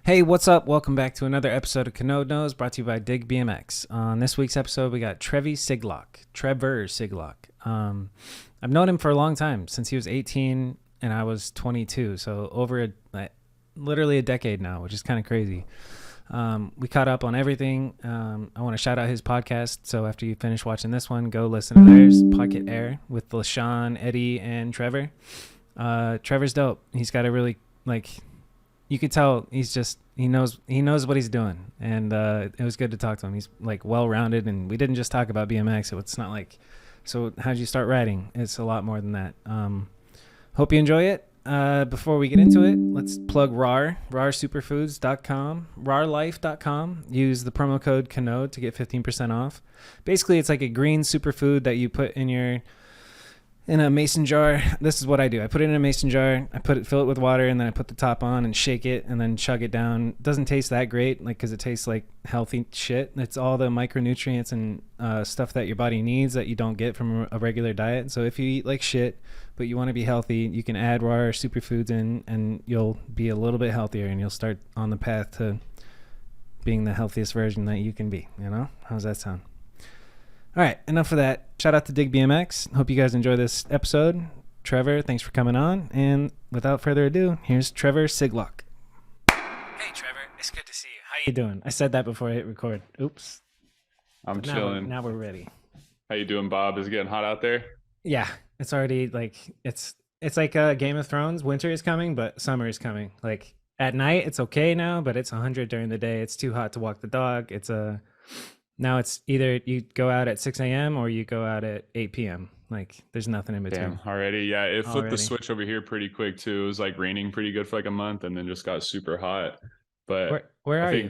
Hey, what's up? Welcome back to another episode of Kanode Knows, brought to you by DIGBMX. On this week's episode, we got Trevor Sigloch. I've known him for a long time, since he was 18 and I was 22, so literally a decade now, which is kind of crazy. We caught up on everything. I want to shout out his podcast, so after you finish watching this one, go listen to theirs, Pocket Air, with LaShawn, Eddie, and Trevor. Trevor's dope. He's got a really, you could tell he knows what he's doing, and it was good to talk to him. He's well-rounded, and we didn't just talk about BMX. It's not like, so how'd you start riding? It's a lot more than that. Hope you enjoy it. Before we get into it, let's plug rarsuperfoods.com, rarlife.com. Use the promo code Kanode to get 15% off. Basically, it's like a green superfood that you put in a mason jar. This is what I do. I put it in a mason jar. Fill it with water, and then I put the top on and shake it, and then chug it down. It doesn't taste that great, because it tastes like healthy shit. It's all the micronutrients and stuff that your body needs that you don't get from a regular diet. So if you eat like shit, but you want to be healthy, you can add raw superfoods in, and you'll be a little bit healthier, and you'll start on the path to being the healthiest version that you can be. How's that sound? All right, enough of that. Shout out to DIGBMX. Hope you guys enjoy this episode. Trevor, thanks for coming on. And without further ado, here's Trevor Sigloch. Hey, Trevor. It's good to see you. How you doing? I said that before I hit record. Oops. I'm chilling. Now we're ready. How you doing, Bob? Is it getting hot out there? Yeah, it's already it's like Game of Thrones. Winter is coming, but summer is coming. At night, it's okay now, but it's 100 during the day. It's too hot to walk the dog. Now it's either you go out at 6 a.m. or you go out at 8 p.m. There's nothing in between. Damn, already. Yeah, it flipped the switch over here pretty quick too. It was raining pretty good for a month, and then just got super hot. But where are you?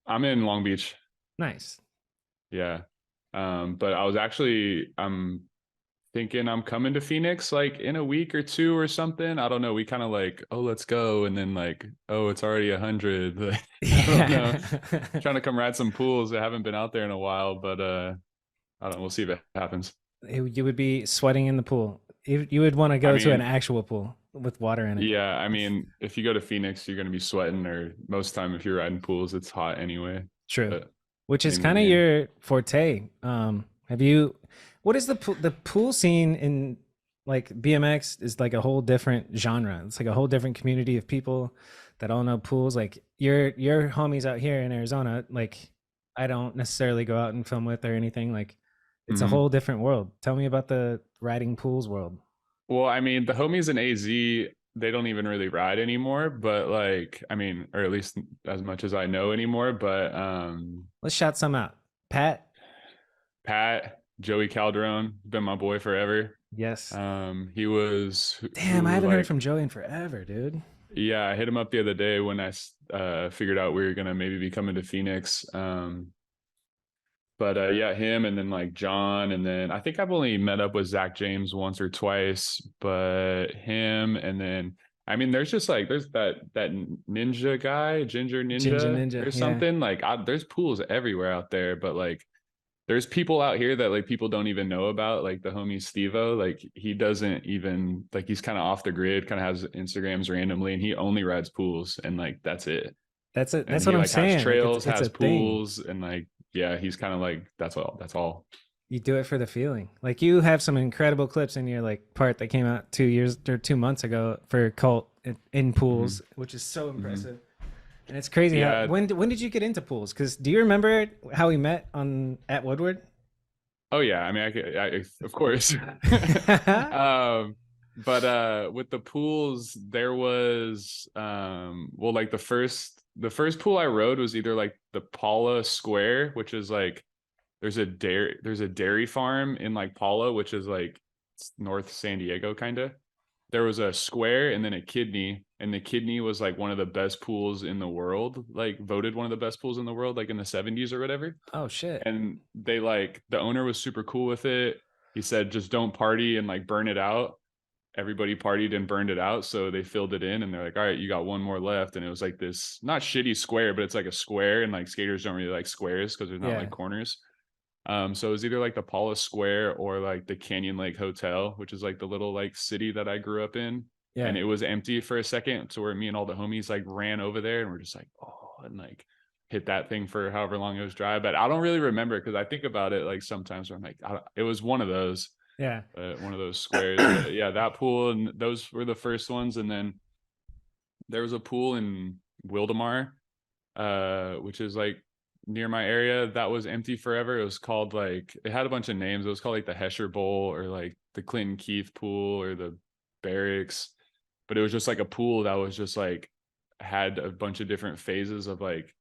I'm in Long Beach. Nice. Yeah. But I'm thinking I'm coming to Phoenix in a week or two or something. I don't know. We kind of oh, let's go, and then oh, it's already 100. I don't know. Trying to come ride some pools. I haven't been out there in a while, but I don't know. We'll see if it happens. You would be sweating in the pool. You would want to go to an actual pool with water in it. Yeah, if you go to Phoenix, you're going to be sweating, or most time if you're riding pools, it's hot anyway. True. Which is kind of your forte. What is the pool scene in BMX is a whole different genre. It's a whole different community of people that all know pools. Your homies out here in Arizona, I don't necessarily go out and film with or anything. It's a whole different world. Tell me about the riding pools world. Well, the homies in AZ, they don't even really ride anymore, but or at least as much as I know anymore, but let's shout some out. Pat, Joey Calderon, been my boy forever. Yes. He was. Damn, I haven't heard from Joey in forever, dude. Yeah, I hit him up the other day when I figured out we were gonna maybe be coming to Phoenix. But yeah, him, and then John, and then I think I've only met up with Zach James once or twice, but him, and then there's just there's that ninja guy, Ginger Ninja or something. Yeah. There's pools everywhere out there, but there's people out here that people don't even know about, the homie Stevo. He doesn't even he's kind of off the grid, kind of has Instagrams randomly, and he only rides pools, and that's it. That's it. That's what I'm saying. Has trails, has pools, and yeah, he's kind of that's all. You do it for the feeling. You have some incredible clips in your part that came out 2 months ago for Cult in pools, which is so impressive. And it's crazy. Yeah. When did you get into pools? Because do you remember how we met at Woodward? Oh yeah, I of course. But with the pools, there was the first pool I rode was either the Paula Square, which is there's a dairy farm in Paula, which is North San Diego kind of. There was a square and then a kidney, and the kidney was one of the best pools in the world, voted one of the best pools in the world, in the 70s or whatever. Oh shit. And they the owner was super cool with it. He said, just don't party and burn it out. Everybody partied and burned it out, so they filled it in, and they're all right, you got one more left. And it was this not shitty square, but it's a square, and skaters don't really like squares because there's not corners. So it was either the Paula Square or the Canyon Lake Hotel, which is the little city that I grew up in. Yeah. and it was empty for a second, to where me and all the homies like ran over there and we're just like, oh, and like hit that thing for however long it was dry. But I don't really remember, because I think about it like sometimes where I'm like, it was one of those, Yeah. one of those squares. But yeah, that pool, and those were the first ones. And then there was a pool in Wildemar, which is like near my area, that was empty forever. It was called like, it had a bunch of names. It was called like the Hesher Bowl, or like the Clinton Keith pool, or the Barracks. But it was just like a pool that was just like, had a bunch of different phases of like,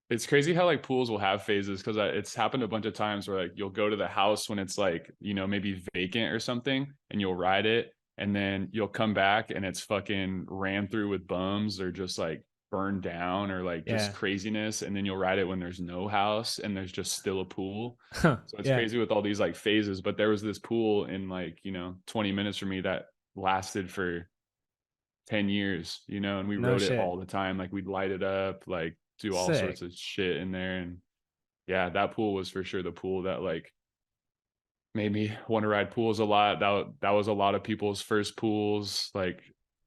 it's crazy how like pools will have phases, because it's happened a bunch of times where like you'll go to the house when it's like, you know, maybe vacant or something, and you'll ride it, and then you'll come back and it's fucking ran through with bums, or just like burned down, or like Yeah. just craziness, and then you'll ride it when there's no house and there's just still a pool. Huh. So it's Yeah. crazy with all these like phases. But there was this pool in like, you know, 20 minutes from me that lasted for 10 years, you know, and we No rode it shit. all the time. Like we'd light it up, like do all Sick. sorts of shit in there. And yeah, that pool was for sure the pool that like made me want to ride pools a lot. That was a lot of people's first pools. Like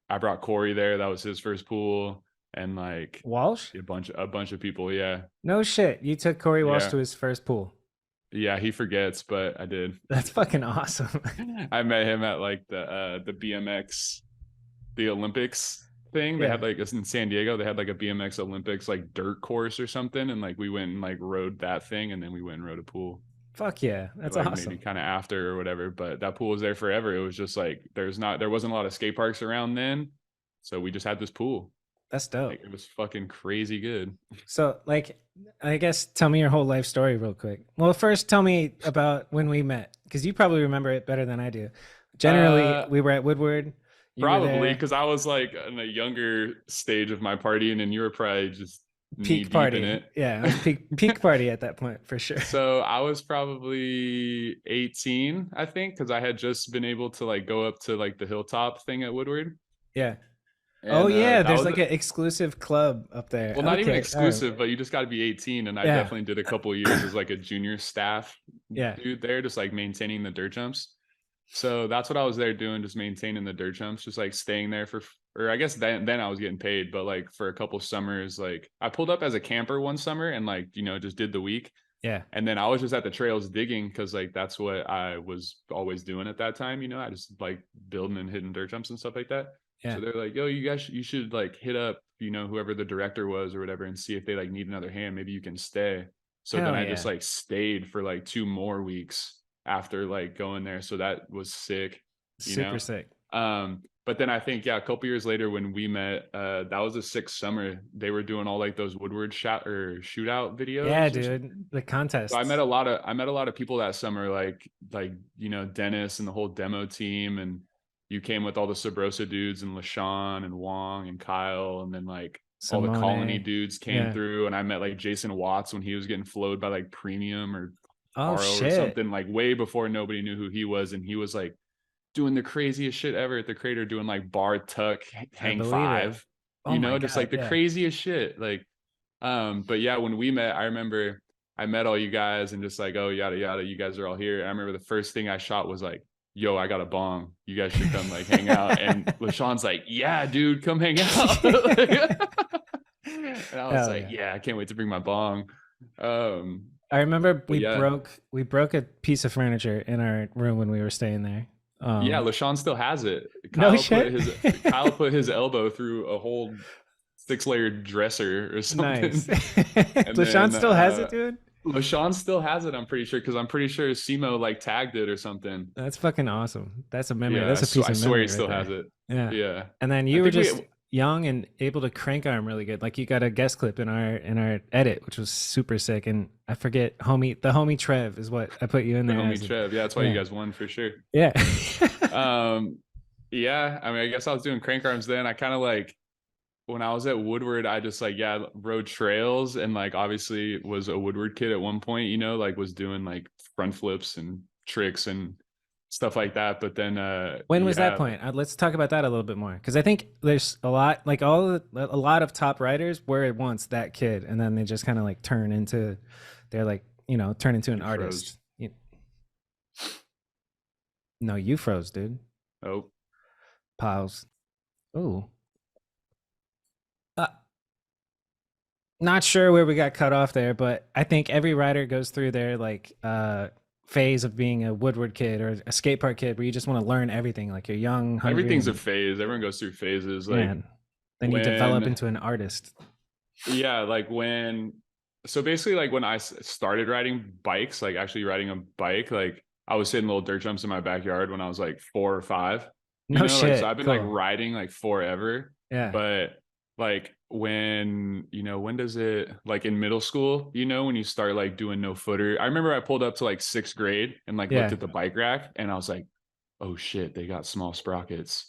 I brought Corey there, that was his first pool. And like Walsh? a bunch of people. Yeah. No shit. You took Corey Walsh Yeah. to his first pool. Yeah, he forgets, but I did. That's fucking awesome. I met him at like the BMX, the Olympics thing. They Yeah. had like in San Diego, they had like a BMX Olympics like dirt course or something, and like we went and like rode that thing, and then we went and rode a pool. Fuck yeah. That's like awesome. maybe kind of after or whatever, but that pool was there forever. It was just like there wasn't a lot of skate parks around then, so we just had this pool. That's dope. Like, it was fucking crazy good. So, like, I guess tell me your whole life story real quick. Well, first tell me about when we met, because you probably remember it better than I do. Generally, we were at Woodward. Probably because I was like in a younger stage of my partying, and you were probably just peak party. In it. Yeah, I was peak party at that point for sure. So I was probably 18, I think, because I had just been able to like go up to like the hilltop thing at Woodward. Yeah. And, yeah, there's like an exclusive club up there. Well, not even exclusive, but you just got to be 18. And I definitely did a couple of years as like a junior staff dude there, just like maintaining the dirt jumps. So that's what I was there doing, just maintaining the dirt jumps, just like staying there or I guess then I was getting paid, but like for a couple summers, like I pulled up as a camper one summer and like, you know, just did the week. Yeah. And then I was just at the trails digging, because like that's what I was always doing at that time. You know, I just like building and hitting dirt jumps and stuff like that. Yeah. So they're like, yo, you guys, you should like hit up, you know, whoever the director was or whatever, and see if they like need another hand. Maybe you can stay. So then I just like stayed for like 2 more weeks after like going there. So that was sick. Super sick. But then I think, yeah, a couple years later when we met, that was a 6th summer. They were doing all like those Woodward shootout videos. Yeah, dude, the contest. So I met a lot of people that summer, like you know, Dennis and the whole demo team, and you came with all the Sabrosa dudes and LaShawn and Wong and Kyle, and then like Simone. All the Colony dudes came through, and I met like Jason Watts when he was getting flowed by like Premium or or something, like way before nobody knew who he was, and he was like doing the craziest shit ever at the Crater, doing like bar tuck hang 5, you know, just like the craziest shit. Like, but yeah, when we met, I remember I met all you guys and just like, oh, yada yada, you guys are all here. And I remember the first thing I shot was like, yo, I got a bong, you guys should come like hang out. And LaShawn's like, yeah, dude, come hang out. And I was like, yeah, I can't wait to bring my bong. I remember we broke a piece of furniture in our room when we were staying there. Yeah, LaShawn still has it. Kyle put his elbow through a whole 6-layered dresser or something. Nice. LaShawn still has it, dude? LaShawn still has it, I'm pretty sure, because I'm pretty sure Simo like tagged it or something. That's fucking awesome. That's a memory. Yeah, that's a piece of memory. I swear he still has it. Yeah. Yeah. And then you were just young and able to crank arm really good. Like you got a guest clip in our edit, which was super sick. And I forget the homie Trev is what I put you in there. Homie Trev, yeah, that's why you guys won for sure. Yeah. Yeah, I mean, I guess I was doing crank arms then. I kind of like, when I was at Woodward, I just like, rode trails, and like obviously was a Woodward kid at one point, you know, like was doing like front flips and tricks and stuff like that. But then when was that point? Let's talk about that a little bit more, because I think there's a lot, like a lot of top riders were once that kid, and then they just kind of like turn into an artist. No, you froze, dude. Oh, Pause. Ooh. Uh, Not sure where we got cut off there, but I think every rider goes through their like phase of being a Woodward kid or a skate park kid where you just want to learn everything. Like you're young, hungry, Everything's a and phase. Everyone goes through phases. yeah. Like Then you develop when, into an artist. yeah, like when, so basically, like when I started riding bikes, like actually riding a bike, like I was hitting little dirt jumps in my backyard when I was like 4 or 5. You No know, like so shit. I've been like Cool. riding like forever. Yeah. But like when, when does it, like in middle school, when you start like doing no footer? I remember I pulled up to like 6th grade and like looked Yeah. at the bike rack and I was like, oh shit, they got small sprockets.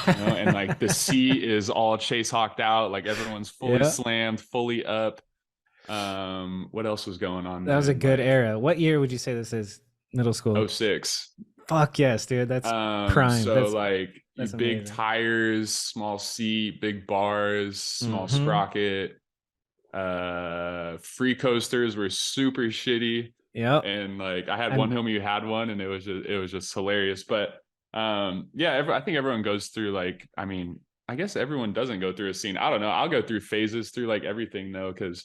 And like the C is all chase hawked out, like everyone's fully Yeah. slammed, fully up. What else was going on That was a then? good Like era. What year would you say this is? Middle school. '06. Fuck yes, dude. That's prime. So like you That's big amazing. tires, small seat, big bars, small Mm-hmm. sprocket. Free coasters were super shitty. Yep. And like I had one And homie who had one and it was just hilarious. But yeah, I think everyone goes through like, I mean, I guess everyone doesn't go through a scene. I don't know. I'll go through phases through like everything though, because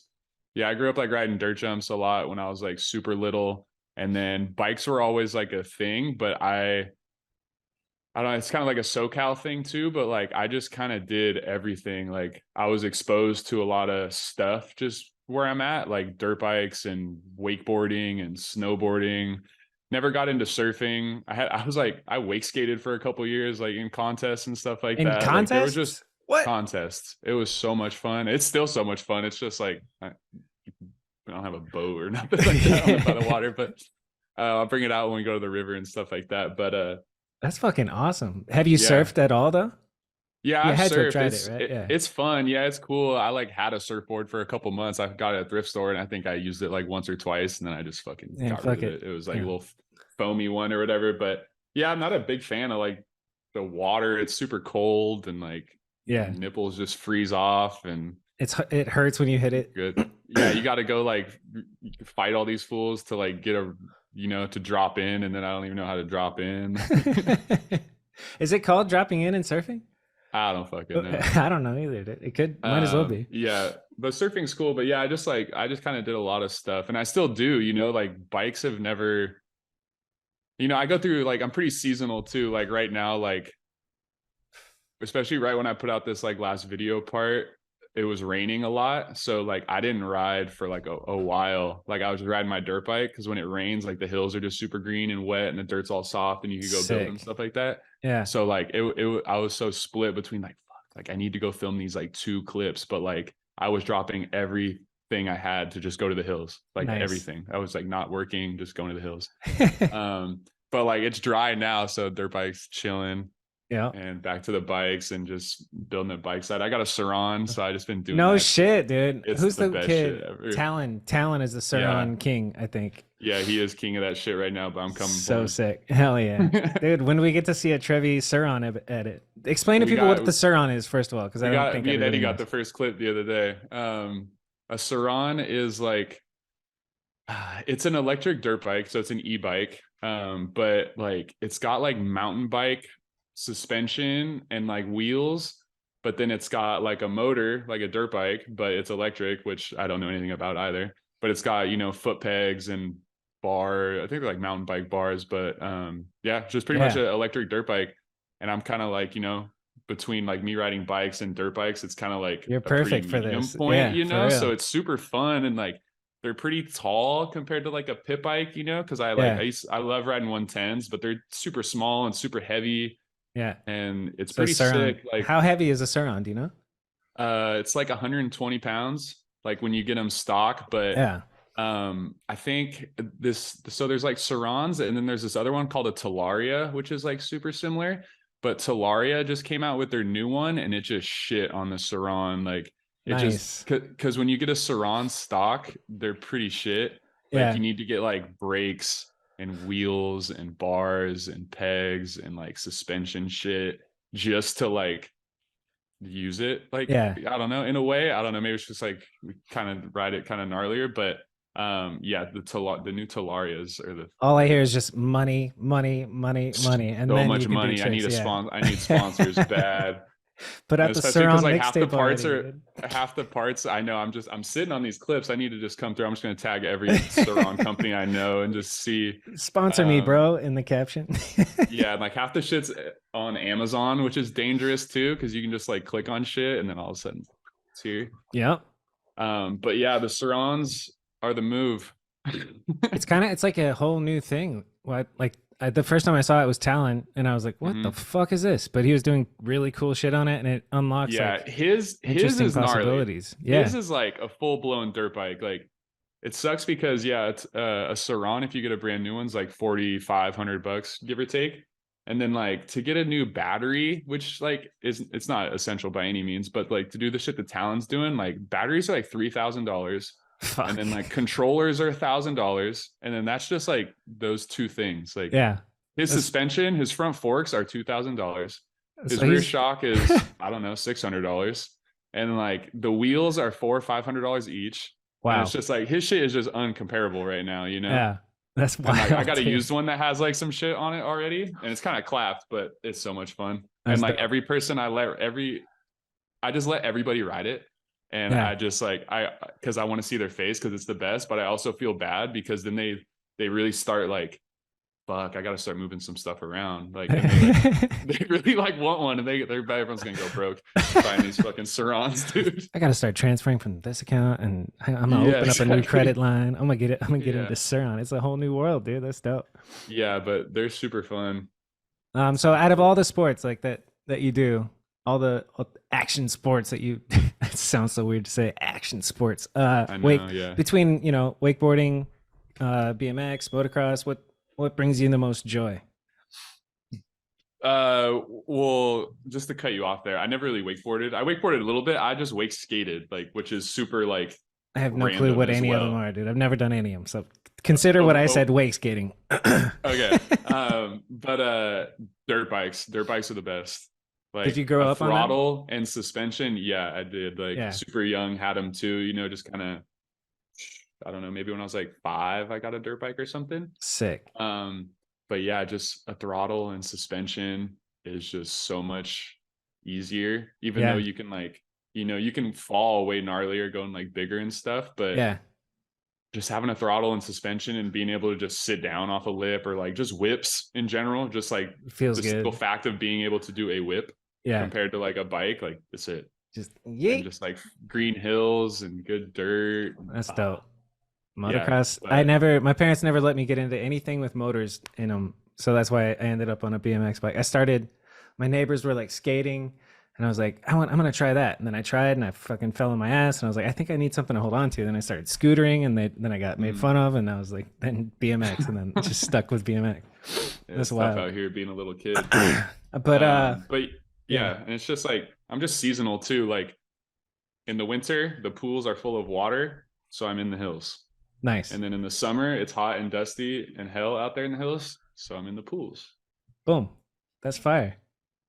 yeah, I grew up like riding dirt jumps a lot when I was like super little. And then bikes were always like a thing, but I don't know, it's kind of like a SoCal thing too, but like I just kind of did everything. Like I was exposed to a lot of stuff just where I'm at, like dirt bikes and wakeboarding and snowboarding. Never got into surfing. I wake skated for a couple years, like in contests and stuff like in that. Like there was just contests? What? contests. It was so much fun. It's still so much fun. It's just like I don't have a boat or nothing like that by the water, but I'll bring it out when we go to the river and stuff like that. But That's fucking awesome. Have you yeah. surfed at all though? Yeah, You I've had to have surfed. tried it, right? Yeah. It's fun. Yeah, it's cool. I like had a surfboard for a couple months. I got it at a thrift store and I think I used it like once or twice and then I just fucking Yeah, got rid fuck of it. it. It was like a Yeah. little foamy one or whatever. But yeah, I'm not a big fan of like the water. It's super cold and like your Yeah. nipples just freeze off and It hurts when you hit it. good. Yeah, you got to go like fight all these fools to like get to drop in and then I don't even know how to drop in. Is it called dropping in and surfing? I don't fucking know. I don't know either. It could might as well be. Yeah, but surfing's cool. But yeah, I just kind of did a lot of stuff and I still do, like bikes have never, I go through like, I'm pretty seasonal too. Like right now, like, especially right when I put out this like last video part, it was raining a lot. So like I didn't ride for like a while. Like I was riding my dirt bike because when it rains, like the hills are just super green and wet and the dirt's all soft and you could go build and Sick. stuff like that. Yeah. So like I was so split between like, fuck, like I need to go film these like 2 clips, but like I was dropping everything I had to just go to the hills, like Nice. everything. I was like not working, just going to the hills. But like it's dry now, so dirt bike's chilling. Yeah. And back to the bikes and just building a bike side. I got a Sur-Ron, so I just been doing No that. shit, dude. It's Who's the the best shit kid? ever. Talon is the Surron king, I think. Yeah, he is king of that shit right now, but I'm coming So for sick. Hell yeah. him. Dude, when do we get to see a Trevi Surron edit? Explain to We people got what the Surron is, first of all, because I don't think me and Eddie everybody got knows. the first clip the other day. A Surron is like it's an electric dirt bike, so it's an e-bike. But like it's got like mountain bike suspension and like wheels, but then it's got like a motor, like a dirt bike, but it's electric, which I don't know anything about either. But it's got, foot pegs and bar, I think they're like mountain bike bars, but yeah, just pretty much an electric dirt bike. And I'm kind of like, between like me riding bikes and dirt bikes, it's kind of like You're a pretty perfect for medium this. point, Yeah, for so real. it's super fun and like they're pretty tall compared to like a pit bike, because I like I love riding 110s, but they're super small and super heavy Yeah. and it's So pretty Surron. sick. Like How heavy is a Surron? Do you know? it's like 120 pounds, like when you get them stock, but Yeah. I think so there's like Surrons and then there's this other one called a Talaria, which is like super similar, but Talaria just came out with their new one and it just shit on the Surron. Like it Nice. just, because when you get a Surron stock, they're pretty shit. Like Yeah. you need to get like brakes and wheels and bars and pegs and like suspension shit just to like use it. Like Yeah. I don't know, in a way, I don't know, maybe it's just like we kind of ride it kind of gnarlier, but Yeah, the new Talarias are All I they're hear is just money, money, money, money, and so then you much can do money. tricks. Yeah. I need sponsors bad. Put And out the especially because Sur-Ron like mixtape already, dude. half the parts I know. I'm sitting on these clips. I need to just come through. I'm just gonna tag every Sur-Ron company I know and just see. Sponsor me, Um, bro, in the caption. yeah, and like half the shit's on Amazon, which is dangerous too, because you can just like click on shit and then all of a sudden it's here. Yep. But yeah, the Surrons are the move. It's like a whole new thing. What like the first time I saw it was Talon, and I was like, "What the Mhm. fuck is this?" But he was doing really cool shit on it, and it unlocks Yeah, like his interesting is gnarly. possibilities. His Yeah. is like a full blown dirt bike. Like it sucks because yeah, it's a Surron. If you get a brand new one's like $4,500 give or take. And then like to get a new battery, which like is it's not essential by any means, but like to do the shit that Talon's doing, like batteries are like $3,000, and Fuck. then like controllers are $1,000, and then that's just like those two things. Like Yeah. his That's, suspension, his front forks are $2,000. so His rear he's shock is I don't know $600, and like the wheels are $400-500 each. And it's wow. just like his shit is just uncomparable right now, you know. Yeah. That's And like I wild, got a dude. used one that has like some shit on it already, and it's kind of clapped, but it's so much fun. And That's like dope. every person I just let everybody ride it, and Yeah. I just like because I want to see their face because it's the best, but I also feel bad because then they really start like fuck, I got to start moving some stuff around. Like, and they really like want one, and everyone's gonna go broke buying these fucking Surrons, dude. I gotta start transferring from this account, and I'm gonna Yeah, open up a new credit exactly. line. I'm gonna get it. I'm gonna get Yeah, into Sur-Ron. It's a whole new world, dude. That's dope. yeah, but they're super fun. So out of But all the sports like that you do, all the action sports that you, it sounds so weird to say action sports. I Wake know, yeah. between wakeboarding, BMX, motocross. What brings you the most joy? Well, just to cut you off there, I never really wakeboarded. I wakeboarded a little bit. I just wake skated, like, which is super like I have no clue random what as any of them well. are, dude. I've never done any of them. So consider what Oh, I said oh, wake skating. okay. But dirt bikes are the best. Did you Like grow a up on them? throttle and suspension, yeah, I did. Like Yeah. super young, had them too. You know, just kind of, I don't know, maybe when I was like 5, I got a dirt bike or something. Sick. Um, but yeah, just a throttle and suspension is just so much easier. Even though Yeah. you can like, you can fall way gnarlier going like bigger and stuff, but Yeah. just having a throttle and suspension and being able to just sit down off a lip or like just whips in general, just like It feels the single good. fact of being able to do a whip Yeah. compared to like a bike, like that's it. Just And yeet. just like green hills and good dirt. That's dope. Yeah. Motocross. But My parents never let me get into anything with motors in them. So that's why I ended up on a BMX bike. My neighbors were like skating, and I was like, I'm going to try that. And then I tried, and I fucking fell on my ass. And I was like, I think I need something to hold on to. Then I started scootering, and then I got made mm, fun of. And I was like, then BMX, and then just stuck with BMX. That's it's tough wild. out here being a little kid. But Yeah, yeah, and it's just like I'm just seasonal too. Like in the winter, the pools are full of water, so I'm in the hills. nice. And then in the summer, it's hot and dusty and hell out there in the hills, so I'm in the pools. Boom. That's fire.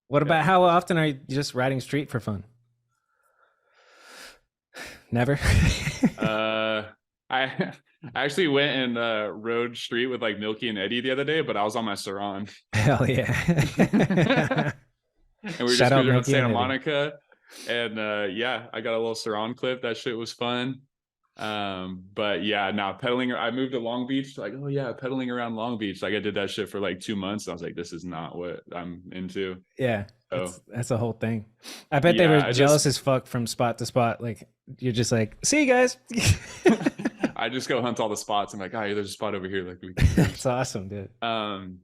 What Yeah, about how it's often are you just riding street for fun? Never. uh I I actually went and rode street with like Milky and Eddie the other day, but I was on my Surron. Hell yeah. And we were Shout just out cruising around Milky and Santa Eddie. Monica. And yeah, I got a little Surron clip. That shit was fun. But yeah, now pedaling, I moved to Long Beach, like, oh yeah, pedaling around Long Beach. Like I did that shit for like 2 months. I was like, this is not what I'm into. Yeah, So that's a whole thing. I bet they were yeah, jealous as fuck from spot to spot. Like you're just like, see you guys. I just go hunt all the spots. I'm like, oh, yeah, there's a spot over here. Like we can That's cruise. awesome, dude. Um,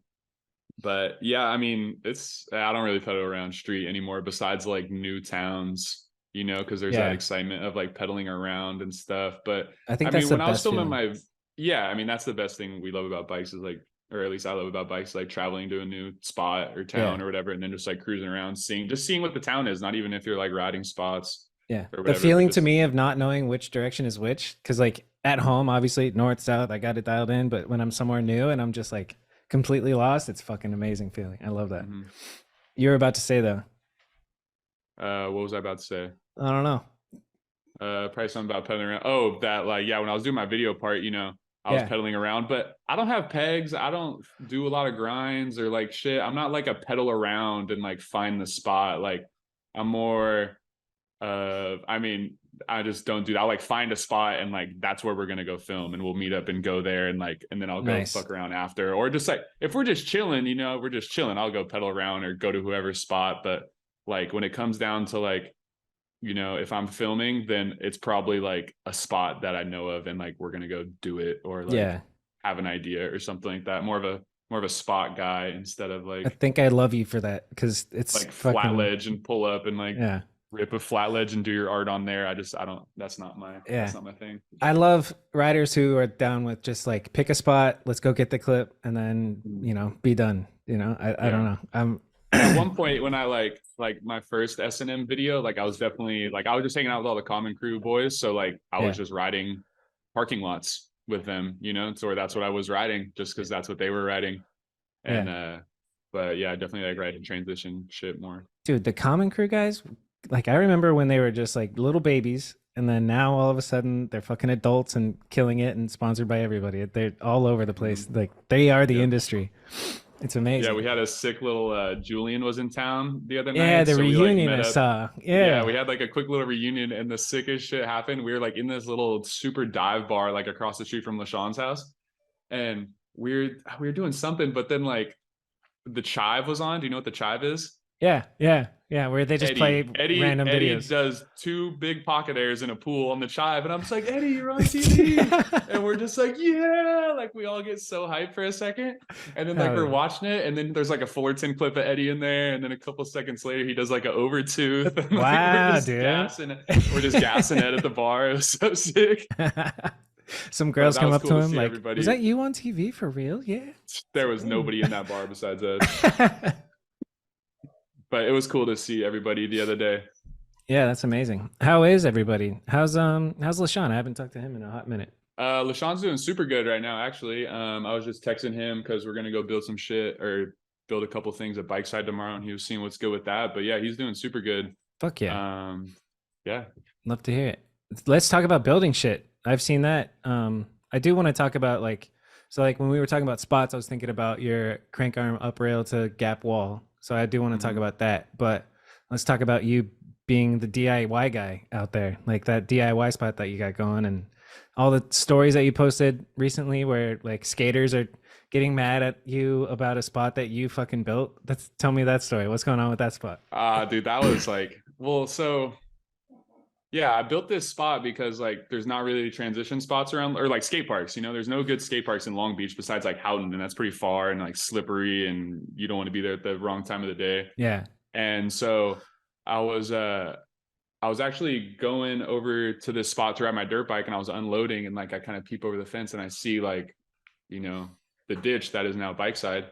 but yeah, I mean, I don't really pedal around street anymore besides like new towns, because there's that Yeah, excitement of like pedaling around and stuff. But I think I that's mean, the when I was best still in feeling. my, yeah, I mean, that's the best thing we love about bikes is like, or at least I love about bikes, like traveling to a new spot or Yeah, town or whatever, and then just like cruising around, seeing what the town is, not even if you're like riding spots yeah. or The whatever, but feeling to just, me of not knowing which direction is which, because like at home, obviously north south, I got it dialed in. But when I'm somewhere new and I'm just like completely lost, it's fucking amazing feeling. I love that. mhm. You're about to say though. What was I about to say? I don't know. Probably something about pedaling around. Oh, that like yeah, when I was doing my video part, I was Yeah. pedaling around, but I don't have pegs. I don't do a lot of grinds or like shit. I'm not like a pedal around and like find the spot. Like I'm more I mean, I just don't do that. I like find a spot and like that's where we're gonna go film and we'll meet up and go there and like and then I'll go Nice. fuck around after. Or just like if we're just chilling, we're just chilling. I'll go pedal around or go to whoever's spot. But like when it comes down to like if I'm filming, then it's probably like a spot that I know of and like we're gonna go do it or like Yeah. have an idea or something like that. More of a spot guy instead of I like think I love you for that because it's flat fucking, ledge and pull up and like yeah. rip a flat ledge and do your art on there. I don't that's Yeah. not my thing. I love riders who are down with just like pick a spot, let's go get the clip, and then be done. I don't Yeah. know. I'm At one point when I like my first S&M video, like I was definitely like I was just hanging out with all the common crew boys. So like I yeah, was just riding parking lots with them, so that's what I was riding just because that's what they were riding. And yeah, but yeah, I definitely like riding transition shit more. dude. The common crew guys, like I remember when they were just like little babies, and then now all of a sudden they're fucking adults and killing it and sponsored by everybody. They're all over the place. Mhm. Like they are the Yep. industry. It's Yeah, amazing. we had a sick little Julian was in town the other Yeah, night, the so we like reunion met I up. saw. Yeah, Yeah. we had like a quick little reunion, and the sickest shit happened. We were like in this little super dive bar, like across the street from LaShawn's house, and we were doing something, but then like the chive was on. Do you know what the chive is? Yeah, yeah, yeah. Where they just play Eddie, Eddie, random Eddie videos. does 2 big pocket airs in a pool on the chive, and I'm just like, Eddie, you're on TV, and we're just like, yeah, like we all get so hyped for a second, and then like Hell we're yeah. watching it, and then there's like a Fullerton clip of Eddie in there, and then a couple seconds later he does like an overtooth, and like Wow, dude. we're just gassing it at the bar. It was so sick, Some but girls that come was up cool to to him see like, "Was everybody. that you on TV for real?" Yeah. There was Damn. nobody in that bar besides us, but it was cool to see everybody the other day. Yeah, that's amazing. How is everybody? How's LaShawn? I haven't talked to him in a hot minute. LaShawn's doing super good right now, actually. I was just texting him because we're gonna go build some shit or build a couple things at Bike Side tomorrow, and he was seeing what's good with that. But yeah, he's doing super good. Fuck yeah. Yeah. Love to hear it. Let's talk about building shit. I've seen that. I do want to talk about like when we were talking about spots, I was thinking about your crank arm up rail to gap wall. So I do want to talk Mhm. about that. But let's talk about you being the DIY guy out there, like that DIY spot that you got going and all the stories that you posted recently where like skaters are getting mad at you about a spot that you fucking built. Tell me that story. What's going on with that spot? Dude, that was like, well, so yeah, I built this spot because like there's not really transition spots around or like skate parks. There's no good skate parks in Long Beach besides like Houghton, and that's pretty far and like slippery, and you don't want to be there at the wrong time of the day. Yeah. And so I was actually going over to this spot to ride my dirt bike, and I was unloading, and like I kind of peep over the fence and I see like, the ditch that is now Bike Side,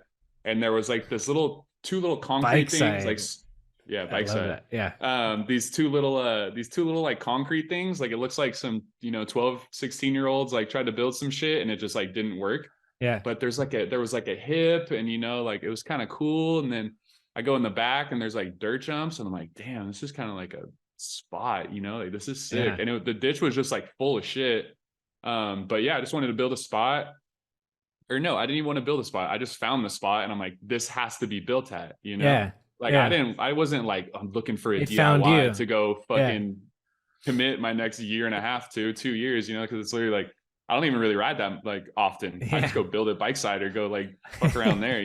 and there was like this two little concrete Bike things, like side. yeah, I Bike love Side. that. Yeah. These two little like concrete things, like it looks like some 12, 16-year-olds like tried to build some shit and it just like didn't work. Yeah. But there was like a hip, and like it was kind of cool, and then I go in the back and there's like dirt jumps, and I'm like, damn, this is kind of like a spot, like this is sick. Yeah. And the ditch was just like full of shit. But yeah, I just wanted to build a spot, or no, I didn't even want to build a spot. I just found the spot, and I'm like, this has to be built at. Yeah. Like Yeah. I wasn't like I'm looking for a It found DIY you. to go Yeah. fucking commit my next year and a half to 2 years, because it's literally like I don't even really ride that like often. I just Yeah. go build a Bike Side or go like fuck around there.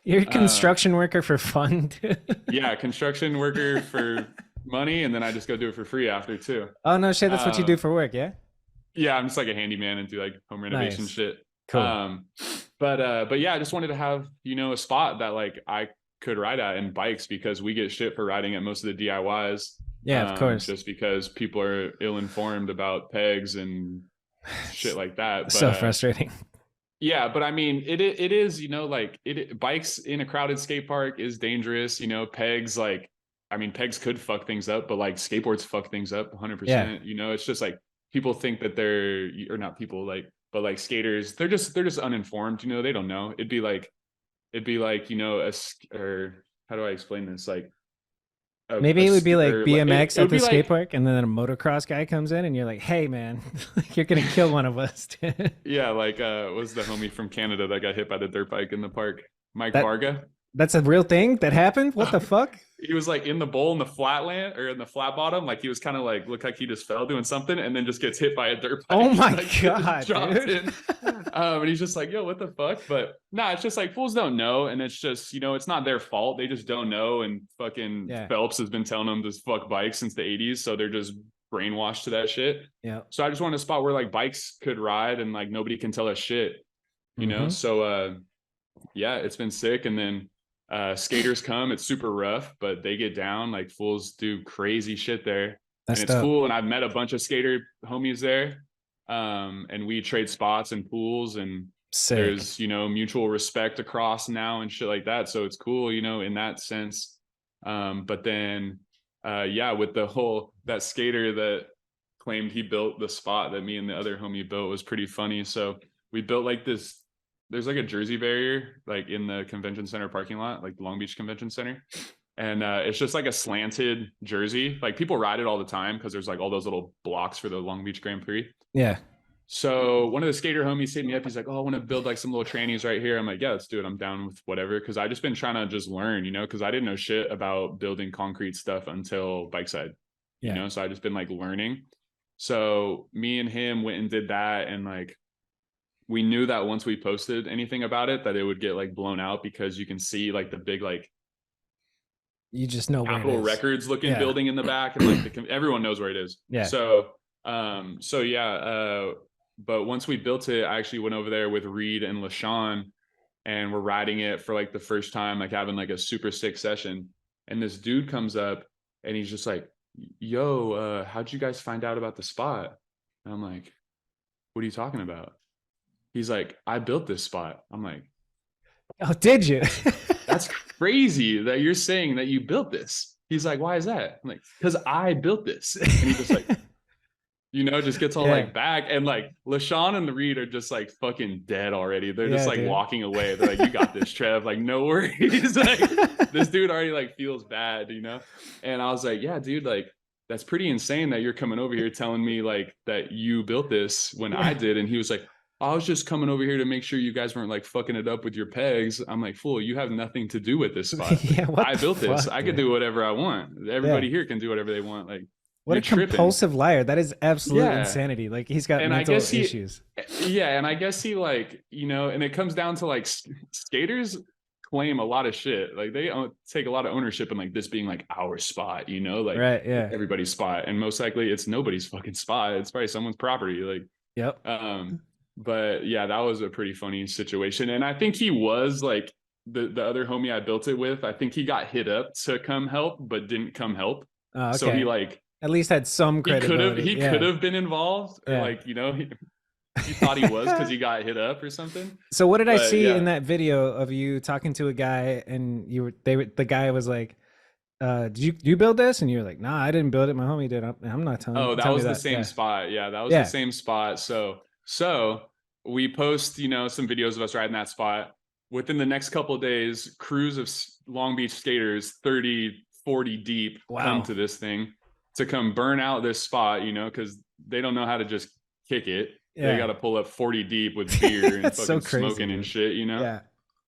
You're a construction worker for fun, dude. Yeah, construction worker for money, and then I just go do it for free after too. Oh no shit, that's what you do for work, yeah? Yeah, I'm just like a handyman and do like home renovation Nice. shit. Cool. But yeah, I just wanted to have a spot that like I could ride at in bikes, because we get shit for riding at most of the DIYs. Yeah, of course. Just because people are ill-informed about pegs and shit like that. But So frustrating. yeah, but I mean, it is, like bikes in a crowded skate park is dangerous. Pegs, like, I mean, pegs could fuck things up, but like skateboards fuck things up 100%. Yeah. It's just like people think that or not people, like, but like skaters, they're just uninformed. They don't know. It'd be like, or how do I explain this? Like Maybe it would be like or like BMX it at would the be skate like, park, and then a motocross guy comes in, and you're like, "Hey, man, you're gonna kill one of us." yeah, like was the homie from Canada that got hit by the dirt bike in the park, Mike that Varga. that's a real thing that happened. What the fuck? He was like in the bowl in the flat land or in the flat bottom, like he was kind of like looked like he just fell doing something and then just gets hit by a dirt Oh bike. my Like god, dropped dude. in. And he's just like, yo, what the fuck? But nah, it's just like fools don't know, and it's just, it's not their fault. They just don't know. And fucking Yeah, Phelps has been telling them to fuck bikes since the 80s, so they're just brainwashed to that shit. yeah. So I just want a spot where like bikes could ride and like nobody can tell us shit. Mm-hmm. So yeah, it's been sick. And then skaters come, it's super rough, but they get down, like fools do crazy shit there. And That's it's dope. cool. And I've met a bunch of skater homies there. And we trade spots and pools, and Sick. there's mutual respect across now and shit like that. So it's cool, in that sense. But then yeah, with the whole that skater that claimed he built the spot that me and the other homie built was pretty funny. So we built like this, there's like a jersey barrier like in the convention center parking lot, like the Long Beach Convention Center. And it's just like a slanted jersey. Like people ride it all the time because there's like all those little blocks for the Long Beach Grand Prix. Yeah. So one of the skater homies hit me up. He's like, oh, I want to build like some little trannies right here. I'm like, yeah, let's do it. I'm down with whatever. Cause I just been trying to just learn, cause I didn't know shit about building concrete stuff until bike side, Yeah. so I just been like learning. So me and him went and did that. And like, we knew that once we posted anything about it, that it would get like blown out because you can see like the big, like You just know where it Capitol is. Records looking Yeah. building in the back. And like everyone knows where it is. Yeah. So yeah. But once we built it, I actually went over there with Reed and LaShawn, and we're riding it for like the first time, like having like a super sick session. And this dude comes up and he's just like, yo, how'd you guys find out about the spot? And I'm like, what are you talking about? He's like, I built this spot. I'm like, Oh, did you? that's crazy that you're saying that you built this. He's like, why is that? I'm like, because I built this. And he just like, just gets all like back. And like LaShawn and the Reed are just like fucking dead already. They're just like dude. walking away. They're like, you got this, Trev. Like, no worries. Like, this dude already like feels bad, And I was like, yeah, dude, like, that's pretty insane that you're coming over here telling me like that you built this when I did. And he was like, I was just coming over here to make sure you guys weren't like fucking it up with your pegs. I'm like, fool, you have nothing to do with this spot. Like, I built this. I could do whatever I want. Everybody here can do whatever they want. Like, what a compulsive liar. That is absolute insanity. Like he's got mental issues. Yeah. And I guess he like, and it comes down to like skaters claim a lot of shit. Like they take a lot of ownership in like this being like our spot, like right, yeah. everybody's spot. And most likely it's nobody's fucking spot. It's probably someone's property. Like, yep. But yeah, that was a pretty funny situation. And I think he was like the other homie I built it with. I think he got hit up to come help, but didn't come help. Okay. So he like at least had some credibility. He could have been involved. Or like, he thought he was because he got hit up or something. So what did I see in that video of you talking to a guy and the guy was like, did you build this? And you're like, nah, I didn't build it. My homie did. I'm not telling you. Oh, that was the same spot. Yeah, that was the same spot. So we post, some videos of us riding that spot. Within the next couple of days, crews of Long Beach skaters, 30, 40 deep, come to this thing to come burn out this spot, because they don't know how to just kick it. They got to pull up 40 deep with beer and fucking so crazy, smoking and shit, Yeah.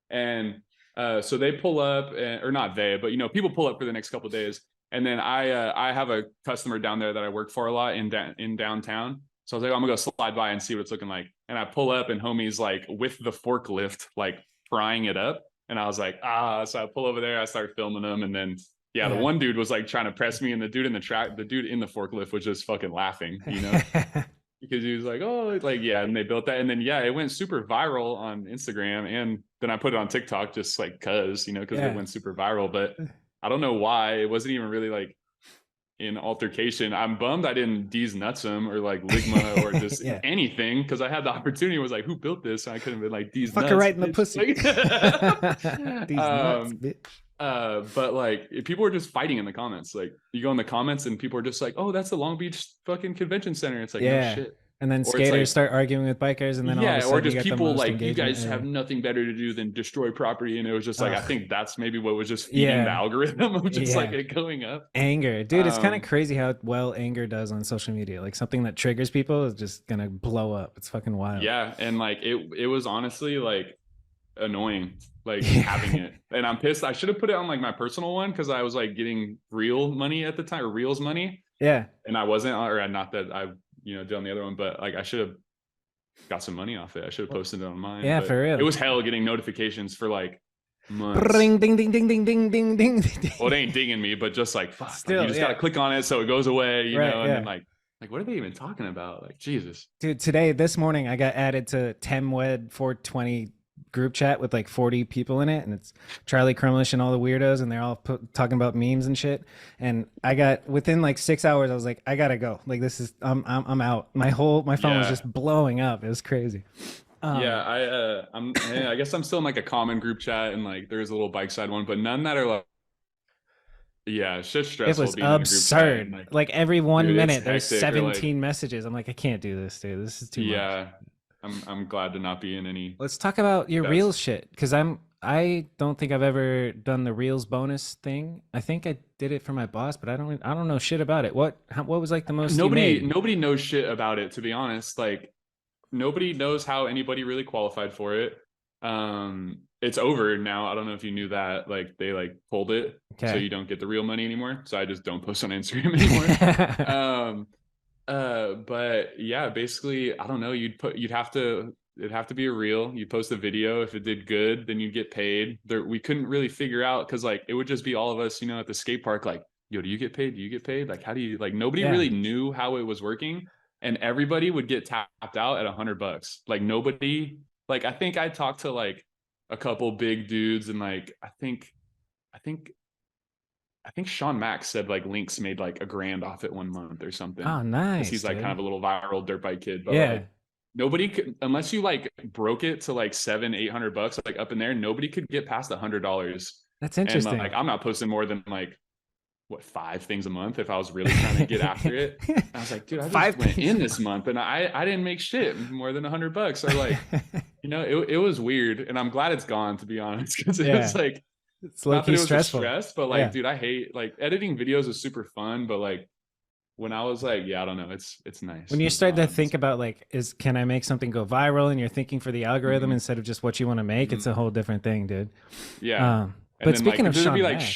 And so they pull up, or not they, but people pull up for the next couple of days. And then I have a customer down there that I work for a lot in downtown. So I was like, I'm gonna go slide by and see what it's looking like. And I pull up and homie's like with the forklift, like frying it up. And I was like, so I pull over there, I start filming them. And then, the one dude was like trying to press me, and the dude in the forklift was just fucking laughing, because he was like, oh, like, yeah. And they built that. And then, it went super viral on Instagram. And then I put it on TikTok just like, because it went super viral. But I don't know why. It wasn't even really like in altercation. I'm bummed I didn't D's nuts him or like Ligma or just anything, because I had the opportunity. Was like, who built this? And I could have been like, D's nuts. Fuck her right in the pussy. Like, D's nuts, bitch. But like, people were just fighting in the comments. Like, you go in the comments and people are just like, oh, that's the Long Beach fucking convention center. It's like, no shit. And then Or it's skaters like, start arguing with bikers, and then all of a yeah, or sudden you just get the people most like, you engagement. guys have nothing better to do than destroy property. And it was just like, I Ugh. think that's maybe what was just feeding the Yeah. algorithm of just like Yeah. it going up. Anger. Dude, it's kind of Um, crazy how well anger does on social media. Like something that triggers people is just gonna blow up. It's fucking wild. yeah. And like it was honestly like annoying, like Yeah. having it. And I'm pissed. I should have put it on like my personal one because I was like getting real money at the time, or reels money. Yeah. And I wasn't, or not that I, did on the other one, but like I should have got some money off it. I should have posted it on mine. Yeah, but for real. it was hell getting notifications for like months. Ding ding ding ding ding ding ding ding. Well, it ain't dinging me, but just like fuck. Still, like, you just yeah. gotta click on it so it goes away, you Right, know, and yeah. then like what are they even talking about? Like Jesus. Dude, this morning I got added to Temwed 420 group chat with like 40 people in it, and it's Charlie Crumlish and all the weirdos, and they're all talking about memes and shit. And I got, within like 6 hours, I was like, I gotta go. Like this is, I'm out. My phone was Yeah. just blowing up. It was crazy. Yeah, I guess I'm still in like a common group chat, and like there's a little bike side one, but none that are like, yeah, it's just It stressful. was being in a group chat absurd. and, Like every 1 dude, it's minute, there's hectic, or, 17 messages. I'm like, I can't do this, dude. This is too much. yeah, I'm glad to not be in any. Let's talk about your Yes. Reels shit, because I don't think I've ever done the Reels bonus thing. I think I did it for my boss, but I don't know shit about it. What was like the most Nobody you made? nobody knows shit about it, to be honest. Like nobody knows how anybody really qualified for it. It's over now. I don't know if you knew that. Like they like pulled it, so Okay. you don't get the real money anymore. So I just don't post on Instagram anymore. But yeah, basically, I don't know. It'd have to be a reel. You post a video. If it did good, then you'd get paid. We couldn't really figure out, because like it would just be all of us, at the skate park, like, yo, do you get paid? Do you get paid? Like, how do you, like, nobody Yeah. really knew how it was working, and everybody would get tapped out at $100. Like nobody, like, I think I talked to like a couple big dudes, and like I think Sean Max said like Lynx made like $1,000 off it 1 month or something. Oh, nice. He's like dude. kind of a little viral dirt bike kid, but Yeah. like nobody could, unless you like broke it to like $700-800, like up in there, nobody could get past $100. That's And interesting. like I'm not posting more than like 5 things a month if I was really trying to get after it. And I was like, dude, I just 5 went things in this month and I didn't make shit more than $100. So like, it was weird, and I'm glad it's gone, to be honest, because it was like, it's not that low-key it was stressful. a stress, but like, Yeah. dude, I hate, like, editing videos is super fun, but like when I was like, yeah, I don't know, it's nice. When you It's start to fun. think about like, can I make something go viral, and you're thinking for the algorithm Mhm. instead of just what you want to make, it's a whole different thing, dude. Yeah. But And then, speaking like, of there'd Sean be like Mack,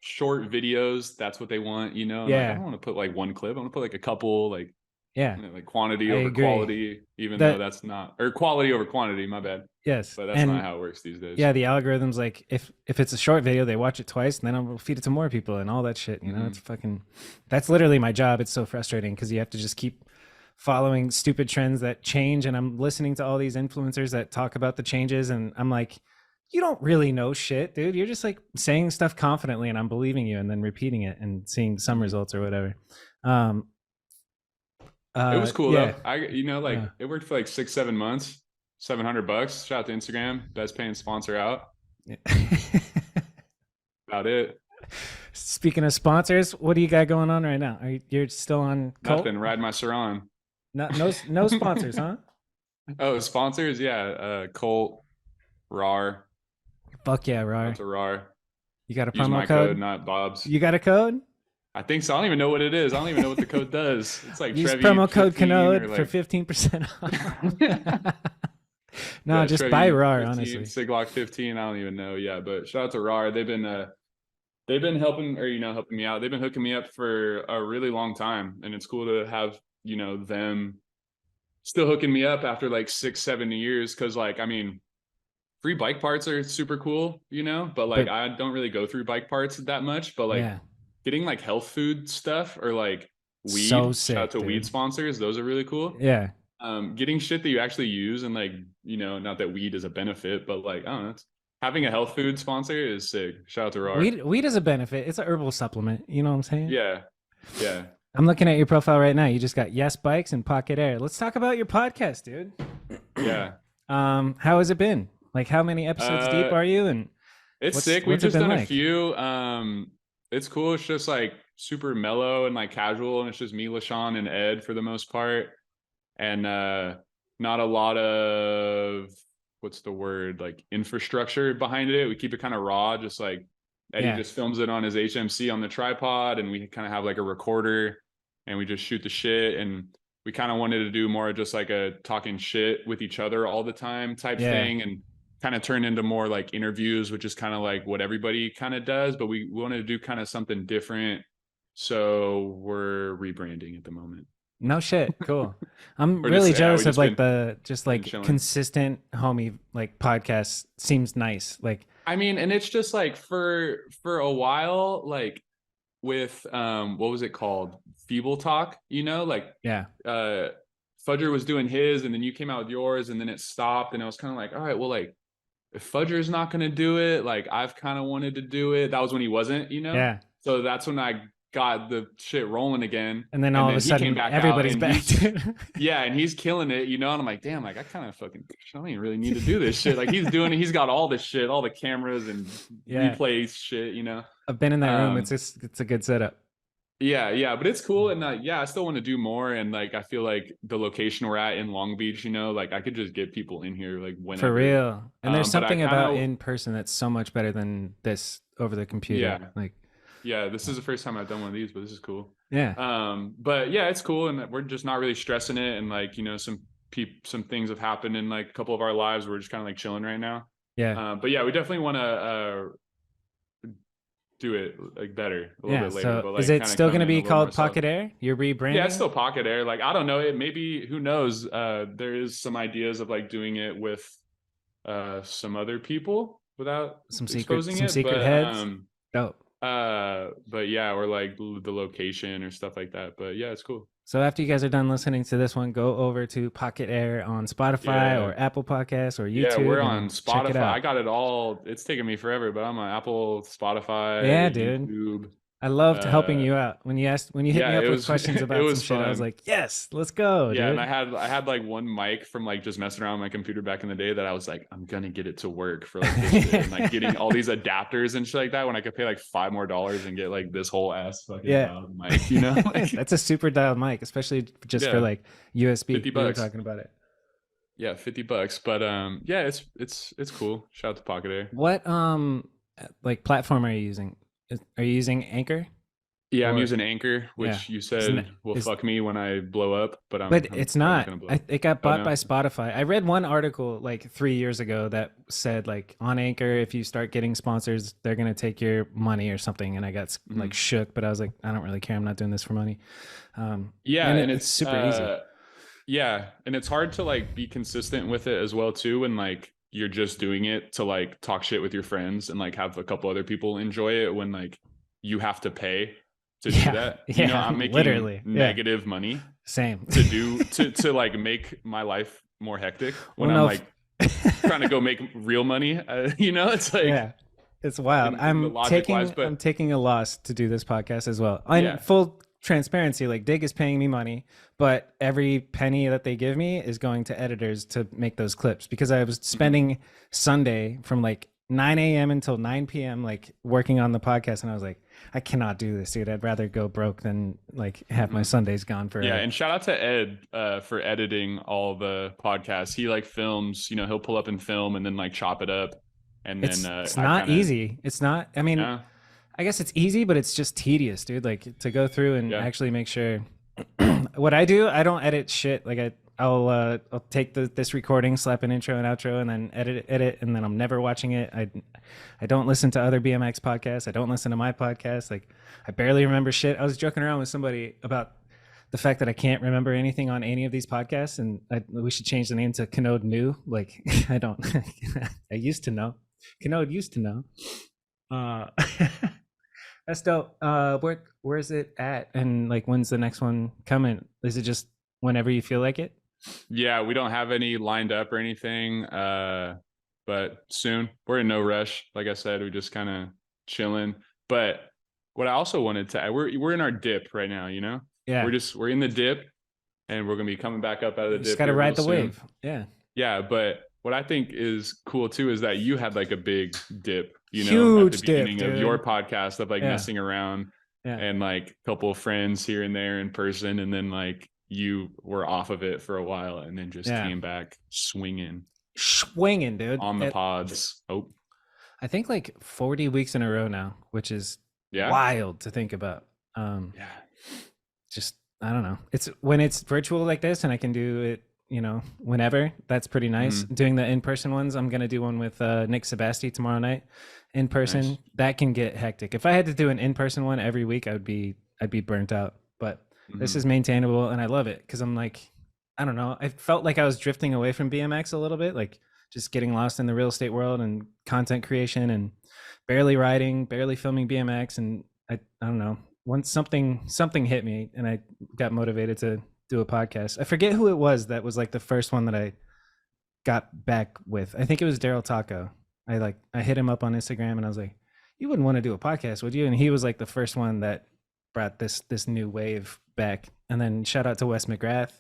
short videos, that's what they want, and like, Yeah. I don't want to put like one clip, I want to put like a couple, like, yeah, like quantity I over agree. quality, even though that's not, or quality over quantity, my bad. yes, But that's not how it works these days. Yeah, the algorithms, like if it's a short video, they watch it twice, and then I'll feed it to more people and all that shit. It's fucking. That's literally my job. It's so frustrating because you have to just keep following stupid trends that change, and I'm listening to all these influencers that talk about the changes, and I'm like, you don't really know shit, dude. You're just like saying stuff confidently, and I'm believing you, and then repeating it and seeing some results or whatever. It was cool yeah. though. It worked for like 6-7 months, $700. Shout out to Instagram, best paying sponsor out. About it. Speaking of sponsors, what do you got going on right now? You're still on Cult? Nothing. Ride my Surron. No sponsors, huh? Oh, sponsors, yeah. Cult, RAR. Fuck yeah, RAR. That's a RAR. You got a Use promo my code, not Bob's. You got a code? I think so. I don't even know what it is. I don't even know what the code does. It's like use Trevi promo code 15 Kanode or for like 15% off. No, yeah, just Trevi buy RAR, 15, honestly. Sigloch 15. I don't even know. Yeah, but shout out to RAR. They've been helping, or helping me out. They've been hooking me up for a really long time, and it's cool to have them still hooking me up after like 6-7 years. Because like, I mean, free bike parts are super cool, but like I don't really go through bike parts that much. But like getting like health food stuff or like weed, so sick, shout out to dude. weed sponsors, those are really cool. Yeah. Getting shit that you actually use, and like, not that weed is a benefit, but like, I don't know, having a health food sponsor is sick. Shout out to RAR. Weed is a benefit. It's a herbal supplement. You know what I'm saying? Yeah. I'm looking at your profile right now. You just got Yes Bikes and Pocket Air. Let's talk about your podcast, dude. Yeah. How has it been? Like, how many episodes deep are you? And it's sick. We've just done a like? few. It's cool. It's just like super mellow and like casual, and it's just me, LaShawn, and Ed for the most part. and not a lot of, what's the word, like infrastructure behind it. We keep it kind of raw, just like Eddie just films it on his HMC on the tripod, and we kind of have like a recorder, and we just shoot the shit. And we kind of wanted to do more just like a talking shit with each other all the time type thing, and kind of turn into more like interviews, which is kind of like what everybody kind of does, but we wanted to do kind of something different. So we're rebranding at the moment. No shit. Cool. I'm Or really just, jealous of like been chilling. consistent homie like podcast seems nice. Like, I mean, and it's just like for a while, like with what was it called? Feeble Talk, you know, like Fudger was doing his, and then you came out with yours, and then it stopped, and I was kind of like, all right, well, like if Fudger's not gonna do it, like I've kind of wanted to do it. That was when he wasn't, you know. Yeah. So that's when I got the shit rolling again. And then all of a sudden everybody's back. Yeah, and he's killing it, you know. And I'm like, damn, like I kind of fucking, I don't even really need to do this shit. Like he's doing it. He's got all this shit, all the cameras and replays shit, you know. I've been in that room. It's a good setup. Yeah, but it's cool. And I still want to do more. And like I feel like the location we're at in Long Beach, you know, like I could just get people in here like whenever. For real. And there's something about in person that's so much better than this over the computer. Yeah. Like, yeah, this is the first time I've done one of these, but this is cool. Yeah. But yeah, it's cool, and we're just not really stressing it. And like, you know, some things have happened in like a couple of our lives. We're just kind of like chilling right now. Yeah. But yeah, we definitely want to do it like better a little bit later. So but like, is it still going to be called Pocket Air? You're rebranding? Yeah, it's still Pocket Air. Like I don't know, it maybe, who knows? There is some ideas of like doing it with some other people without some exposing secret heads. Dope. But yeah, or like the location or stuff like that. But yeah, it's cool. So after you guys are done listening to this one, go over to Pocket Air on Spotify or Apple Podcasts or YouTube. Yeah, we're on Spotify. I got it all. It's taken me forever, but I'm on Apple, Spotify, dude. YouTube. I loved helping you out when you hit me up with questions about some shit. I was like, yes, let's go. Yeah, dude. And I had like one mic from like just messing around with my computer back in the day that I was like, I'm gonna get it to work for like this shit. And like getting all these adapters and shit like that when I could pay like $5 more and get like this whole ass fucking dialed mic, you know? Like, that's a super dialed mic, especially just for like USB. $50. We were talking about it. Yeah, $50. But yeah, it's cool. Shout out to Pocket Air. What like platform are you using? Are you using Anchor? Yeah, I'm using Anchor, which you said will fuck me when I blow up, but it's not. It got bought by Spotify. I read one article like 3 years ago that said like on Anchor, if you start getting sponsors, they're gonna take your money or something. And I got like shook, but I was like, I don't really care. I'm not doing this for money. And it's super easy. Yeah, and it's hard to like be consistent with it as well too, and like you're just doing it to like talk shit with your friends and like have a couple other people enjoy it when like you have to pay to do that. You know, I'm making literally negative money. Same. To do to like make my life more hectic when I'm like trying to go make real money. You know, it's like it's wild. I'm taking a loss to do this podcast as well. I'm full transparency, like Dig is paying me money, but every penny that they give me is going to editors to make those clips, because I was spending Sunday from like 9 a.m. until 9 p.m. like working on the podcast, and I was like, I cannot do this, dude. I'd rather go broke than like have my Sundays gone forever. Yeah, and shout out to Ed for editing all the podcasts. He like films, you know, he'll pull up and film and then like chop it up. And then it's not easy. It's not, I mean, I guess it's easy, but it's just tedious, dude. Like to go through and actually make sure. What I do, I don't edit shit. Like I'll take this recording, slap an intro and outro, and then edit it, and then I'm never watching it. I don't listen to other BMX podcasts. I don't listen to my podcast. Like I barely remember shit. I was joking around with somebody about the fact that I can't remember anything on any of these podcasts, and we should change the name to Kanode Knows. Like I don't. I used to know. Kanode used to know. That's dope. Where is it at? And like, when's the next one coming? Is it just whenever you feel like it? Yeah, we don't have any lined up or anything. But soon. We're in no rush. Like I said, we're just kind of chilling. But what I also wanted to, we're in our dip right now, you know? Yeah. We're in the dip, and we're gonna be coming back up out of the dip. Just gotta ride the wave. Yeah. Yeah, but what I think is cool too is that you had like a big dip, you know, huge at the beginning dip, of your podcast of like messing around and like a couple of friends here and there in person, and then like you were off of it for a while and then just Yeah. came back swinging Swinging, dude. on the pods. Oh, I think like 40 weeks in a row now, which is yeah. wild to think about. Yeah. Just I don't know. It's when it's virtual like this and I can do it, whenever. That's pretty nice. Mhm. Doing the in-person ones, I'm gonna do one with Nick Sebasti tomorrow night. In person, Nice. that can get hectic. If I had to do an in-person one every week, I'd be burnt out. But this Mhm. is maintainable, and I love it because I'm like, I don't know. I felt like I was drifting away from BMX a little bit, like just getting lost in the real estate world and content creation and barely riding, barely filming BMX, and I don't know. Once something hit me, and I got motivated to do a podcast. I forget who it was that was like the first one that I got back with. I think it was Daryl Taco. I hit him up on Instagram and I was like, "You wouldn't want to do a podcast, would you?" And he was like the first one that brought this new wave back. And then shout out to Wes McGrath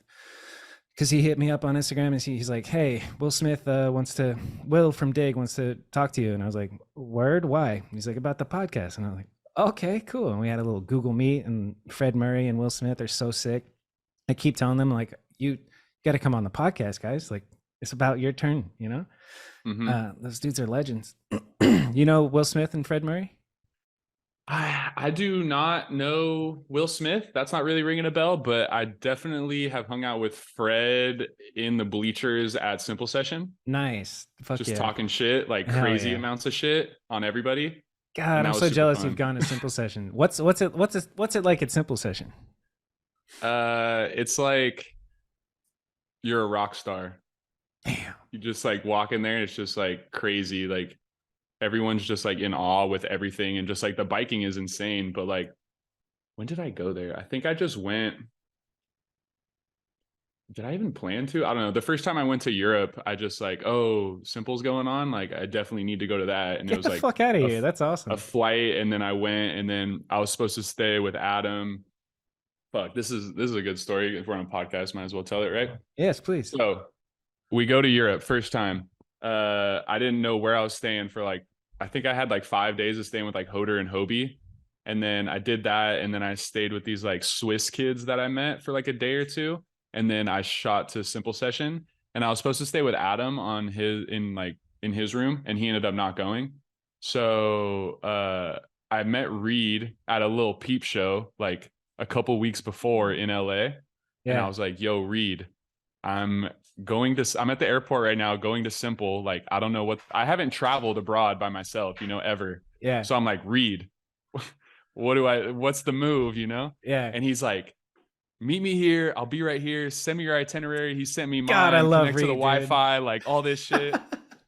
because he hit me up on Instagram and he's like, "Hey, Will from Dig wants to talk to you." And I was like, "Word? Why?" He's like, "About the podcast." And I was like, "Okay, cool." And we had a little Google Meet, and Fred Murray and Will Smith are so sick. I keep telling them like, "You got to come on the podcast, guys. Like, it's about your turn, you know." Mhm. Those dudes are legends. You know Will Smith and Fred Murray? I do not know Will Smith. That's not really ringing a bell, but I definitely have hung out with Fred in the bleachers at Simple Session, Nice. Fuck just yeah. talking shit, like Hell crazy yeah. amounts of shit on everybody. God, And that I'm was so super jealous you've fun. gone to Simple Session. What's it like at Simple Session? It's like you're a rock star. Damn. You just like walk in there and it's just like crazy. Like everyone's just like in awe with everything. And just like the biking is insane. But like, when did I go there? I think I just went. Did I even plan to? I don't know. The first time I went to Europe, I just like, oh, Simple's going on. Like, I definitely need to go to that. And it Get was the like fuck out of a, here. That's a awesome. flight. And then I went and then I was supposed to stay with Adam. Fuck, this is a good story. If we're on a podcast, might as well tell it, right? Yes, please. So we go to Europe first time. I didn't know where I was staying for like, I think I had like 5 days of staying with like Hoder and Hobie. And then I did that. And then I stayed with these like Swiss kids that I met for like a day or two. And then I shot to Simple Session. And I was supposed to stay with Adam in his room, and he ended up not going. So I met Reed at a little peep show like a couple weeks before in LA. And I Yeah. was like, yo, Reed, I'm I'm at the airport right now going to Simple. Like, I don't know I haven't traveled abroad by myself, ever. Yeah. So I'm like, Reed, what's the move, Yeah. And he's like, meet me here. I'll be right here. Send me your itinerary. He sent me God, I mine, love connect to the Reed, dude. Wi-Fi, like all this shit.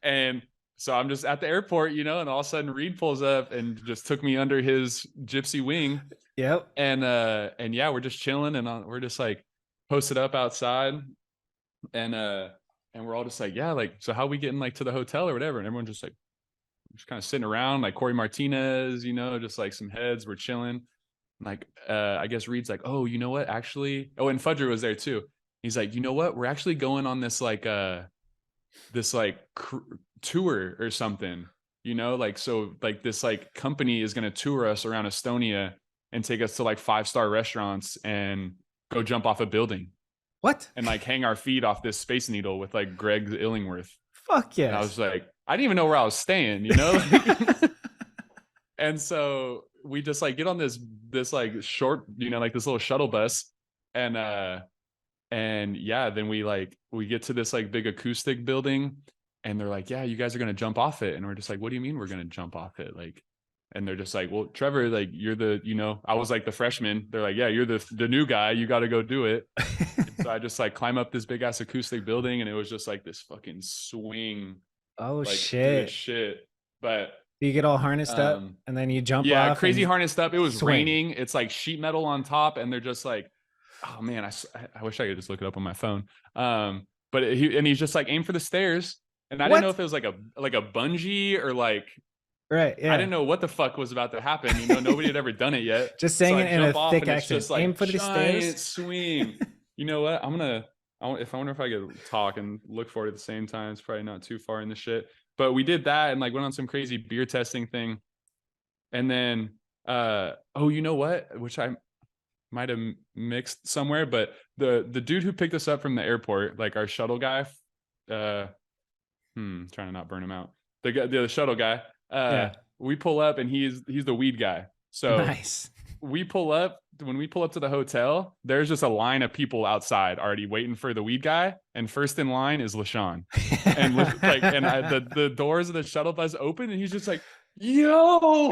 And so I'm just at the airport, and all of a sudden Reed pulls up and just took me under his gypsy wing. Yep. And yeah, we're just chilling and we're just like posted up outside and we're all just like, yeah, like, so how we getting like to the hotel or whatever? And everyone's just like, just kind of sitting around, like Corey Martinez, just like some heads, we're chilling. Like, I guess Reed's like, oh, you know what? Actually, and Fudger was there too. He's like, you know what? We're actually going on this tour or something, like, so like this like company is going to tour us around Estonia and take us to like 5-star restaurants and go jump off a building What? and like hang our feet off this Space Needle with like Greg Illingworth. Fuck And I was yes. like, I didn't even know where I was staying, And so we just like get on this like short, like this little shuttle bus, and yeah, then we get to this like big acoustic building, and they're like, yeah, you guys are gonna jump off it, and we're just like, what do you mean we're gonna jump off it? Like, and they're just like, well, Trevor, like, you're I was like the freshman. They're like, yeah, you're the new guy. You got to go do it. So I just like climb up this big ass acoustic building, and it was just like this fucking swing, Oh like good shit. shit. But You get all harnessed up and then you jump yeah, off crazy and harnessed up. It was swing. raining. It's like sheet metal on top, and they're just like, oh man, I wish I could just look it up on my phone. But he's just like, aim for the stairs, and I didn't know What? if it was like a bungee or like, Right, I yeah. didn't know what the fuck was about to happen. Nobody had ever done it yet. Just So saying I it in a jump off, thick and it's accent. just Aim like for the giant stairs. swing. You know what? I wonder if I could talk and look for it at the same time. It's probably not too far in the shit. But we did that and like went on some crazy beer testing thing. And then, oh, you know what? might have mixed somewhere, but the dude who picked us up from the airport, like our shuttle guy, trying to not burn him out. The shuttle guy, Yeah. we pull up and he's the weed guy. So Nice. when we pull up to the hotel, there's just a line of people outside already waiting for the weed guy, and first in line is LaShawn. And the doors of the shuttle bus open, and he's just like, yo.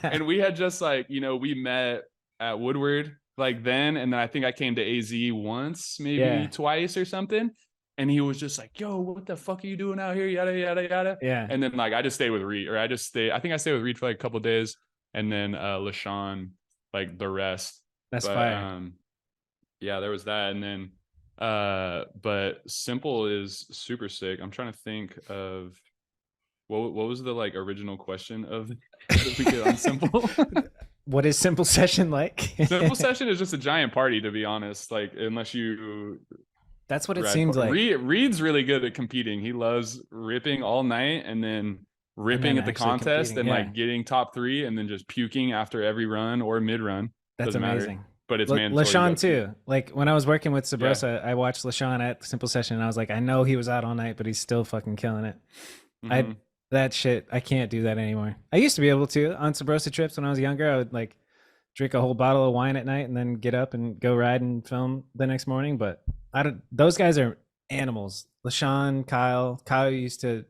And we had just like, we met at Woodward like then, and then I think I came to AZ once, maybe twice or something. And he was just like, yo, what the fuck are you doing out here? Yada, yada, yada. Yeah. And then like I just stayed with Reed, I think I stayed with Reed for like a couple of days. And then LaShawn, like the rest. That's fire. Yeah, there was that. And then but Simple is super sick. I'm trying to think of what was the like original question of that we get on Simple. What is Simple Session like? Simple Session is just a giant party, to be honest. Like unless you That's what it seems like. Reed's really good at competing. He loves ripping all night and then ripping at the contest and like getting top 3 and then just puking after every run or mid run. That's amazing. Matter, but it's mandatory. LaShawn too. Like when I was working with Sabrosa, I watched LaShawn at Simple Session and I was like, I know he was out all night, but he's still fucking killing it. That shit, I can't do that anymore. I used to be able to on Sabrosa trips when I was younger. I would like drink a whole bottle of wine at night and then get up and go ride and film the next morning. But those guys are animals. LaShawn, Kyle used to.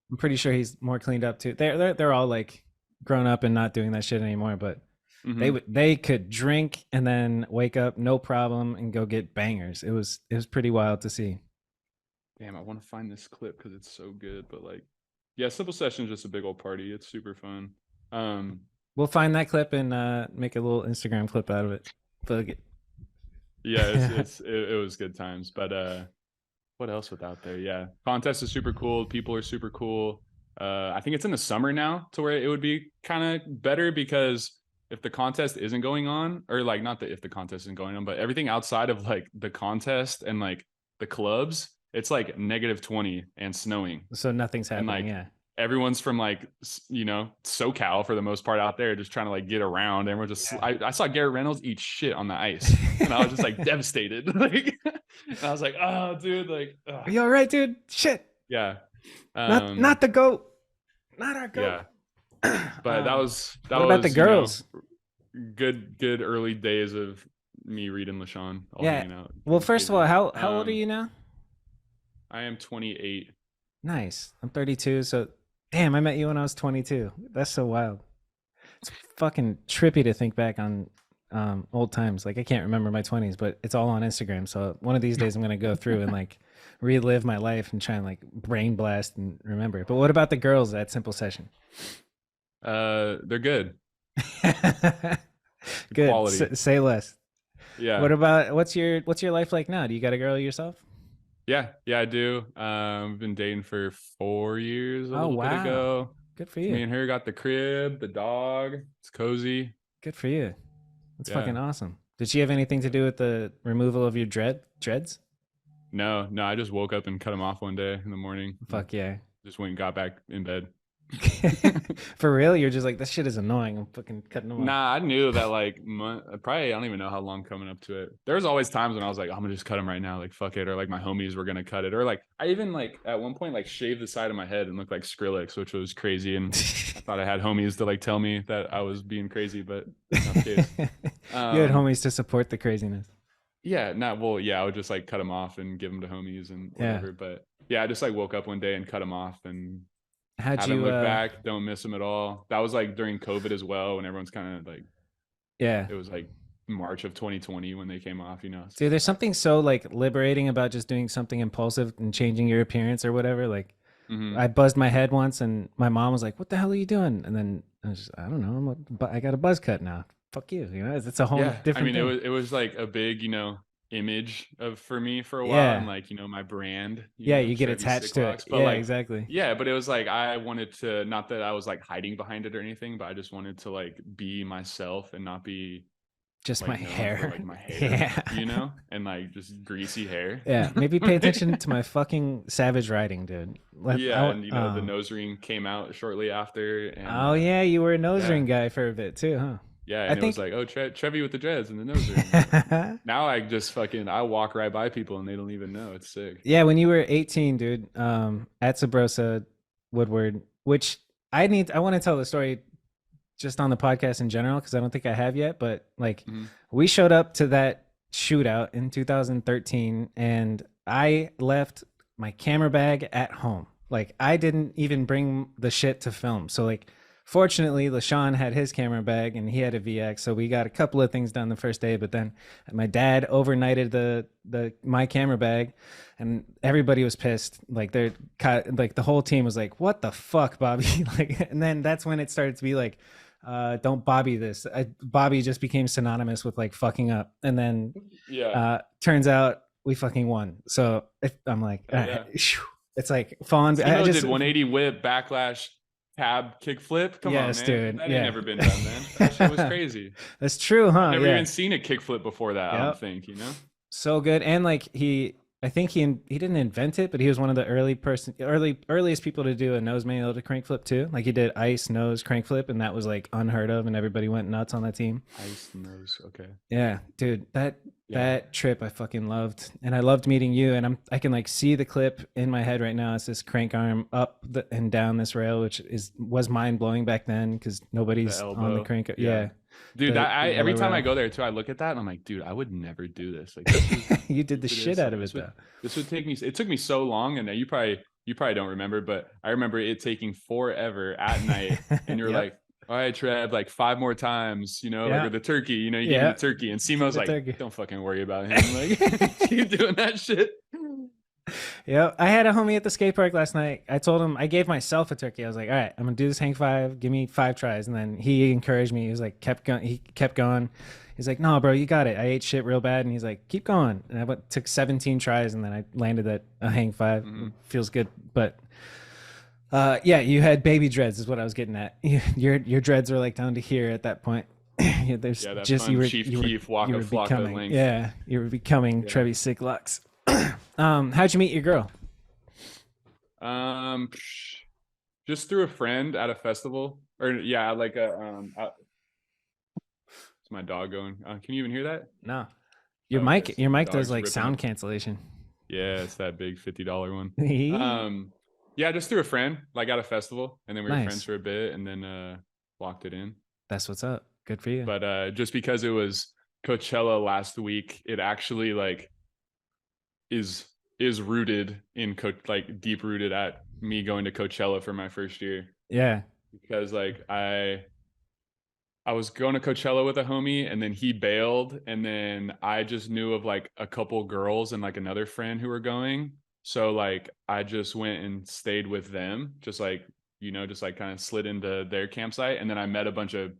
I'm pretty sure he's more cleaned up too. They're all like grown up and not doing that shit anymore. But they could drink and then wake up no problem and go get bangers. It was pretty wild to see. Damn, I want to find this clip because it's so good. But like, yeah, Simple Session is just a big old party. It's super fun. We'll find that clip and make a little Instagram clip out of it. Plug it. Yeah, it was good times. But what else was out there? Yeah, contest is super cool. People are super cool. I think it's in the summer now, to where it would be kind of better, because if the contest isn't going on, or like not that if the contest isn't going on, but everything outside of like the contest and like the clubs, it's like -20 and snowing. So nothing's happening. And like everyone's from like, SoCal for the most part out there, just trying to like get around. And we're just, I saw Garrett Reynolds eat shit on the ice and I was just like devastated. Like, and I was like, oh dude, like, are you all right, dude? Shit. Yeah. Not the goat. Not our goat. Yeah. But that was what about the girls? Good early days of me reading LaShawn. Hanging out. Well, first of all, how old are you now? I am 28. Nice. I'm 32. So damn, I met you when I was 22. That's so wild. It's fucking trippy to think back on old times. Like I can't remember my 20s, but it's all on Instagram. So one of these days I'm gonna go through and like relive my life and try and like brain blast and remember. But what about the girls at Simple Session? They're good. Good. Quality. Say less. Yeah. What about what's your life like now? Do you got a girl yourself? Yeah, I do. We've been dating for 4 years. A little bit ago. Good for you. Me and her got the crib, the dog. It's cozy. Good for you. That's fucking awesome. Did she have anything to do with the removal of your dreads? No. I just woke up and cut them off one day in the morning. Fuck yeah. Just went and got back in bed. For real? You're just like, this shit is annoying. I'm fucking cutting them off. Nah, I knew that like probably, I don't even know how long coming up to it. There was always times when I was like, I'm gonna just cut them right now, like fuck it, or like my homies were gonna cut it, or like I even like at one point like shaved the side of my head and looked like Skrillex, which was crazy, and I thought I had homies to like tell me that I was being crazy, but that's not the case. You had homies to support the craziness. Yeah, I would just like cut them off and give them to homies and whatever. But yeah, I just like woke up one day and cut them off and how'd you look back, don't miss them at all. That was like during COVID as well, when everyone's kind of like, it was like March of 2020 when they came off, Dude, there's something so like liberating about just doing something impulsive and changing your appearance or whatever. Like I buzzed my head once and my mom was like, what the hell are you doing? And then I was just, I don't know, I got a buzz cut now. Fuck you, it's a whole different I mean, thing. it was like a big, image for me for a while, and like my brand, you get attached to it. But exactly. But it was like I wanted to, not that I was like hiding behind it or anything, but I just wanted to like be myself and not be just like, my hair, like my hair, and like just greasy hair. Maybe pay attention to my fucking savage writing, dude. The nose ring came out shortly after, and you were a nose ring guy for a bit too, huh? Yeah, I and it was think like, oh, Trevi with the dreads and the nose ring. Now I just I walk right by people and they don't even know. It's sick. yeah, when you were 18, dude, at Sabrosa Woodward, which I want to tell the story just on the podcast in general because I don't think I have yet, but like Mm-hmm. we showed up to that shootout in 2013 and I left my camera bag at home. Like I didn't even bring the shit to film. So like fortunately LaShawn had his camera bag and he had a VX, so we got a couple of things done the first day, but then my dad overnighted the my camera bag and everybody was pissed. Like they're like the whole team was like, "What the fuck, Bobby?" Like, and then that's when it started to be like, don't Bobby this. Bobby just became synonymous with like fucking up. And then Yeah. turns out we fucking won. So I'm like, Yeah. it's like falling. I Simo just did 180 whip backlash tab kickflip. Come on, yes, man. dude. That Yeah. ain't never been done, man. That shit was crazy. That's true, huh? I've never Yeah. even seen a kickflip before that. I Yep. don't think, you know. So good. And like I think he didn't invent it, but he was one of the earliest people to do a nose manual to crank flip too. Like he did ice nose crank flip, and that was like unheard of, and everybody went nuts on that team. Ice nose, okay. Yeah, dude, that trip I fucking loved, and I loved meeting you. And I can like see the clip in my head right now. It's this crank arm up and down this rail, which was mind blowing back then because nobody's on the crank. Yeah. Dude, every time I go, go there too, I look at that and I'm like, dude, I would never do this. Like, this you did the shit out of it though. This would take me. It took me so long, and you probably don't remember, but I remember it taking forever at night. And you're like, all right, Trev, like 5 more times, you know, like with the turkey, you know, you gave me the turkey, and Simo's like, turkey. Don't fucking worry about him. Like, keep doing that shit. Yeah, I had a homie at the skate park last night. I told him I gave myself a turkey. I was like, all right, I'm gonna do this hang 5. Give me 5 tries, and then he encouraged me. He was like, he kept going. He's like, no, bro, you got it. I ate shit real bad, and he's like, keep going. And took 17 tries, and then I landed at a hang 5. Mm-hmm. Feels good, but yeah, you had baby dreads, is what I was getting at. Your dreads were like down to here at that point. There's just Chief Keef walk a flock of length. Yeah, you were becoming Trevor Sigloch. How'd you meet your girl? Just through a friend at a festival, or like a it's my dog going. Can you even hear that? No, your mic does like sound cancellation. Yeah, it's that big $50 one. Yeah, just through a friend, like at a festival, and then we were friends for a bit, and then locked it in. That's what's up. Good for you. But just because it was Coachella last week, it actually like is rooted in like deep rooted at me going to Coachella for my first year. Yeah, because like I was going to Coachella with a homie, and then he bailed, and then I just knew of like a couple girls and like another friend who were going, so like I just went and stayed with them, just like, you know, just like kind of slid into their campsite, and then I met a bunch of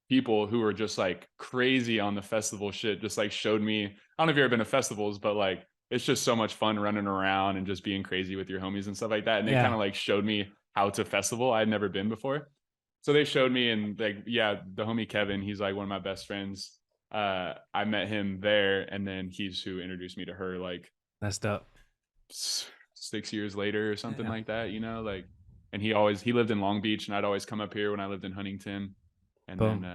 people who were just like crazy on the festival shit, just like showed me, I don't know if you've ever been to festivals, but like it's just so much fun running around and just being crazy with your homies and stuff like that. And they kind of like showed me how to festival. I had never been before. So they showed me, and like, yeah, the homie Kevin, he's like one of my best friends. I met him there, and then he's who introduced me to her, like that's dope. 6 years later or something like that, you know, like, and he lived in Long Beach, and I'd always come up here when I lived in Huntington. And then,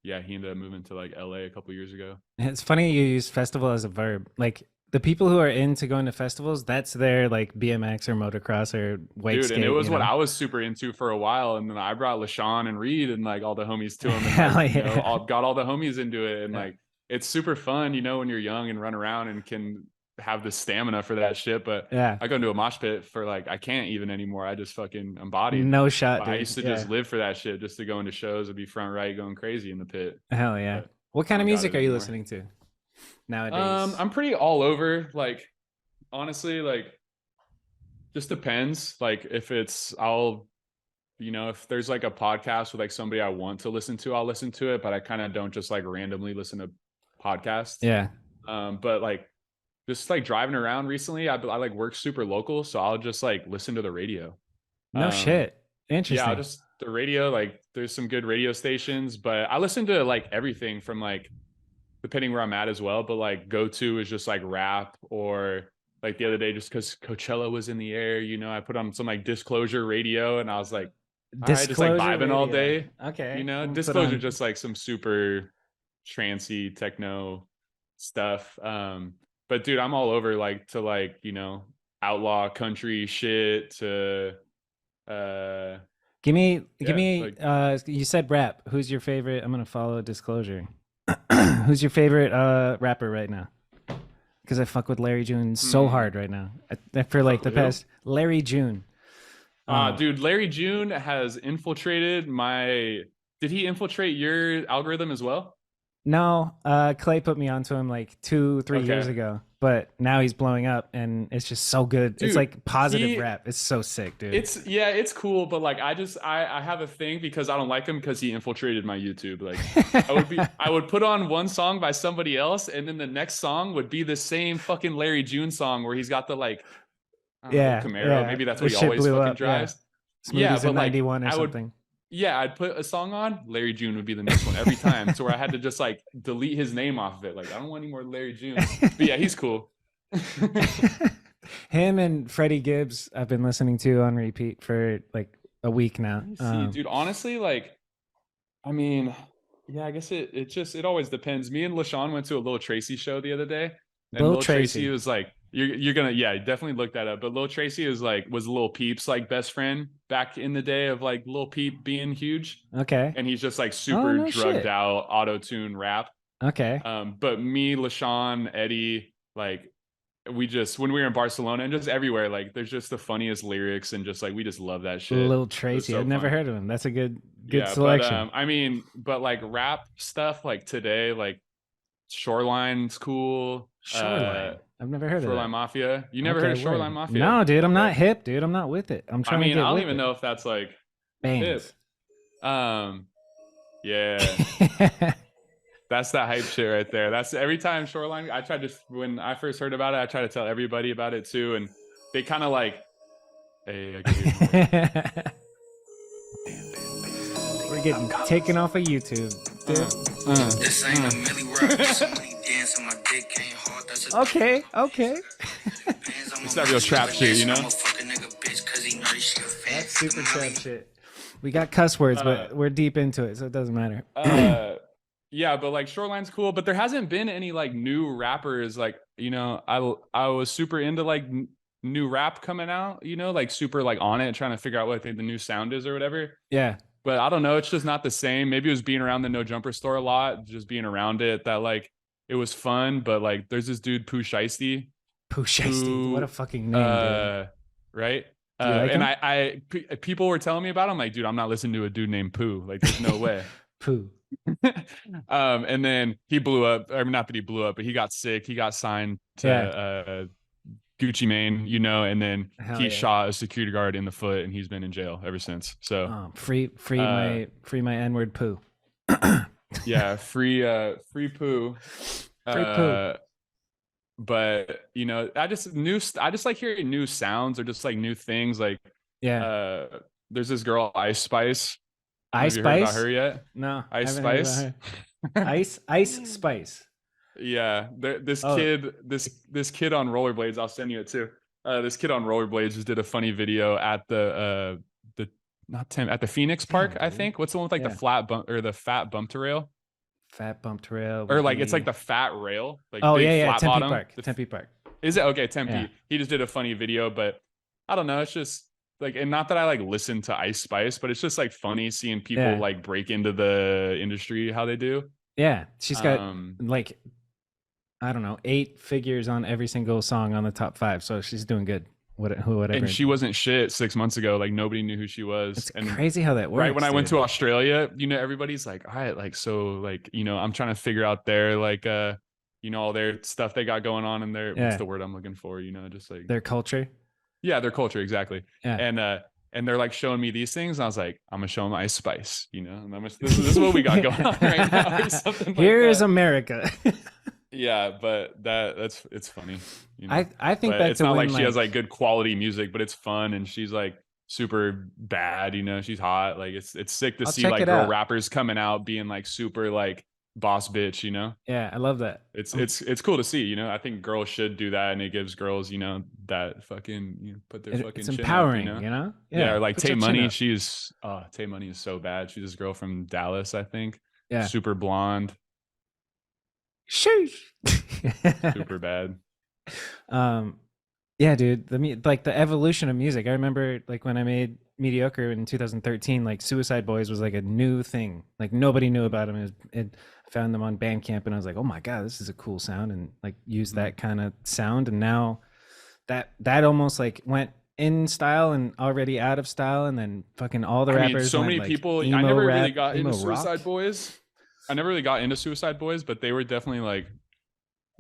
he ended up moving to like LA a couple years ago. It's funny you use festival as a verb. Like the people who are into going to festivals, that's their like BMX or motocross or wake skate. And it was what I was super into for a while. And then I brought LaShawn and Reed and like all the homies to him, and like, you know, got all the homies into it. And like, it's super fun, you know, when you're young and run around and can have the stamina for that shit. But I go into a mosh pit for like, I can't even anymore. I just fucking embodied. No shot, dude. I used to just live for that shit, just to go into shows and be front right going crazy in the pit. Hell yeah. But what kind of music are you listening to nowadays? I'm pretty all over. Like, honestly, like, just depends. Like, if it's, you know, if there's like a podcast with like somebody I want to listen to, I'll listen to it. But I kind of don't just like randomly listen to podcasts. Yeah. But like, just like driving around recently, I like work super local, so I'll just like listen to the radio. No shit. Interesting. Yeah, just the radio. Like, there's some good radio stations, but I listen to like everything from like, depending where I'm at as well. But like, go-to is just like rap, or like the other day, just because Coachella was in the air, you know, I put on some like Disclosure radio, and I was like, all right, just like Disclosure vibing all Radio. day. Okay. You know, We'll put Disclosure on. just like some super trancy techno stuff. But dude, I'm all over like to like, you know, outlaw country shit to Give me, yeah, like you said rap. Who's your favorite? I'm going to follow Disclosure. Who's your favorite rapper right now? Because I fuck with Larry June so hard right now. For like the past, Larry June. Dude, Larry June has infiltrated my. Did he infiltrate your algorithm as well? No, Clay put me onto him like 2-3 years Okay, ago, but now he's blowing up and it's just so good. It's dude, like positive rap. It's so sick, dude. it's cool, but like I have a thing because I don't like him because he infiltrated my YouTube. Like I would put on one song by somebody else, and then the next song would be the same fucking Larry June song where he's got the like I don't know, Yeah, Camaro. yeah. Maybe that's The what he shit always blew fucking up. Yeah, drives. Yeah, Smoothies but in like '91 or I would something. yeah, I'd put a song on, Larry June would be the next one every time. So where I had to just like delete his name off of it. Like, I don't want any more Larry June. But yeah, he's cool. Him and Freddie Gibbs, I've been listening to on repeat for like a week now. See, dude, honestly, like, I mean, yeah, I guess it always depends. Me and LaShawn went to a Lil Tracy show the other day, and Lil Lil Tracy Tracy. was like, you're gonna definitely look that up. But Lil Tracy is like was Lil Peep's like best friend back in the day of like Lil Peep being huge. Okay. And he's just like Oh, super no drugged shit. out auto-tune rap. Okay. But me, LaShawn, Eddie, like we just when we were in Barcelona and just everywhere, like there's just the funniest lyrics and just like we just love that shit. Lil It was Tracy. so I've never fun. heard of him. That's a good Yeah, selection. but I mean, but like rap stuff like today, like Shoreline's cool. Shoreline. I've never heard of Shoreline that. Mafia. You never heard Okay, of Shoreline word. Mafia? No, dude, I'm not Okay. hip, dude. I'm not with it. I'm I trying to mean, get I don't with even it. know if that's like hip. Bands. Yeah. That's that hype shit right there. That's every time Shoreline. I tried to when I first heard about it, I tried to tell everybody about it too, and they kind of like, hey, I can hear We're getting taken off of YouTube. This ain't a milli rock. Somebody dance on my dick ain't hard. That's a Okay. It's that real trap shit, you know? That's super trap shit. We got cuss words, but we're deep into it, so it doesn't matter. Yeah, but like Shoreline's cool, but there hasn't been any like new rappers. Like, you know, I was super into like new rap coming out, you know, like super like on it, trying to figure out what the new sound is or whatever. Yeah. But I don't know, it's just not the same. Maybe it was being around the No Jumper store a lot, just being around it that like it was fun. But like there's this dude Pooh Shiesty. Pooh Shiesty. What a fucking name, dude. Right? Do you like and him? people were telling me about him, like, dude, I'm not listening to a dude named Pooh. Like, there's no way. Pooh. And then he blew up, or not that he blew up, but he got sick. He got signed to Gucci Mane, you know, and then he shot a security guard in the foot, and he's been in jail ever since. So free my N-word Pooh. Yeah, free Pooh. Free Pooh. But you know, I just like hearing new sounds or just like new things. Like there's this girl Ice Spice. Ice Have you Spice? heard about her yet? No. Ice Spice. Ice Spice. Yeah, this kid on rollerblades. I'll send you it too. This kid on rollerblades just did a funny video at the at the Phoenix Park. I think. What's the one with like the flat bump or the fat bump to rail? Fat bump to rail. Or like it's like the fat rail. Like Tempe bottom. Park. Tempe Park. Is it okay? Tempe. Yeah. He just did a funny video, but I don't know. It's just like, and not that I like listen to Ice Spice, but it's just like funny seeing people like break into the industry how they do. Yeah, she's got like I don't know 8 figures on every single song on the top 5, so she's doing good. Whatever. And she wasn't shit 6 months ago. Like nobody knew who she was. It's and crazy how that works. Right when I went to Australia, you know, everybody's like, all right, like so, like you know, I'm trying to figure out their like you know, all their stuff they got going on in their what's the word I'm looking for? You know, just like their culture. Yeah, their culture, exactly. Yeah. And they're like showing me these things, and I was like, I'm gonna show them Ice Spice, you know. And this is what we got going on right now, or something. Here's America. Yeah, but it's funny. You know? I think but that's it's not like she has like good quality music, but it's fun, and she's like super bad. You know, she's hot. Like it's sick to see like girl rappers coming out being like super like boss bitch, you know? Yeah, I love that. It's cool to see, you know. I think girls should do that, and it gives girls, you know, that fucking, you know, put their fucking It's chin empowering, up, you know? Yeah, or like put Tay your chin Money, up. she's Tay Money is so bad. She's this girl from Dallas, I think. Yeah. Super blonde, Sheesh. super bad. Yeah, dude. Like the evolution of music. I remember like when I made Mediocre in 2013, like Suicide Boys was like a new thing. Like nobody knew about them. I found them on Bandcamp and I was like, oh my God, this is a cool sound, and like use that kind of sound. And now that almost like went in style and already out of style, and then fucking all the rappers. So went, many like, people. emo I never rap, really got emo into Suicide rock. Boys. I never really got into Suicide Boys, but they were definitely like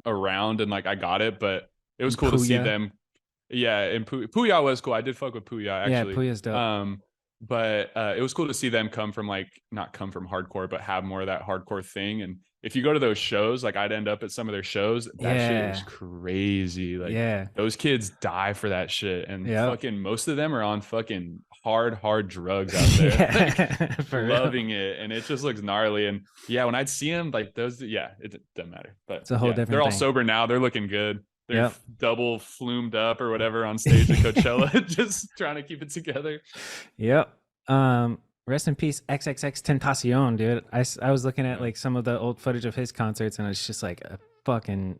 around, and like I got it. But it was cool to see them. Yeah, and Puya was cool. I did fuck with Puya actually. Yeah, Puya's dope. But it was cool to see them come from like not come from hardcore, but have more of that hardcore thing. And if you go to those shows, like I'd end up at some of their shows, that shit was crazy. Like those kids die for that shit, and fucking most of them are on fucking hard drugs out there, like, loving it, and it just looks gnarly. And yeah, when I'd see them, like those, it doesn't matter. But it's a whole different. They're all sober now. They're looking good. They're double flumed up or whatever on stage at Coachella, just trying to keep it together. Yep. Rest in peace, XXX Tentacion, dude. I was looking at like some of the old footage of his concerts, and it's just like a fucking,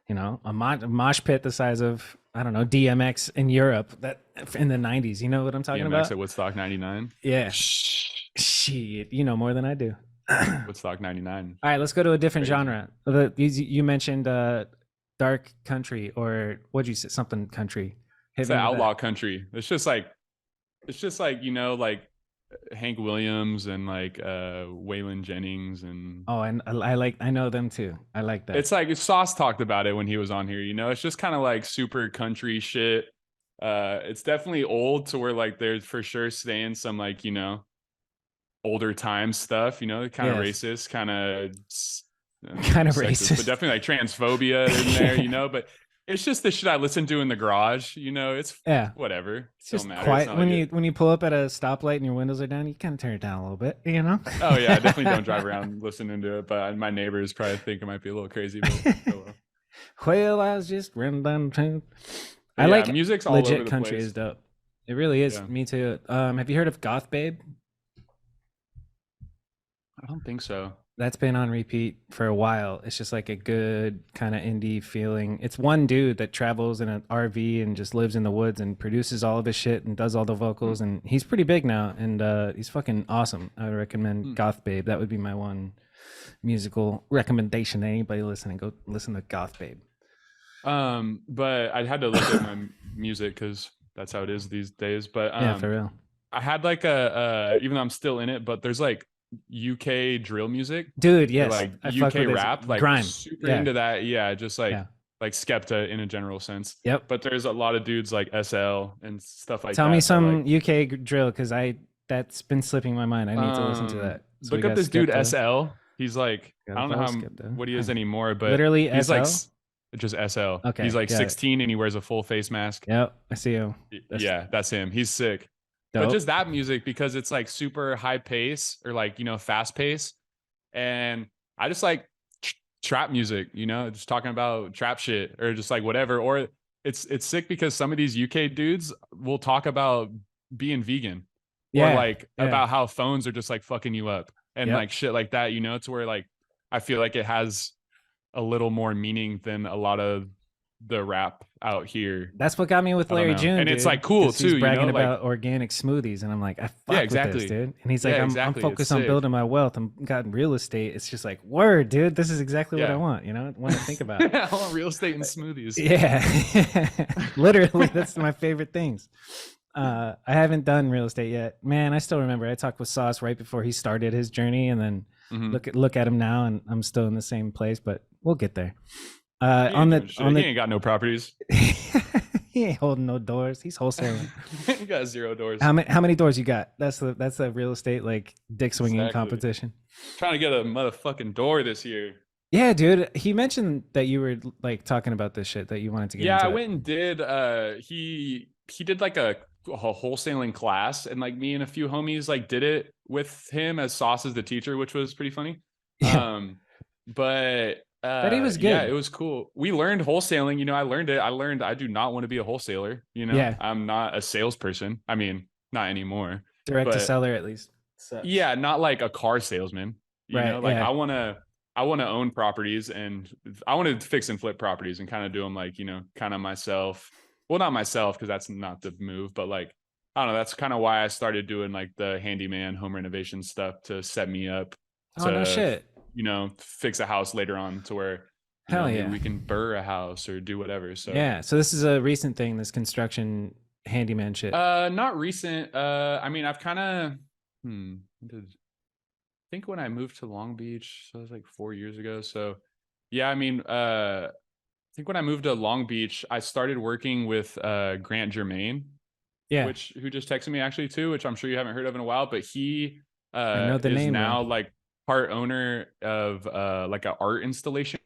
you know, a mosh pit the size of, I don't know, DMX in Europe that in the 90s. You know what I'm talking about? DMX at Woodstock 99. Yeah. Shit, you know more than I do. Woodstock 99. All right, let's go to a different genre. You mentioned dark country, or what'd you say? Something country. It's an outlaw country. It's just like, you know, like Hank Williams and like Waylon Jennings and and I know them too. I like that. It's like Sauce talked about it when he was on here, you know. It's just kind of like super country shit. It's definitely old to where like there's for sure staying some like, you know, older time stuff, you know, kind of racist, kind of racist, but definitely like transphobia in there, you know. But it's just the shit I listen to in the garage, you know. It's whatever. It's just quiet when you pull up at a stoplight and your windows are down. You kind of turn it down a little bit, you know. Oh yeah, I definitely don't drive around listening to it. But my neighbors probably think it might be a little crazy. But well, I was just running down town. I like music's all legit over the country place. Is dope. It really is. Me too. Have you heard of Goth Babe? I don't think so. That's been on repeat for a while. It's just like a good kind of indie feeling. It's one dude that travels in an RV and just lives in the woods and produces all of his shit and does all the vocals. And he's pretty big now, and he's fucking awesome. I would recommend Goth Babe. That would be my one musical recommendation to anybody listening. Go listen to Goth Babe. But I had to look at my music because that's how it is these days. But yeah, for real. I had like even though I'm still in it, but there's like UK drill music, dude. Yes, like UK rap, like grime. Super into that. Yeah, just like Skepta in a general sense. Yep. But there's a lot of dudes like SL and stuff like that. Tell me some UK drill, because that's been slipping my mind. I need to listen to that. So look up this dude SL. He's like, I don't know what he is anymore, but literally he's SL? like just SL. Okay, he's like 16 and he wears a full face mask. Yep, I see him. That's him. He's sick. Dope. But just that music, because it's like super high pace or like, you know, fast pace. And I just like trap music, you know, just talking about trap shit or just like whatever. Or it's sick because some of these UK dudes will talk about being vegan or like about how phones are just like fucking you up and like shit like that, you know, to where like I feel like it has a little more meaning than a lot of the rap out here. That's what got me with Larry June, and it's like cool too. He's bragging you know, about organic smoothies, and I'm like, I fuck with this, dude. And he's like, I'm focused on building my wealth. I'm got real estate. It's just like, word, dude. This is exactly what I want. You know, I want to think about. I want real estate and smoothies. Yeah, literally, that's my favorite things. I haven't done real estate yet, man. I still remember I talked with Sauce right before he started his journey, and then look at him now, and I'm still in the same place, but we'll get there. He ain't got no properties. He ain't holding no doors. He's wholesaling. He got 0 doors. How many doors you got? That's the real estate like dick swinging competition. Trying to get a motherfucking door this year. Yeah, dude. He mentioned that you were like talking about this shit that you wanted to get into. Yeah, I went and did. He did like a wholesaling class, and like me and a few homies like did it with him as Sauce as the teacher, which was pretty funny. Yeah. But But he was yeah, good. it was cool. We learned wholesaling. You know, I learned it. I learned I do not want to be a wholesaler. You know, Yeah. I'm not a salesperson. I mean, not anymore. Direct to But seller at least. Sucks. yeah, not like a car salesman. You know, Right. like Yeah. I want to own properties, and I want to fix and flip properties and kind of do them like, you know, kind of myself. Well, not myself, because that's not the move, but like, I don't know. That's kind of why I started doing like the handyman home renovation stuff to set me up Oh, no to, shit. you know, fix a house later on to where, you Hell know, maybe yeah. we can burr a house or do whatever. So Yeah. So this is a recent thing, this construction handyman shit. not recent. I mean, I've kind of, I think when I moved to Long Beach, so it was like 4 years ago. So yeah, I mean, I think when I moved to Long Beach, I started working with Grant Germain, Yeah. who just texted me actually too, which I'm sure you haven't heard of in a while, but he I know the is name, now bro. like part owner of like an art installation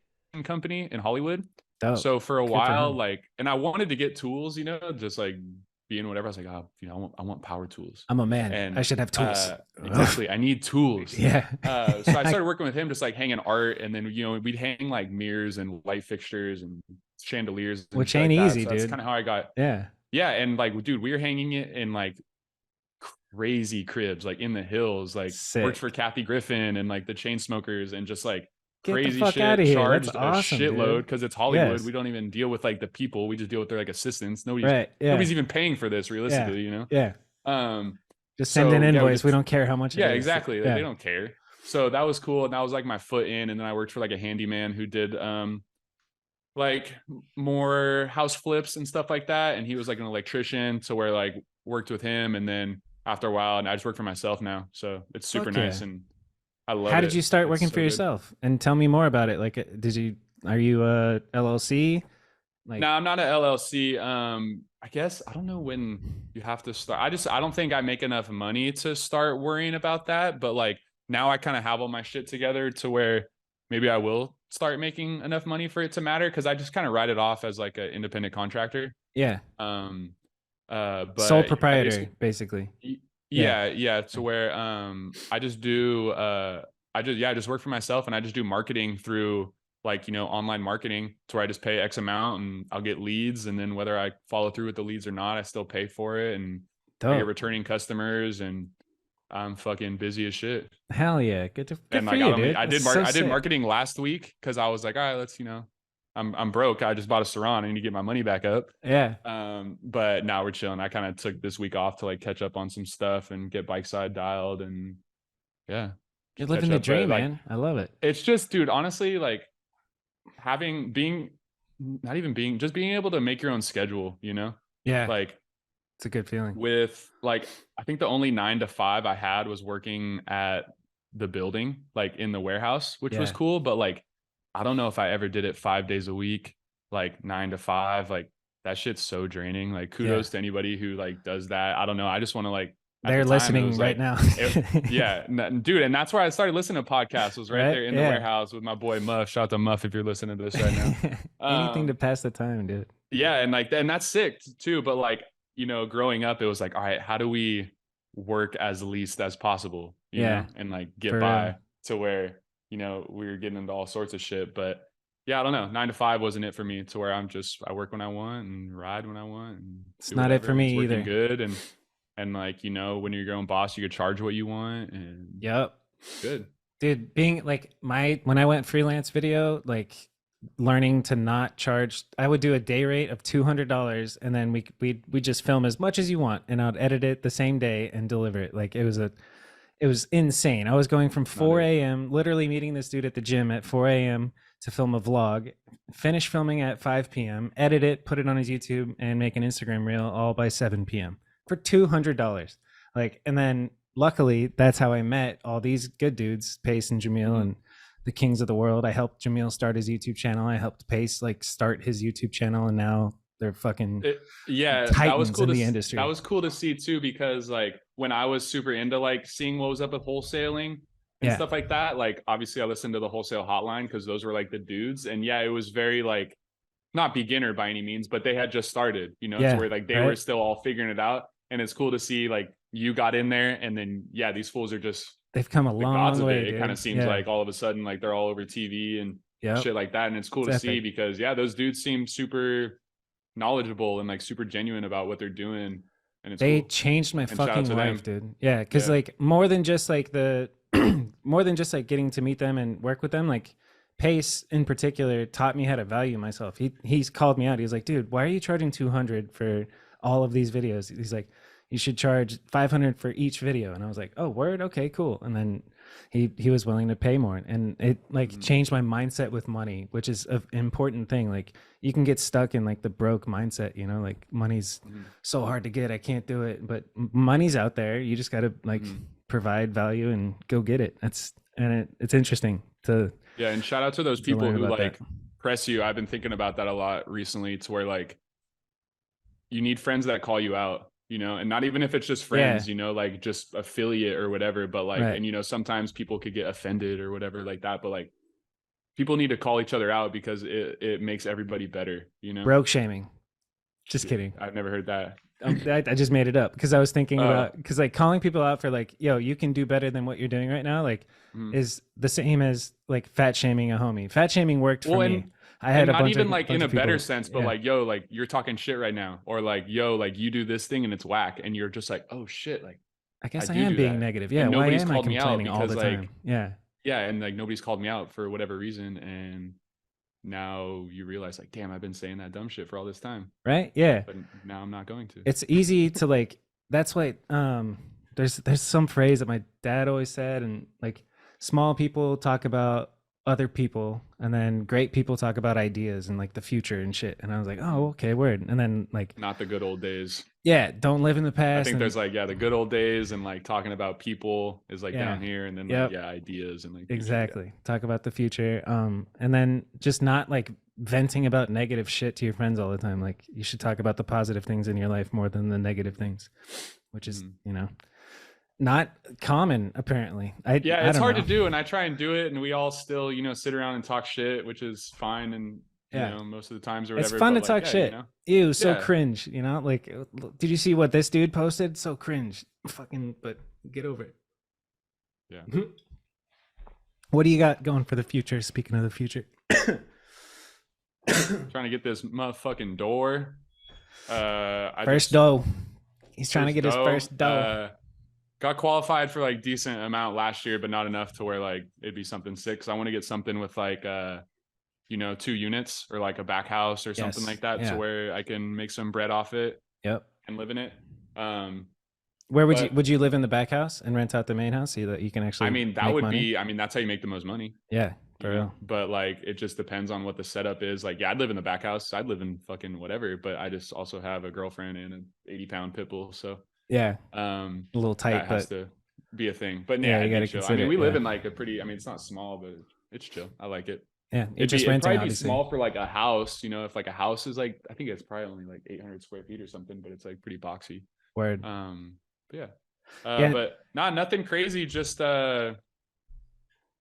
company in Hollywood. Dope. So for a Good for while, him. like, and I wanted to get tools, you know, just like being whatever. I was like, oh, you know, I want power tools. I'm a man. And I should have tools. exactly, I need tools. Yeah. So I started working with him, just like hanging art, and then, you know, we'd hang like mirrors and light fixtures and chandeliers and Which shit ain't like that. easy, So that's dude. kind of how I got. Yeah. Yeah, and like, dude, we were hanging it in like crazy cribs, like in the hills, like worked Sick. for Kathy Griffin and like the Chainsmokers, and just like Get the crazy fuck out shit, of here. That's charged a awesome, shitload dude. because it's Hollywood. Yes. We don't even deal with like the people. We just deal with their like assistants. Right. Yeah. Nobody's even paying for this Yeah. realistically, you know? Yeah. Um, Just send an so, yeah, invoice. We don't care how much it yeah, is. exactly. Like, Yeah. they don't care. So that was cool. And that was like my foot in. And then I worked for like a handyman who did like more house flips and stuff like that. And he was like an electrician. So where like worked with him. And then after a while, and I just work for myself now. So it's super Fuck nice. yeah. And I love it. How did you start It's working so for good. yourself? And tell me more about it. Like, are you a LLC? Like, No, I'm not an LLC. I guess I don't know when you have to start. I don't think I make enough money to start worrying about that. But like now I kind of have all my shit together to where maybe I will start making enough money for it to matter, because I just kind of write it off as like an independent contractor. yeah. But Sole yeah, proprietor, basically. yeah. To where I just do I just work for myself, and I just do marketing through like, you know, online marketing, to where I just pay X amount and I'll get leads, and then whether I follow through with the leads or not, I still pay for it, and I get returning customers, and I'm fucking busy as shit. Hell yeah. Good And for like you, dude. I did That's so sick. marketing last week because I was like, all right, let's, you know, I'm broke. I just bought a Sur-Ron. I need to get my money back up. Yeah. But now we're chilling. I kind of took this week off to like catch up on some stuff and get bike side dialed, and yeah. You're living the dream, like, man. I love it. It's just, dude, honestly, like being able to make your own schedule, you know? Yeah. Like, it's a good feeling. with like, I think the only 9 to 5 I had was working at the building, like in the warehouse, which was cool. But like, I don't know if I ever did it 5 days a week, like 9 to 5. Like that shit's so draining. Like kudos to anybody who like does that. I don't know. I just want to like, they're listening right now. Yeah, dude. And that's where I started listening to podcasts, was right there in the warehouse with my boy Muff. Shout out to Muff if you're listening to this right now. Anything to pass the time, dude. Yeah. And like, and that's sick too. But like, you know, growing up, it was like, all right, how do we work as least as possible, you know, and like get by to where, you know, we were getting into all sorts of shit. But yeah, I don't know. 9 to 5 wasn't it for me, to where I work when I want and ride when I want. And it's not it for me either. Good. And like, you know, when you're your own boss, you could charge what you want. And good. Dude, being like when I went freelance video, like learning to not charge, I would do a day rate of $200, and then we just film as much as you want, and I'd edit it the same day and deliver it. Like it was insane. I was going from 4 a.m. literally meeting this dude at the gym at 4 a.m. to film a vlog, finish filming at 5 p.m., edit it, put it on his YouTube, and make an Instagram reel all by 7 p.m. for $200. Like, and then luckily that's how I met all these good dudes, Pace and Jamil, and the kings of the world. I helped Jamil start his YouTube channel. I helped Pace like start his YouTube channel, and now they're fucking titans that was cool in the industry. That was cool to see too, because like when I was super into like seeing what was up with wholesaling and stuff like that, like obviously I listened to the wholesale hotline because those were like the dudes, and it was very like not beginner by any means, but they had just started, you know, to where like they were still all figuring it out. And it's cool to see like you got in there, and then these fools are just They've come a the gods long of way, it. It kind of dude. seems like all of a sudden, like they're all over TV and shit like that. And it's cool to see because those dudes seem super knowledgeable and like super genuine about what they're doing. And they cool. changed my and fucking life, dude. Yeah. Cause like more than just like more than just like getting to meet them and work with them, like Pace in particular taught me how to value myself. He's called me out. He's like, dude, why are you charging 200 for all of these videos? He's like, you should charge 500 for each video. And I was like, oh, word. Okay, cool. And then he was willing to pay more, and it like changed my mindset with money, which is an important thing. Like you can get stuck in like the broke mindset, you know, like money's so hard to get. I can't do it, but money's out there. You just got to like provide value and go get it. It's interesting to, and shout out to those people who like press you. I've been thinking about that a lot recently, to where like you need friends that call you out, you know, and not even if it's just friends, you know, like just affiliate or whatever, but like, and you know, sometimes people could get offended or whatever like that, but like people need to call each other out because it makes everybody better, you know. Broke shaming. Just kidding. I've never heard that. I just made it up because I was thinking about, because like calling people out for like, yo, you can do better than what you're doing right now, like is the same as like fat shaming a homie. Fat shaming worked for me. I had a bunch even of, like in a better sense, but yeah. like, yo, like you're talking shit right now, or like, yo, like you do this thing and it's whack, and you're just like, oh shit, like I guess I am being negative. Yeah, and why nobody's am I called me out complaining all because the time? like, and like nobody's called me out for whatever reason, and now you realize like, damn, I've been saying that dumb shit for all this time, right? Yeah, but now I'm not going to. It's easy to like. That's why there's some phrase that my dad always said, and like small people talk about other people, and then great people talk about ideas and like the future and shit. And I was like, oh, okay, word. And then like, not the good old days. Yeah, don't live in the past. I think there's like, the good old days, and like talking about people is like down here, and then like, ideas and like exactly talk about the future. And then just not like venting about negative shit to your friends all the time. Like you should talk about the positive things in your life more than the negative things, which is you know, not common apparently. It's hard to do, and I try and do it, and we all still, you know, sit around and talk shit, which is fine, and you know, most of the times or whatever. It's fun to like, talk shit. You know? Ew, so cringe, you know? Like, did you see what this dude posted? So cringe. Fucking, but get over it. Yeah. What do you got going for the future? Speaking of the future. Trying to get this motherfucking door. First dough. He's trying to get his first dough. Got qualified for like decent amount last year, but not enough to where like it'd be something sick. So I want to get something with like you know, 2 units or like a back house or something like that, to where I can make some bread off it. Yep. And live in it. Where would you live in the back house and rent out the main house so that you can actually? I mean, that would be. I mean, that's how you make the most money. Yeah, for real. But like, it just depends on what the setup is. Like, I'd live in the back house. I'd live in fucking whatever. But I just also have a girlfriend and an 80-pound pit bull. So yeah, a little tight, that has to be a thing. But yeah, you gotta consider. I mean, we live in like a pretty. I mean, it's not small, but it's chill. I like it. Yeah, it'd probably be small for like a house, you know, if like a house is like, I think it's probably only like 800 square feet or something, but it's like pretty boxy. Word. But but nothing crazy, just the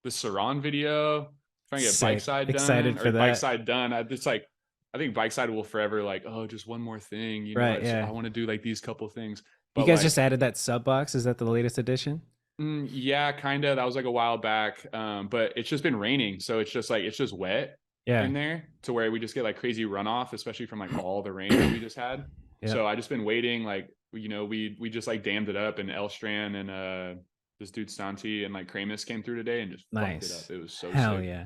Surron video, trying to get bike side done. Excited for that. Bike side done. I think bike side will forever like, oh, just one more thing, you know, I want to do like these couple things. But you guys just added that sub box. Is that the latest edition? Yeah, kind of. That was like a while back. But it's just been raining, so it's just wet in there, to where we just get like crazy runoff, especially from like all the rain that we just had. So I just been waiting, like, you know, we just like dammed it up, and Elstrand and this dude Santi and like Kramus came through today and just fucked it up. It was so hell sick. yeah,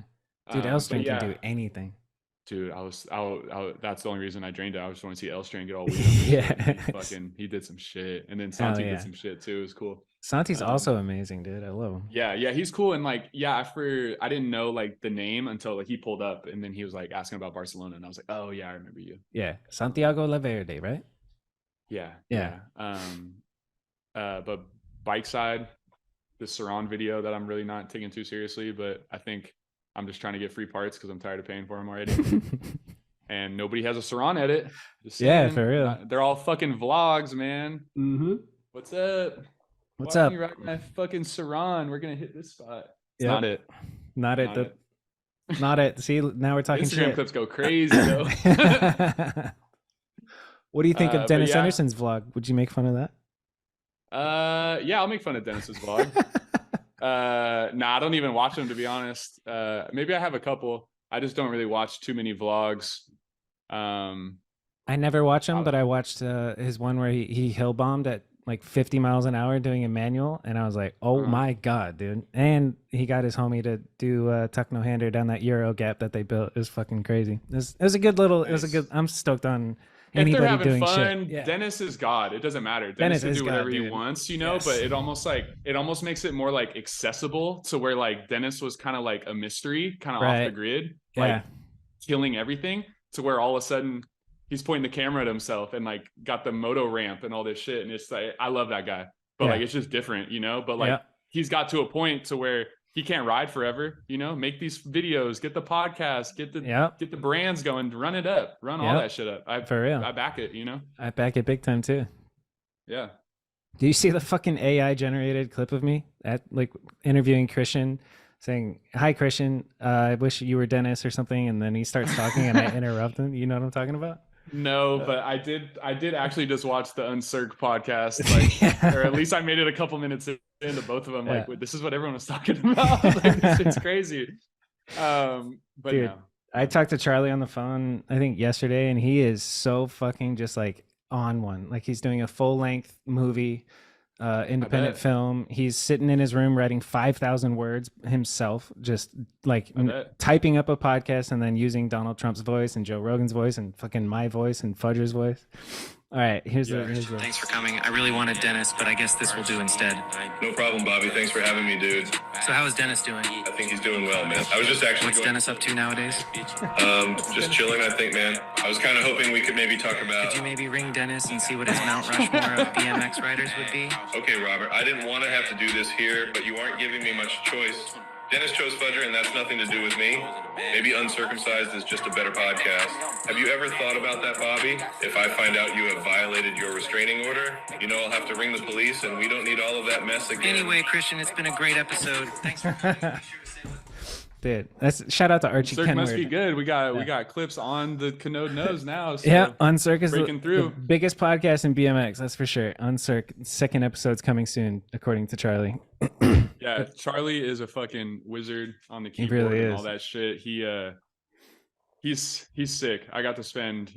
dude. Elstrand can do anything. Dude, that's the only reason I drained it. I just want to see Elstrand get all weird. He did some shit, and then Santi did some shit too. It was cool. Santi's also amazing, dude. I love him. Yeah, he's cool. And like, I didn't know like the name until like he pulled up, and then he was like asking about Barcelona, and I was like, oh yeah, I remember you. Yeah, Santiago Laverde, right? Yeah. But bike side, the Surron video that I'm really not taking too seriously, but I think I'm just trying to get free parts because I'm tired of paying for them already. And nobody has a Surron edit. Yeah, for real. They're all fucking vlogs, man. Mm-hmm. What's up? What's up? You rock my fucking Surron. We're gonna hit this spot. It's not it. See, now we're talking Instagram shit. clips go crazy though. What do you think of Dennis Anderson's vlog? Would you make fun of that? Yeah, I'll make fun of Dennis's vlog. I don't even watch them, to be honest. Maybe I have a couple. I just don't really watch too many vlogs. I never watch him, but I watched his one where he hill bombed at like 50 miles an hour doing a manual, and I was like, oh my god, dude. And he got his homie to do a tuck no hander down that Euro gap that they built. It was fucking crazy. It was a good little nice. It was a good, I'm stoked on anybody if they're having doing fun, shit. Yeah. Dennis is God. It doesn't matter. Dennis can do whatever he wants, you know, but it almost makes it more like accessible to where like Dennis was kind of like a mystery, kind of off the grid, like killing everything, to where all of a sudden he's pointing the camera at himself and like got the moto ramp and all this shit. And it's like, I love that guy, but like, it's just different, you know, but like he's got to a point to where he can't ride forever, you know, make these videos, get the podcast, get the brands going, run it up, run all that shit up. For real. I back it, you know, I back it big time too. Yeah. Do you see the fucking AI generated clip of me at like interviewing Christian saying, hi Christian, I wish you were Dennis or something. And then he starts talking and I interrupt him. You know what I'm talking about? No, but I did actually just watch the Uncirc podcast, like, or at least I made it a couple minutes into both of them. Like, this is what everyone was talking about. Like, this shit's crazy. But dude, no. I talked to Charlie on the phone, I think yesterday, and he is so fucking just like on one. Like he's doing a full length movie, independent film. He's sitting in his room writing 5,000 words himself, just like typing up a podcast and then using Donald Trump's voice and Joe Rogan's voice and fucking my voice and Fudger's voice. All right, here's the. Thanks for coming. I really wanted Dennis, but I guess this will do instead. No problem, Bobby. Thanks for having me, dude. So how is Dennis doing? I think he's doing well, man. I was just actually What's Dennis up to nowadays? Just chilling, I think, man. I was kind of hoping we could maybe talk about... Could you maybe ring Dennis and see what his Mount Rushmore of BMX riders would be? Okay, Robert. I didn't want to have to do this here, but you aren't giving me much choice. Dennis chose Fudger, and that's nothing to do with me. Maybe Uncircumcised is just a better podcast. Have you ever thought about that, Bobby? If I find out you have violated your restraining order, you know I'll have to ring the police, and we don't need all of that mess again. Anyway, Christian, it's been a great episode. Thanks for coming. Dude, that's shout out to Archie Kenward. Must be good. We got clips on the Kanode Knows now. So yeah, Uncirc is breaking through. The biggest podcast in BMX, that's for sure. Uncirc, second episode's coming soon, according to Charlie. Yeah, Charlie is a fucking wizard on the keyboard really and all that shit. He's sick. I got to spend,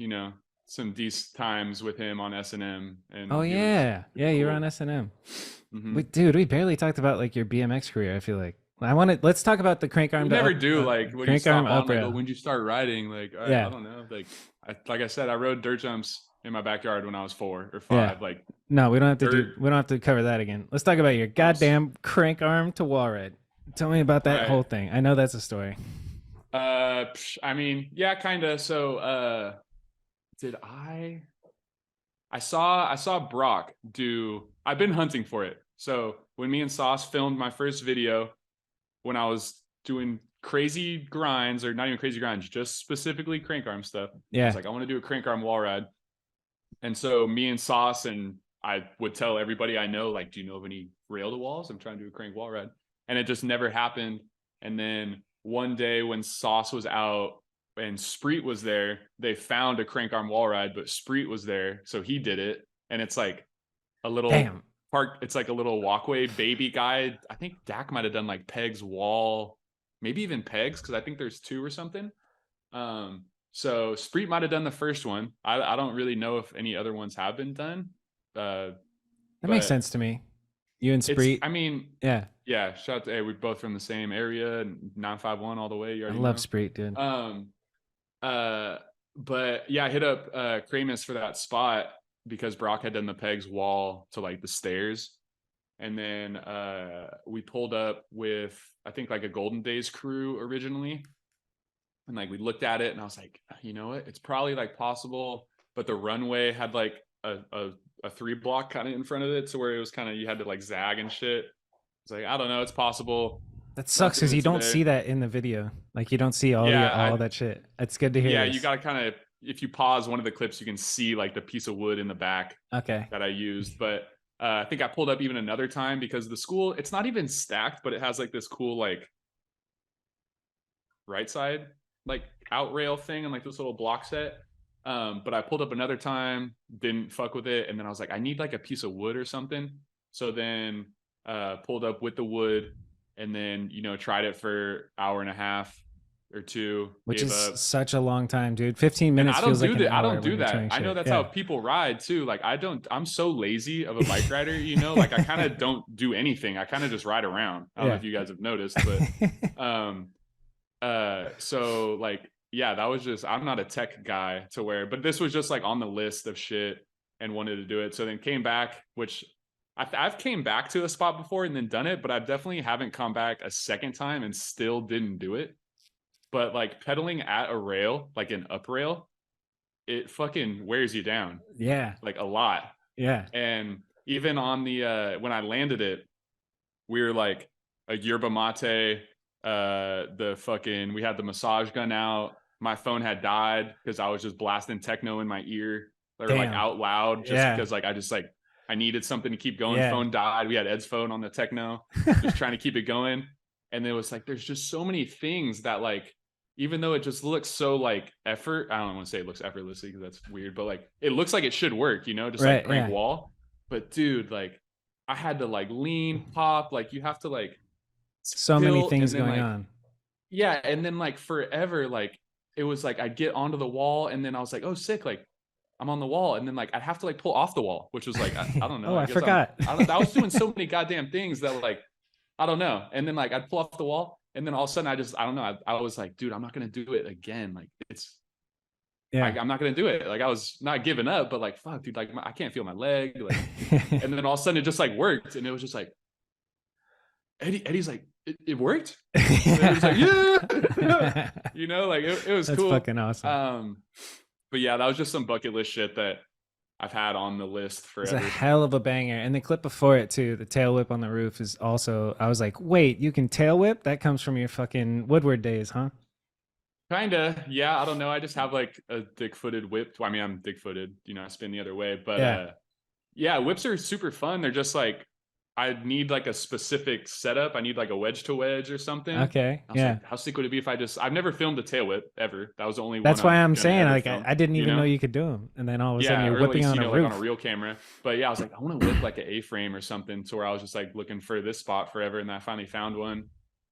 some decent times with him on S&M. And oh yeah, you were on S&M. Mm-hmm. Dude, we barely talked about like your BMX career. I feel like let's talk about the crank arm. You never do like when you stop on, like, when you start riding. Like I don't know. Like I said, I rode dirt jumps in my backyard when I was 4 or 5. Yeah. Like no, we don't have to cover that again. Let's talk about your goddamn crank arm to wall ride. Tell me about that whole thing. I know that's a story. I mean, yeah, kind of. So, I saw Brock do. I've been hunting for it. So when me and Sauce filmed my first video, when I was doing crazy grinds, or not even crazy grinds, just specifically crank arm stuff. Yeah. I was like, I want to do a crank arm wall ride. And so me and Sauce, and I would tell everybody I know, like, do you know of any rail to walls? I'm trying to do a crank wall ride. And it just never happened. And then one day when Sauce was out and Spreet was there, they found a crank arm wall ride, but Spreet was there. So he did it. And it's like a little park. It's like a little walkway baby guide. I think Dak might've done like Peg's wall, maybe even Peg's, because I think there's 2 or something. So Spreet might have done the first one. I don't really know if any other ones have been done. That makes sense to me. You and Spreet. I mean, yeah. Shout out to we're both from the same area, 951 all the way. I love Spreet, dude. But yeah, I hit up Kramus for that spot because Brock had done the Pegs wall to like the stairs, and then we pulled up with I think like a Golden Days crew originally. And like we looked at it and I was like, you know what? It's probably like possible, but the runway had like a 3 block kind of in front of it, so where it was kind of you had to like zag and shit. It's like I don't know, it's possible. That sucks because you don't see that in the video. Like you don't see all that shit. It's good to hear. Yeah, this. You gotta kind of if you pause one of the clips, you can see like the piece of wood in the back. Okay. That I used, but I think I pulled up even another time because the school it's not even stacked, but it has like this cool like right side. Like out rail thing and like this little block set. But I pulled up another time, didn't fuck with it. And then I was like, I need like a piece of wood or something. So then pulled up with the wood and then, you know, tried it for hour and a half or two, which gave is up. such a long time, dude. 15 minutes I don't feels like do an that. I hour don't do when you're that. trying I know shit. that's Yeah. how people ride too. Like I'm so lazy of a bike rider, you know, like I kind of don't do anything. I kind of just ride around. I don't know if you guys have noticed, but so like, yeah, that was just, I'm not a tech guy to where, but this was just like on the list of shit and wanted to do it. So then came back, which I've came back to a spot before and then done it, but I definitely haven't come back a second time and still didn't do it. But like pedaling at a rail, like an up rail, it fucking wears you down. Yeah. Like a lot. Yeah. And even on the when I landed it, we were like a yerba mate, we had the massage gun out. My phone had died because I was just blasting techno in my ear, or like out loud, just because like I needed something to keep going. Phone died. We had Ed's phone on the techno, just trying to keep it going. And it was like, there's just so many things that like, even though it just looks so like I don't want to say it looks effortlessly because that's weird, but like it looks like it should work, you know, just like crank wall. But dude, like I had to like lean, pop, like you have to like so many things going like, on. Yeah. And then like forever, like it was like I'd get onto the wall and then I was like, oh sick, like I'm on the wall. And then like I'd have to like pull off the wall, which was like, I don't know. I forgot. I was doing so many goddamn things that like, I don't know. And then like I'd pull off the wall and then all of a sudden I don't know. I was like, dude, I'm not going to do it again. Like I'm not going to do it. Like I was not giving up, but like, fuck dude, like I can't feel my leg. Like, and then all of a sudden it just like worked. And it was just like, Eddie's like, it worked. And it was like, yeah, you know, like it was That's cool. Fucking awesome. But yeah, that was just some bucket list shit that I've had on the list forever. It's a hell of a banger. And the clip before it too, the tail whip on the roof is also, I was like, wait, you can tail whip? That comes from your fucking Woodward days, huh? Kinda. Yeah. I don't know. I just have like a dick-footed whip. I mean, I'm dick-footed, you know, I spin the other way, but yeah, whips are super fun. They're just like, I need like a specific setup. I need like a wedge to wedge or something. Okay. I was like, how sick would it be if I've never filmed a tail whip ever. That was the only one. That's why I'm saying like film, I didn't even know you could do them. And then all of a sudden you're whipping on a roof. Like on a real camera. But yeah, I was like, I want to whip like an A-frame or something, to where I was just like looking for this spot forever. And I finally found one.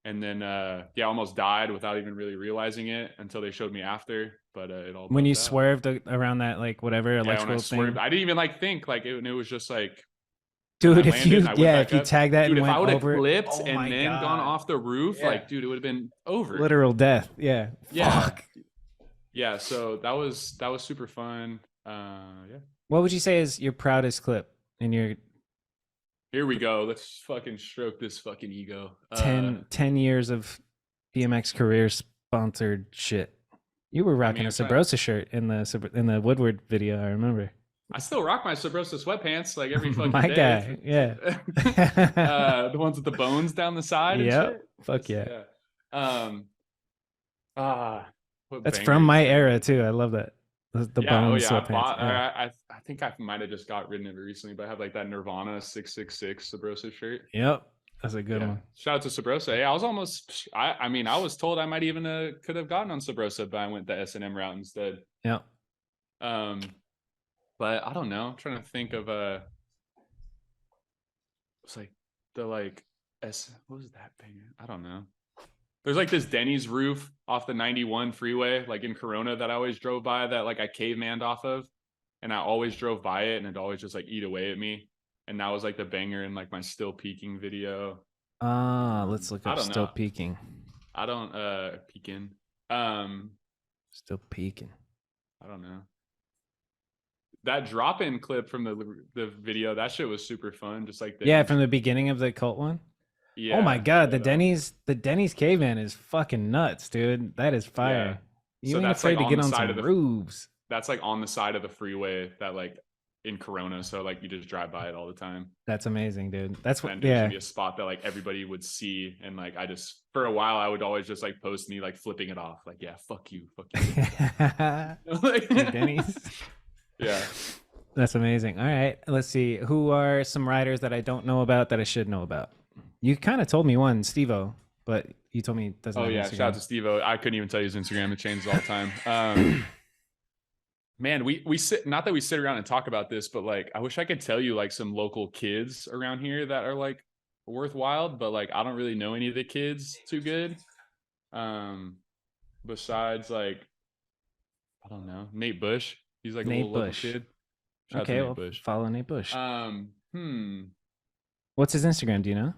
And then I almost died without even really realizing it until they showed me after. But it all when you swerved around that like whatever electrical thing. I didn't even like think like it was just like, dude, if you tag that, dude, and went over, if I would have clipped and then gone off the roof, like, dude, it would have been over. Literal death. Yeah. Fuck. Yeah. So that was super fun. What would you say is your proudest clip in your? Here we go. Let's fucking stroke this fucking ego. 10 years of BMX career sponsored shit. You were rocking a Sabrosa shirt in the Woodward video. I remember. I still rock my Sabrosa sweatpants like every fucking my day. Guy, yeah. The ones with the bones down the side. Yep. Fuck yeah. That's from my era too. I love that. The bones sweatpants. I think I might have just got rid of it recently, but I have like that Nirvana 666 Sabrosa shirt. Yep. That's a good one. Shout out to Sabrosa. Yeah, I was almost. I mean, I was told I might even could have gotten on Sabrosa, but I went the S&M route instead. Yeah. But I don't know. I'm trying to think of it's like the like what was that thing? I don't know. There's like this Denny's roof off the 91 freeway, like in Corona, that I always drove by, that like I cavemanned off of, and I always drove by it, and it'd always just like eat away at me. And that was like the banger in like my Still Peaking video. Let's look up Still Peaking. I don't peeking. Still peaking. I don't know. That drop-in clip from the video, that shit was super fun. Just like from the beginning of the Cult one. Yeah. Oh my god, the Denny's caveman is fucking nuts, dude. That is fire. Yeah. You ain't afraid to get on some roofs. That's like on the side of the freeway that like in Corona, so like you just drive by it all the time. That's amazing, dude. That's what. There should be a spot that like everybody would see, and like I just for a while I would always just like post me like flipping it off, like fuck you. Denny's. Yeah. That's amazing. All right. Let's see. Who are some riders that I don't know about that I should know about? You kind of told me one, Steve-O, but you told me it doesn't have Instagram. Shout out to Steve-O. I couldn't even tell you his Instagram. It changes all the time. Man, we sit, not that we sit around and talk about this, but like I wish I could tell you like some local kids around here that are like worthwhile, but like I don't really know any of the kids too good. Besides like I don't know, Nate Bush. He's like a Nate little local Bush. kid. Shout out to Okay, Nate well, Bush. follow Nate Bush. Hmm. What's his Instagram? Do you know?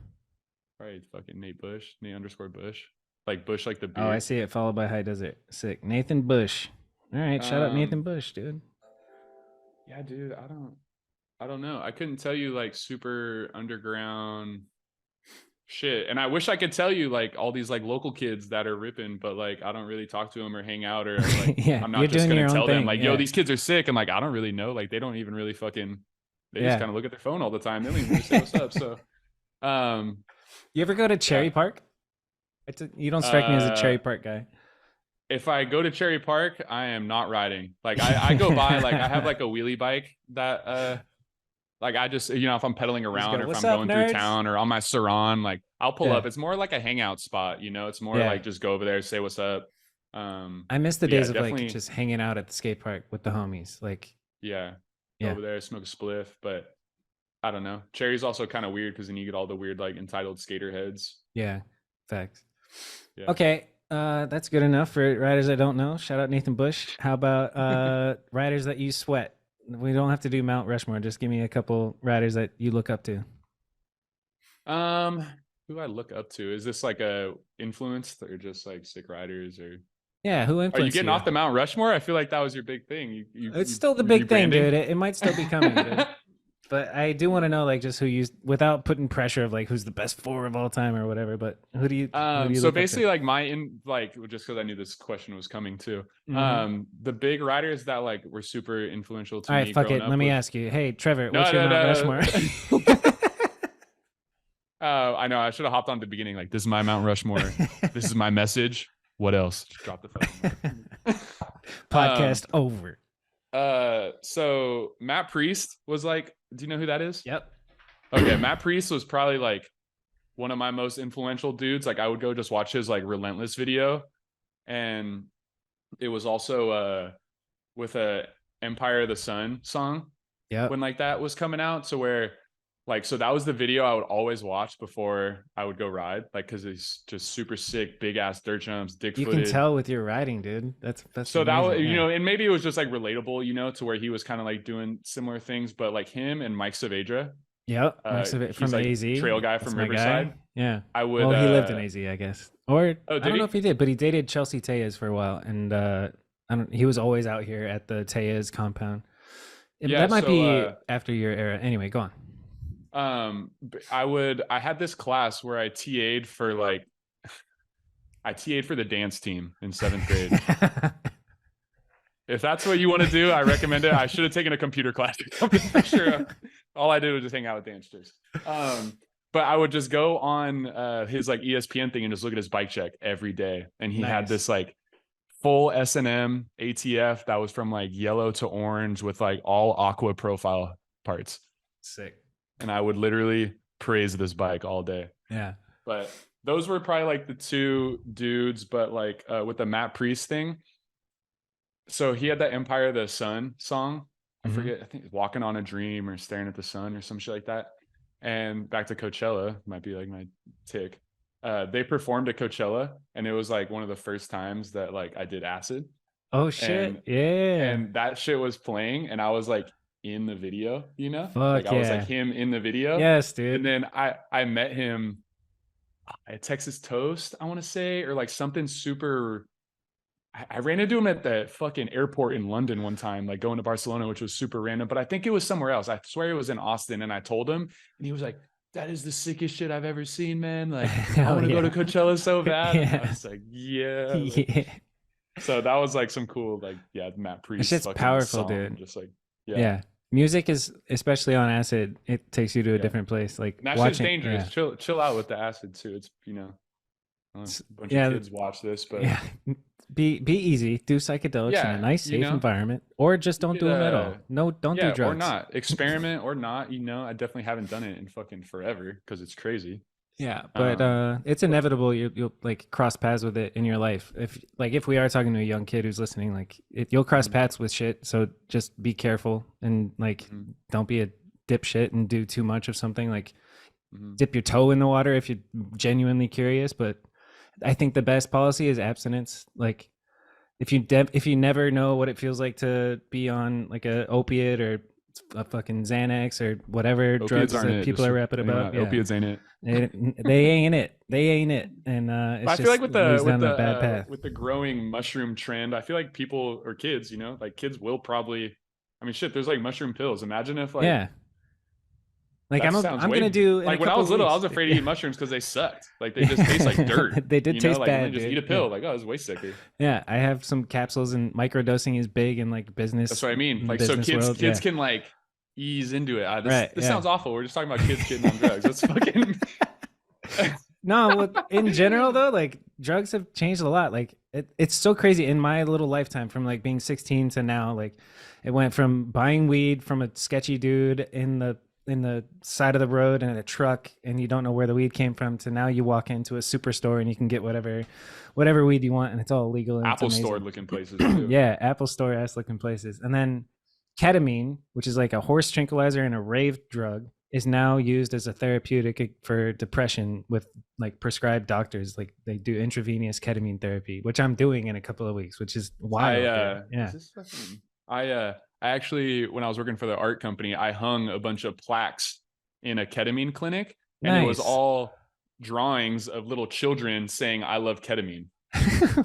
Probably fucking Nate Bush, Nate_Bush. Like Bush, like the beard. Oh, I see it. Followed by High Desert. Sick. Nathan Bush. All right, shout out Nathan Um, Bush, dude. Yeah, dude. I don't know. I couldn't tell you like super underground shit. And I wish I could tell you like all these like local kids that are ripping, but like I don't really talk to them or hang out or like Yeah, I'm you're not just doing gonna your own tell them thing, like, yeah. yo, these kids are sick. And like I don't really know. Like they don't even really fucking they Yeah. just kind of look at their phone all the time. They don't even really say what's up. So You ever go to Cherry yeah. Park? You don't strike me as a Cherry Park guy. If I go to Cherry Park, I am not riding. Like I go by, like I have like a wheelie bike that like I just, you know, if I'm pedaling around go, or if "What's I'm up, going nerds?" through town or on my Sur-Ron, like I'll pull Yeah. up. It's more like a hangout spot, you know, it's more Yeah. like just go over there, say what's up. I miss the but yeah, days of definitely- like just hanging out at the skate park with the homies. Like, Yeah. Yeah. Go over there, smoke a spliff. But I don't know. Cherry's also kind of weird because then you get all the weird, like entitled skater heads. yeah, facts. Yeah. Okay, that's good enough for riders I don't know. Shout out Nathan Bush. How about riders that you sweat? We don't have to do Mount Rushmore. Just give me a couple riders that you look up to. Who do I look up to? Is this like a influence or just like sick riders or Yeah, who are you influenced getting off the Mount Rushmore? I feel like that was your big thing. It's still the big thing, dude. It might still be coming, dude. But I do want to know, like, just who you, without putting pressure of like who's the best four of all time or whatever. But who do you? Who do you So look up to? basically, like just because I knew this question was coming too. Mhm. The big riders that like were super influential to All me. right, fuck it. growing up Let me was- ask you. Hey, Trevor, No, what's your no, Mount no. Rushmore? I know I should have hopped on at the beginning. Like, this is my Mount Rushmore. This is my message. What else? Just drop the phone. Podcast over. So Matt Priest was like, do you know who that is? Yep. Okay, Matt Priest was probably like one of my most influential dudes. Like I would go just watch his like Relentless video, and it was also with a Empire of the Sun song Yep. when like that was coming out. So where like so that was the video I would always watch before I would go ride, like because he's just super sick, big ass dirt jumps, dick You footed. can tell with your riding, dude. That's So that was, amazing, you yeah. know, and maybe it was just like relatable, you know, to where he was kind of like doing similar things, but like him and Mike Saavedra, Yep. he's From like AZ. trail guy That's from my Riverside. Yeah. I would. Well, he lived in AZ, I guess. Or Oh, I did don't know he? if he did, but he dated Chelsea Tellez for a while, and he was always out here at the Tellez compound. Yeah, That might so, be after your era. Anyway, go on. I had this class where I TA'd for like, I TA'd for the dance team in 7th grade. If that's what you want to do, I recommend it. I should have taken a computer class. For sure. All I did was just hang out with dancers. But I would just go on his like ESPN thing and just look at his bike check every day. And he had Nice. this like full S&M ATF that was from like yellow to orange with like all aqua profile parts. Sick. And I would literally praise this bike all day. Yeah. But those were probably like the two dudes. But like with the Matt Priest thing, so he had that Empire of the Sun song. I Mhm. forget, I think it's Walking on a Dream or Staring at the Sun or some shit like that. And back to Coachella, might be like my tick. They performed at Coachella, and it was like one of the first times that like I did acid. Oh shit. And- yeah. And that shit was playing, and I was like in the video, you know? Fuck like I was yeah. like him in the video. Yes, dude. And then I met him at Texas Toast, I want to say, or like something super. I ran into him at the fucking airport in London one time, like going to Barcelona, which was super random, but I think it was somewhere else. I swear it was in Austin. And I told him, and he was like, that is the sickest shit I've ever seen, man. Like, I Hell want to go to yeah. Coachella so bad. And I Yeah. was like, yeah. Like, Yeah. so that was like some cool, like, yeah, Matt Priest. shit's fucking powerful, song, dude. Just like, Yeah. Music is, especially on acid, it takes you to a Yeah. different place. Like And that shit's watching, dangerous. yeah. Chill out with the acid too. It's, you know, a bunch yeah, of kids watch this, but Yeah. Be easy. Do psychedelics in Yeah, a nice, you safe know? environment, or just don't could, do them at all. No, don't yeah, do drugs. or not. Experiment or not. You know, I definitely haven't done it in fucking forever because it's crazy. Yeah, but Um, it's inevitable. You'll like cross paths with it in your life. If we are talking to a young kid who's listening, like you'll cross Mhm. paths with shit. So just be careful and like Mhm. don't be a dipshit and do too much of something. Like dip your toe in the water if you're genuinely curious. But I think the best policy is abstinence. Like if you never know what it feels like to be on like a opiate or a fucking Xanax or whatever Opiates drugs that people are rapping about, opiates ain't it. They ain't it. They ain't it. And it's I feel like with the bad path. with the growing mushroom trend, I feel like people or kids, you know, like kids will probably. I mean, shit. There's like mushroom pills. Imagine if like Like I'm gonna do like when I was little, I was afraid to eat mushrhrooms because they sucked. Like they just taste like dirt. They did taste like, bad. Just eat a pill. Like, oh, it's way sicker. Yeah, I have some capsules, and microdosing is big in like business. That's what I mean. Like, so kids can like ease into it. This sounds awful. We're just talking about kids getting on drugs. That's fucking. No, in general though, like drugs have changed a lot. Like it's so crazy in my little lifetime, from like being 16 to now. Like it went from buying weed from a sketchy dude in the side of the road and in a truck, and you don't know where the weed came from, to now you walk into a superstore and you can get whatever weed you want, and it's all legal. And Apple store looking places too. Yeah, Apple store ass looking places. And then ketamine, which is like a horse tranquilizer and a rave drug, is now used as a therapeutic for depression with like prescribed doctors. Like they do intravenous ketamine therapy, which I'm doing in a couple of weeks, which is wild. I actually, when I was working for the art company, I hung a bunch of plaques in a ketamine clinic, and it was all drawings of little children saying, "I love ketamine."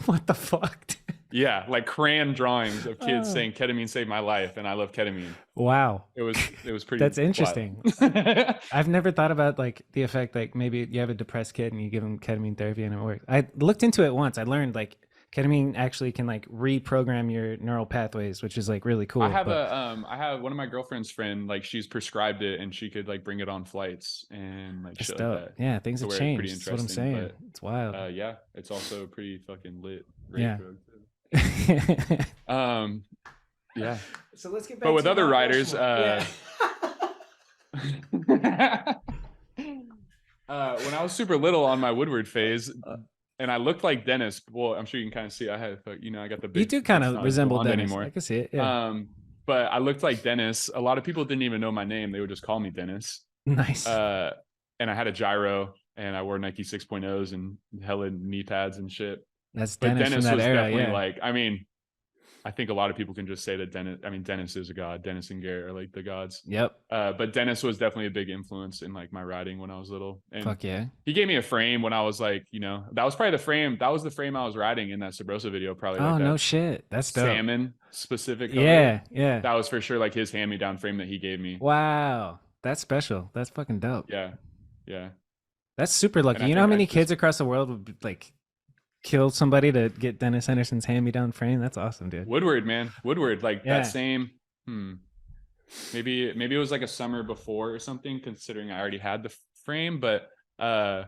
What the fuck? Yeah, like crayon drawings of kids saying ketamine saved my life and I love ketamine. Wow. It was pretty. That's interesting. I've never thought about like the effect, like maybe you have a depressed kid and you give them ketamine therapy and it works. I looked into it once. I learned like ketamine actually can like reprogram your neural pathways, which is like really cool. I have one of my girlfriend's friend, like she's prescribed it and she could like bring it on flights and like shit like that. Yeah, things have changed. That's what I'm saying. It's wild. Yeah, it's also pretty fucking lit. Yeah. Drug too. Yeah. So let's get back. But with other riders, when I was super little on my Woodward phase, and I looked like Dennis. Well, I'm sure you can kind of see. I had, I got the big. You do kind of resemble Dennis anymore. I can see it. Yeah. But I looked like Dennis. A lot of people didn't even know my name. They would just call me Dennis. Nice. And I had a gyro, and I wore Nike 6.0s and hella knee pads and shit. That's Dennis from that was era. Definitely Yeah. like, I mean, I think a lot of people can just say that Dennis is a god. Dennis and Garrett are like the gods. Yep. But Dennis was definitely a big influence in like my riding when I was little. And fuck yeah. He gave me a frame when I was like, that was probably the frame. That was the frame I was riding in that Sabrosa video. Probably. Oh, like no shit. That's dope. Salmon specific color. Yeah. That was for sure like his hand-me-down frame that he gave me. Wow. That's special. That's fucking dope. Yeah. That's super lucky. You know how many kids across the world would like kill somebody to get Dennis Henderson's hand-me-down frame? That's awesome, dude. Woodward, man. Woodward, like that same. Maybe it was like a summer before or something, considering I already had the frame. But I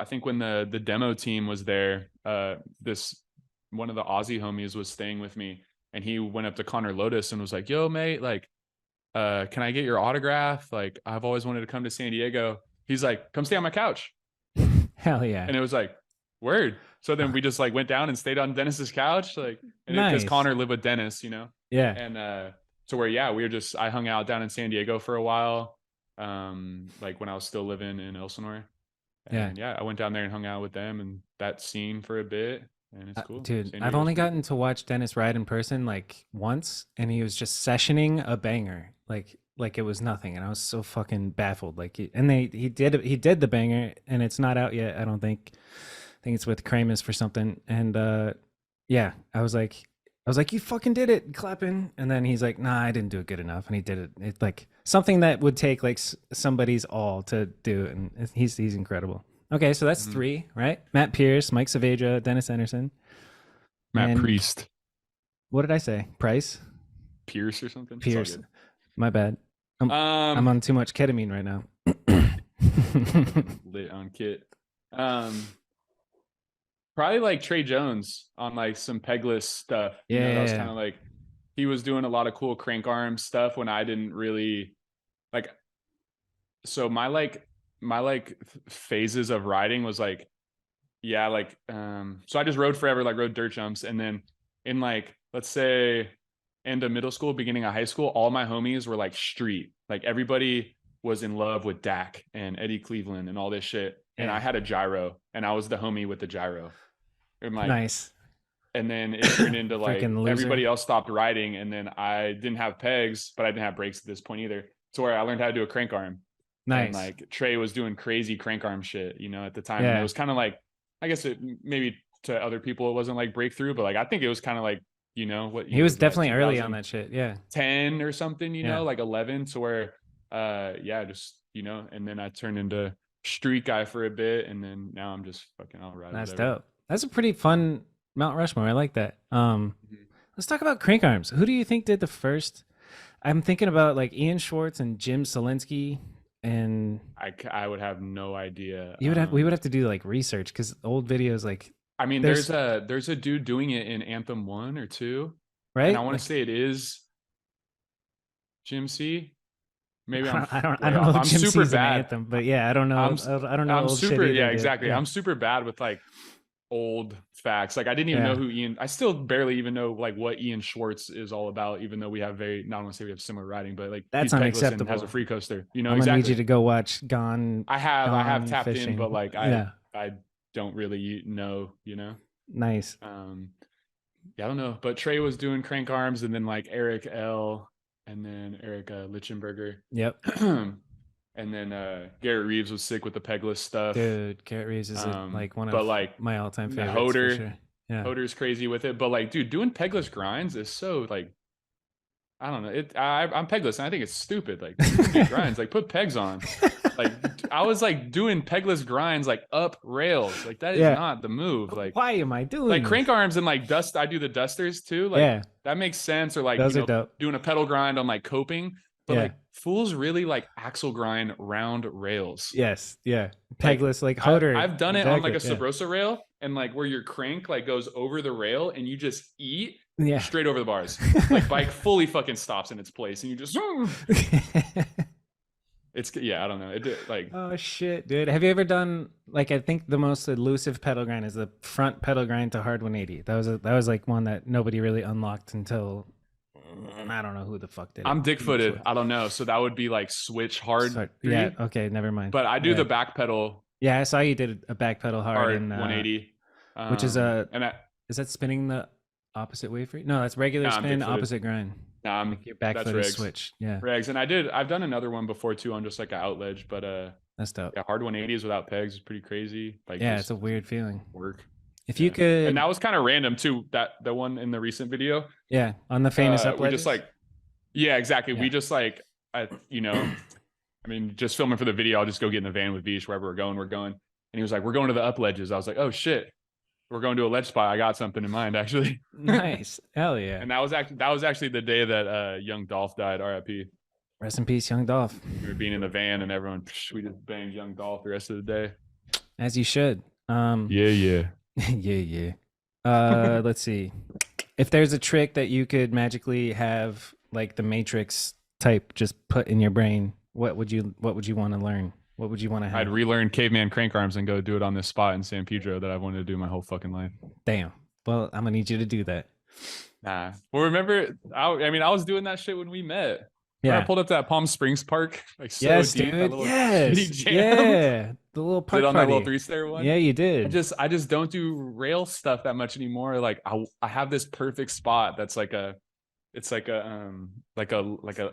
think when the demo team was there, one of the Aussie homies was staying with me, and he went up to Connor Lotus and was like, "Yo, mate, like, can I get your autograph? Like, I've always wanted to come to San Diego." He's like, "Come stay on my couch." Hell yeah. And it was like, word. So then we just like went down and stayed on Dennis's couch, like, and because Connor lived with Dennis, Yeah. And so I hung out down in San Diego for a while, like when I was still living in Elsinore. And I went down there and hung out with them and that scene for a bit, and it's cool. Dude, I've only gotten to watch Dennis ride in person like once, and he was just sessioning a banger like it was nothing, and I was so fucking baffled. Like he did the banger, and it's not out yet, I don't think. I think it's with Kramus for something. And I was like, you fucking did it, clapping. And then he's like, nah, I didn't do it good enough. And he did it. It's like something that would take like somebody's all to do. And he's incredible. Okay, so that's 3, right? Matt Pierce, Mike Saavedra, Dennis Henderson. Matt Priest. What did I say? Price? Pierce or something? Pierce. My bad. I'm on too much ketamine right now. Lit on kit. Probably like Trey Jones on like some pegless stuff. Yeah. That was kind of like, he was doing a lot of cool crank arm stuff when I didn't really like. So my phases of riding was like, so I just rode forever, like rode dirt jumps. And then in like, let's say end of middle school, beginning of high school, all my homies were like street. Like everybody was in love with Dak and Eddie Cleveland and all this shit. And Yeah. I had a gyro, and I was the homie with the gyro. And like, Nice. and then it turned into like Freaking loser. everybody else stopped riding, and then I didn't have pegs, but I didn't have brakes at this point either. So where I learned how to do a crank arm. Nice. And like Trey was doing crazy crank arm shit, you know, at the time. Yeah. And it was kind of like, I guess it maybe to other people it wasn't like breakthrough, but like I think it was kind of like, you know, what He was definitely early on that shit. Yeah. 10 or something, you Yeah. know, like 11. So where just, you know, and then I turned into street guy for a bit, and then now I'm just fucking all right. That's whatever. dope. That's a pretty fun Mount Rushmore. I like that. Let's talk about crank arms. Who do you think did the first? I'm thinking about like Ian Schwartz and Jim Solinsky, and I would have no idea. we would have to do like research because old videos like I mean, there's a dude doing it in Anthem 1 or 2, right. and I want Like, to say it is Jim C. Maybe I don't way know. off. If I'm Jim super C's an bad. anthem, but yeah, I don't know. I don't know. I'm old shit super either, yeah, dude. exactly. Yeah. I'm super bad with like old facts. Like I didn't even know who Ian. I still barely even know like what Ian Schwartz is all about. Even though we have not want to say we have similar writing, but like That's he's pegless and unacceptable. has a free coaster. You know, I'm gonna exactly. need you to go watch Gone. I have tapped fishing. in, but like Yeah. I don't really know. You know. Nice. Yeah, I don't know. But Trey was doing crank arms, and then like Eric L. and then Eric Lichenberger. Yep. And then Garrett Reeves was sick with the pegless stuff. Dude, Garrett Reeves is like one but of like my all-time favorites. Hoder, for sure. Yeah. Hoder's crazy with it. But like, dude, doing pegless grinds is so like, I don't know. I'm pegless, and I think it's stupid. Like grinds, like put pegs on. Like I was like doing pegless grinds like up rails. Like that is not the move. Like why am I doing like this? crank arms and like dust? I do the dusters too. Like that makes sense. Or like those are dope. doing a pedal grind on like coping. But Yeah. like fools really like axle grind round rails. Yes. Yeah. Pegless like Hoder. I've done it on like a exactly, Sabrosa rail, and like where your crank like goes over the rail and you just eat yeah. straight over the bars. Like bike fully fucking stops in its place and you just it's I don't know. It like oh shit, dude. Have you ever done like I think the most elusive pedal grind is the front pedal grind to hard 180. That was like one that nobody really unlocked until I don't know who the fuck did it. I'm dick footed. I don't know. So that would be like switch hard. Yeah, okay, never mind. But I do the back pedal. Yeah, I saw you did a back pedal hard in 180. Which is is that spinning the opposite way for you? No, that's regular spin, opposite grind. Like your back foot is switch. Yeah. Regs. And I've done another one before too on just like an outledge, but that's dope. Yeah, hard 180s without pegs is pretty crazy. Like yeah, it's a weird feeling. Work. If you could, and that was kind of random too. That the one in the recent video. Yeah, on the famous up. We just like, yeah, exactly. Yeah. We just like, I mean, just filming for the video. I'll just go get in the van with Vish wherever we're going. And he was like, "We're going to the up ledges." I was like, "Oh shit, we're going to a ledge spot. I got something in mind actually." Nice, hell yeah. And that was actually the day that Young Dolph died. R.I.P. Rest in peace, Young Dolph. We were being in the van and everyone, we just banged Young Dolph the rest of the day. As you should. Yeah. yeah. Let's see. If there's a trick that you could magically have like the Matrix type just put in your brain, what would you want to learn? What would you want to have? I'd relearn caveman crank arms and go do it on this spot in San Pedro that I've wanted to do my whole fucking life. Damn. Well, I'm gonna need you to do that. Nah. Well, remember, I was doing that shit when we met. Yeah. I pulled up to that Palm Springs park, like so yes, deep, dude. Yes. Yeah. The little park did on party. that little 3-stair one. Yeah, you did. I just don't do rail stuff that much anymore. Like I have this perfect spot that's like a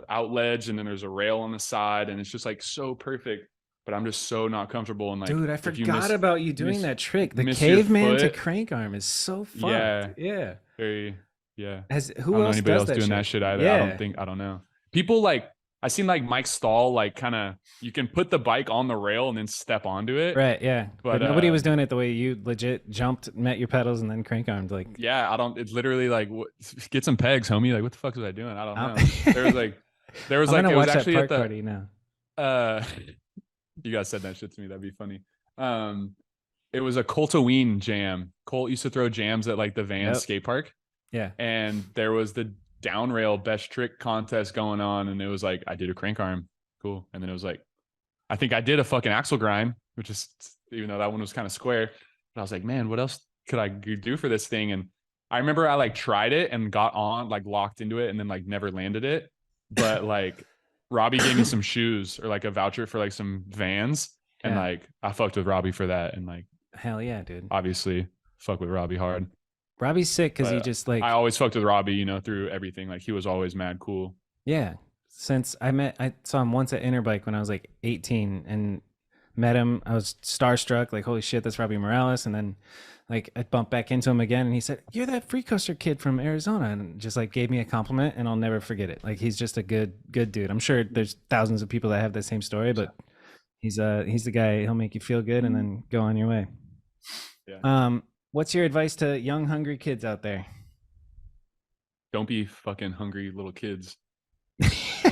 out ledge, and then there's a rail on the side, and it's just like so perfect. But I'm just so not comfortable. And like, dude, I forgot about you doing that trick. The caveman to crank arm is so fun. Yeah. Very. Yeah. Who else does that doing shit? that shit either? Yeah. I don't know. People like, I seen like Mike Stahl, like kind of, you can put the bike on the rail and then step onto it. Right. Yeah. But nobody was doing it the way you legit jumped, met your pedals, and then crank armed. Like, yeah, it's literally like, get some pegs, homie. Like, what the fuck was I doing? I don't know. There was like, I'm it gonna was watch actually that park at the party now. You guys said that shit to me. That'd be funny. It was a Coltoween jam. Colt used to throw jams at like the Van skate park. Yeah. And there was the down rail best trick contest going on, and it was like I did a crank arm, cool, and then it was like I think I did a fucking axle grind, which is, even though that one was kind of square, but I was like, man, what else could I do for this thing? And I remember I like tried it and got on, like locked into it, and then like never landed it, but like Robbie gave me some shoes or like a voucher for like some Vans, and like I fucked with Robbie for that, and like hell yeah, dude. obviously fuck with Robbie hard. Robbie's sick because he just like I always fucked with Robbie, you know, through everything. Like he was always mad cool. Yeah. Since I saw him once at Interbike when I was like 18 and met him. I was starstruck, like, holy shit, that's Robbie Morales. And then like I bumped back into him again and he said, "You're that Free Coaster kid from Arizona," and just like gave me a compliment, and I'll never forget it. Like he's just a good dude. I'm sure there's thousands of people that have the same story, but he's the guy. He'll make you feel good and then go on your way. Yeah. What's your advice to young hungry kids out there? Don't be fucking hungry little kids.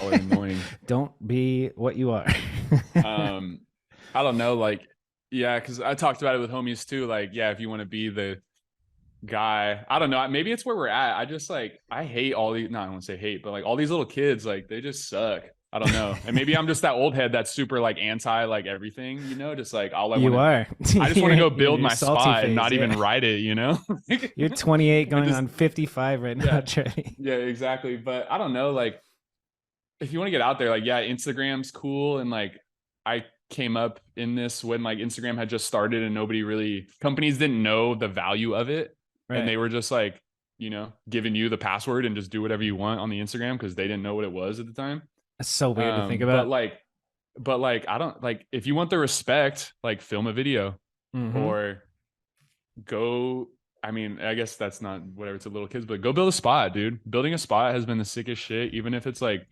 All annoying. Don't be what you are. I don't know, like, yeah, because I talked about it with homies too. Like, yeah, if you want to be the guy, I don't know, maybe it's where we're at. I just like, I hate all these, no, I don't want to say hate, but like all these little kids, like they just suck. I don't know. And maybe I'm just that old head that's super like anti like everything, you know, just like all I want. I just want to go build my spot and not even ride it, you know. You're 28 going on 55 right now, Trey. Yeah, exactly. But I don't know, like if you want to get out there, like, yeah, Instagram's cool. And like I came up in this when like Instagram had just started and companies didn't know the value of it. Right. And they were just like, you know, giving you the password and just do whatever you want on the Instagram because they didn't know what it was at the time. That's so weird to think about. But like, I don't like, if you want the respect, like film a video or go, I mean, I guess that's not whatever to little kids, but go build a spot, dude. Building a spot has been the sickest shit, even if it's like,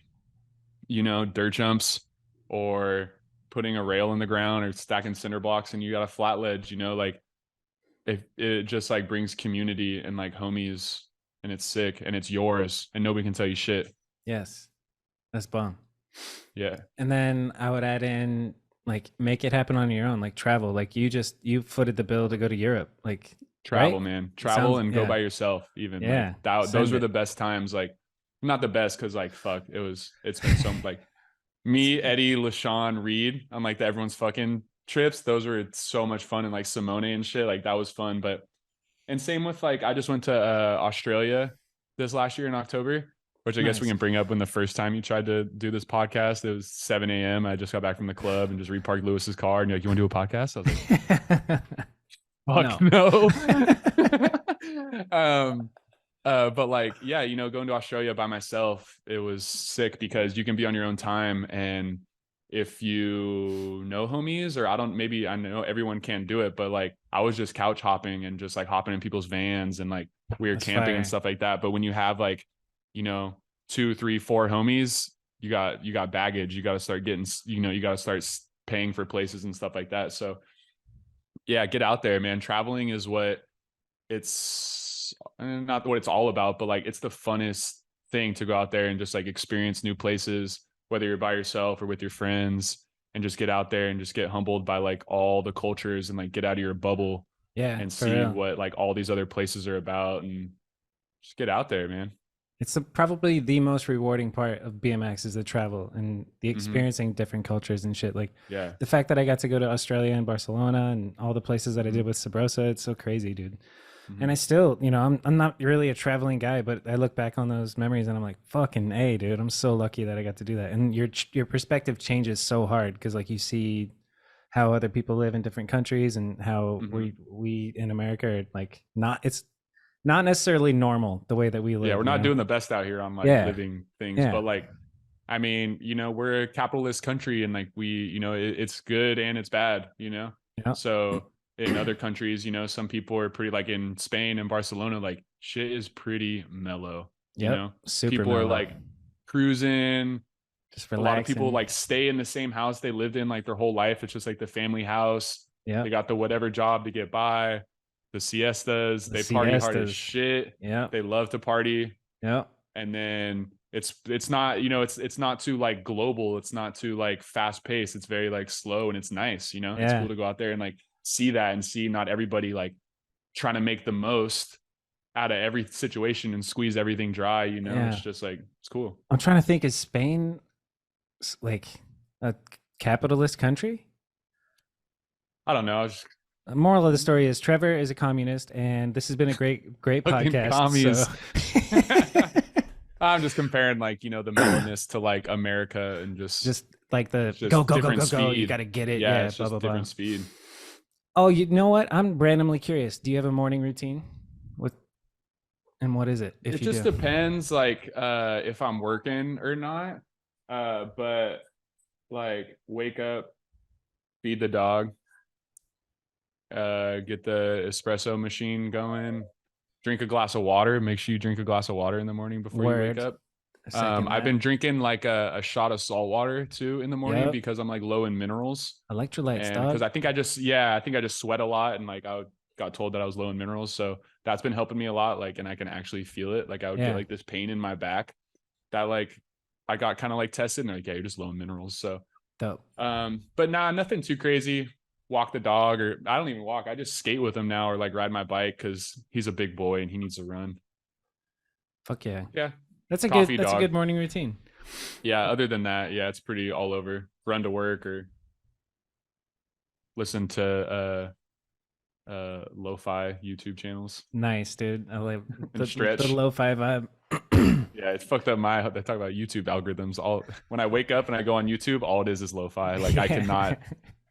you know, dirt jumps or putting a rail in the ground or stacking cinder blocks and you got a flat ledge, you know, like if it just like brings community and like homies and it's sick and it's yours and nobody can tell you shit. Yes. That's bomb. Yeah. And then I would add in like make it happen on your own, like travel. Like you footed the bill to go to Europe. Like travel, right? man. Travel and go by yourself even. Yeah. Like, those were the best times. Like not the best because like fuck, it's been so like me, Eddie, LaShawn, Reed on like the everyone's fucking trips. Those were so much fun, and like Simone and shit. Like that was fun. But and same with like I just went to Australia this last year in October. Which I guess we can bring up when the first time you tried to do this podcast, it was 7 a.m. I just got back from the club and just reparked Lewis's car. And you're like, "You want to do a podcast?" I was like, "Fuck no." But like, yeah, you know, going to Australia by myself, it was sick because you can be on your own time. And if you know homies or I know everyone can't do it, but like I was just couch hopping and just like hopping in people's vans and like weird camping and stuff like that. But when you have like, you know, 2, 3, 4 homies, you got baggage. You got to start getting, you know, you got to start paying for places and stuff like that. So yeah, get out there, man. Traveling is what it's not what it's all about, but like, it's the funnest thing to go out there and just like experience new places, whether you're by yourself or with your friends, and just get out there and just get humbled by like all the cultures and like get out of your bubble and see what like all these other places are about and just get out there, man. It's probably the most rewarding part of BMX is the travel and the experiencing different cultures and shit. Like the fact that I got to go to Australia and Barcelona and all the places that I did with Sabrosa, it's so crazy, dude. And I still, you know, I'm not really a traveling guy, but I look back on those memories and I'm like, fucking A, dude, I'm so lucky that I got to do that. And your perspective changes so hard because like you see how other people live in different countries and how we in America are like it's not necessarily normal the way that we live. Yeah, we're not doing the best out here on like living things, but like, I mean, you know, we're a capitalist country and like we, you know, it's good and it's bad, you know? So in other countries, you know, some people are pretty like in Spain and Barcelona, like shit is pretty mellow, you know? People mellow. Are like cruising. Just relaxing. A lot of people like stay in the same house they lived in like their whole life. It's just like the family house. Yeah. They got the whatever job to get by. The siestas, they party hard as shit. Yeah. They love to party. Yeah. And then it's not, you know, it's not too like global. It's not too like fast paced. It's very like slow and it's nice, you know, it's cool to go out there and like see that and see not everybody like trying to make the most out of every situation and squeeze everything dry, you know. It's just like, it's cool. I'm trying to think, is Spain like a capitalist country? I don't know. The moral of the story is Trevor is a communist, and this has been a great podcast. So. I'm just comparing like, you know, the mellowness to like America and just like the just go go go different go go. You speed. got to get it. Yeah, Yeah, it's blah just blah different blah. speed. Oh, you know what? I'm randomly curious. Do you have a morning routine? And what is it? If It you just do? depends like if I'm working or not. But like wake up, feed the dog, get the espresso machine going, drink a glass of water. Make sure you drink a glass of water in the morning before you wake Word. up. Second I've that. been drinking like a shot of salt water too in the morning Yep. because I'm like low in minerals. Electrolytes, And dog. because I think I just sweat a lot and like got told that I was low in minerals. So that's been helping me a lot. Like, and I can actually feel it. Like I would get like this pain in my back that like I got kind of like tested and they're like, yeah, you're just low in minerals. So Dope. but nah, nothing too crazy. Walk the dog, or I don't even walk. I just skate with him now or like ride my bike because he's a big boy and he needs to run. Fuck yeah. Yeah. That's a Coffee good dog. good morning routine. Yeah, other than that, yeah, it's pretty all over. Run to work or listen to lo-fi YouTube channels. Nice, dude. I like the stretch. lo-fi vibe. Yeah, it's fucked up they talk about YouTube algorithms. When I wake up and I go on YouTube, all it is lo-fi. Like I cannot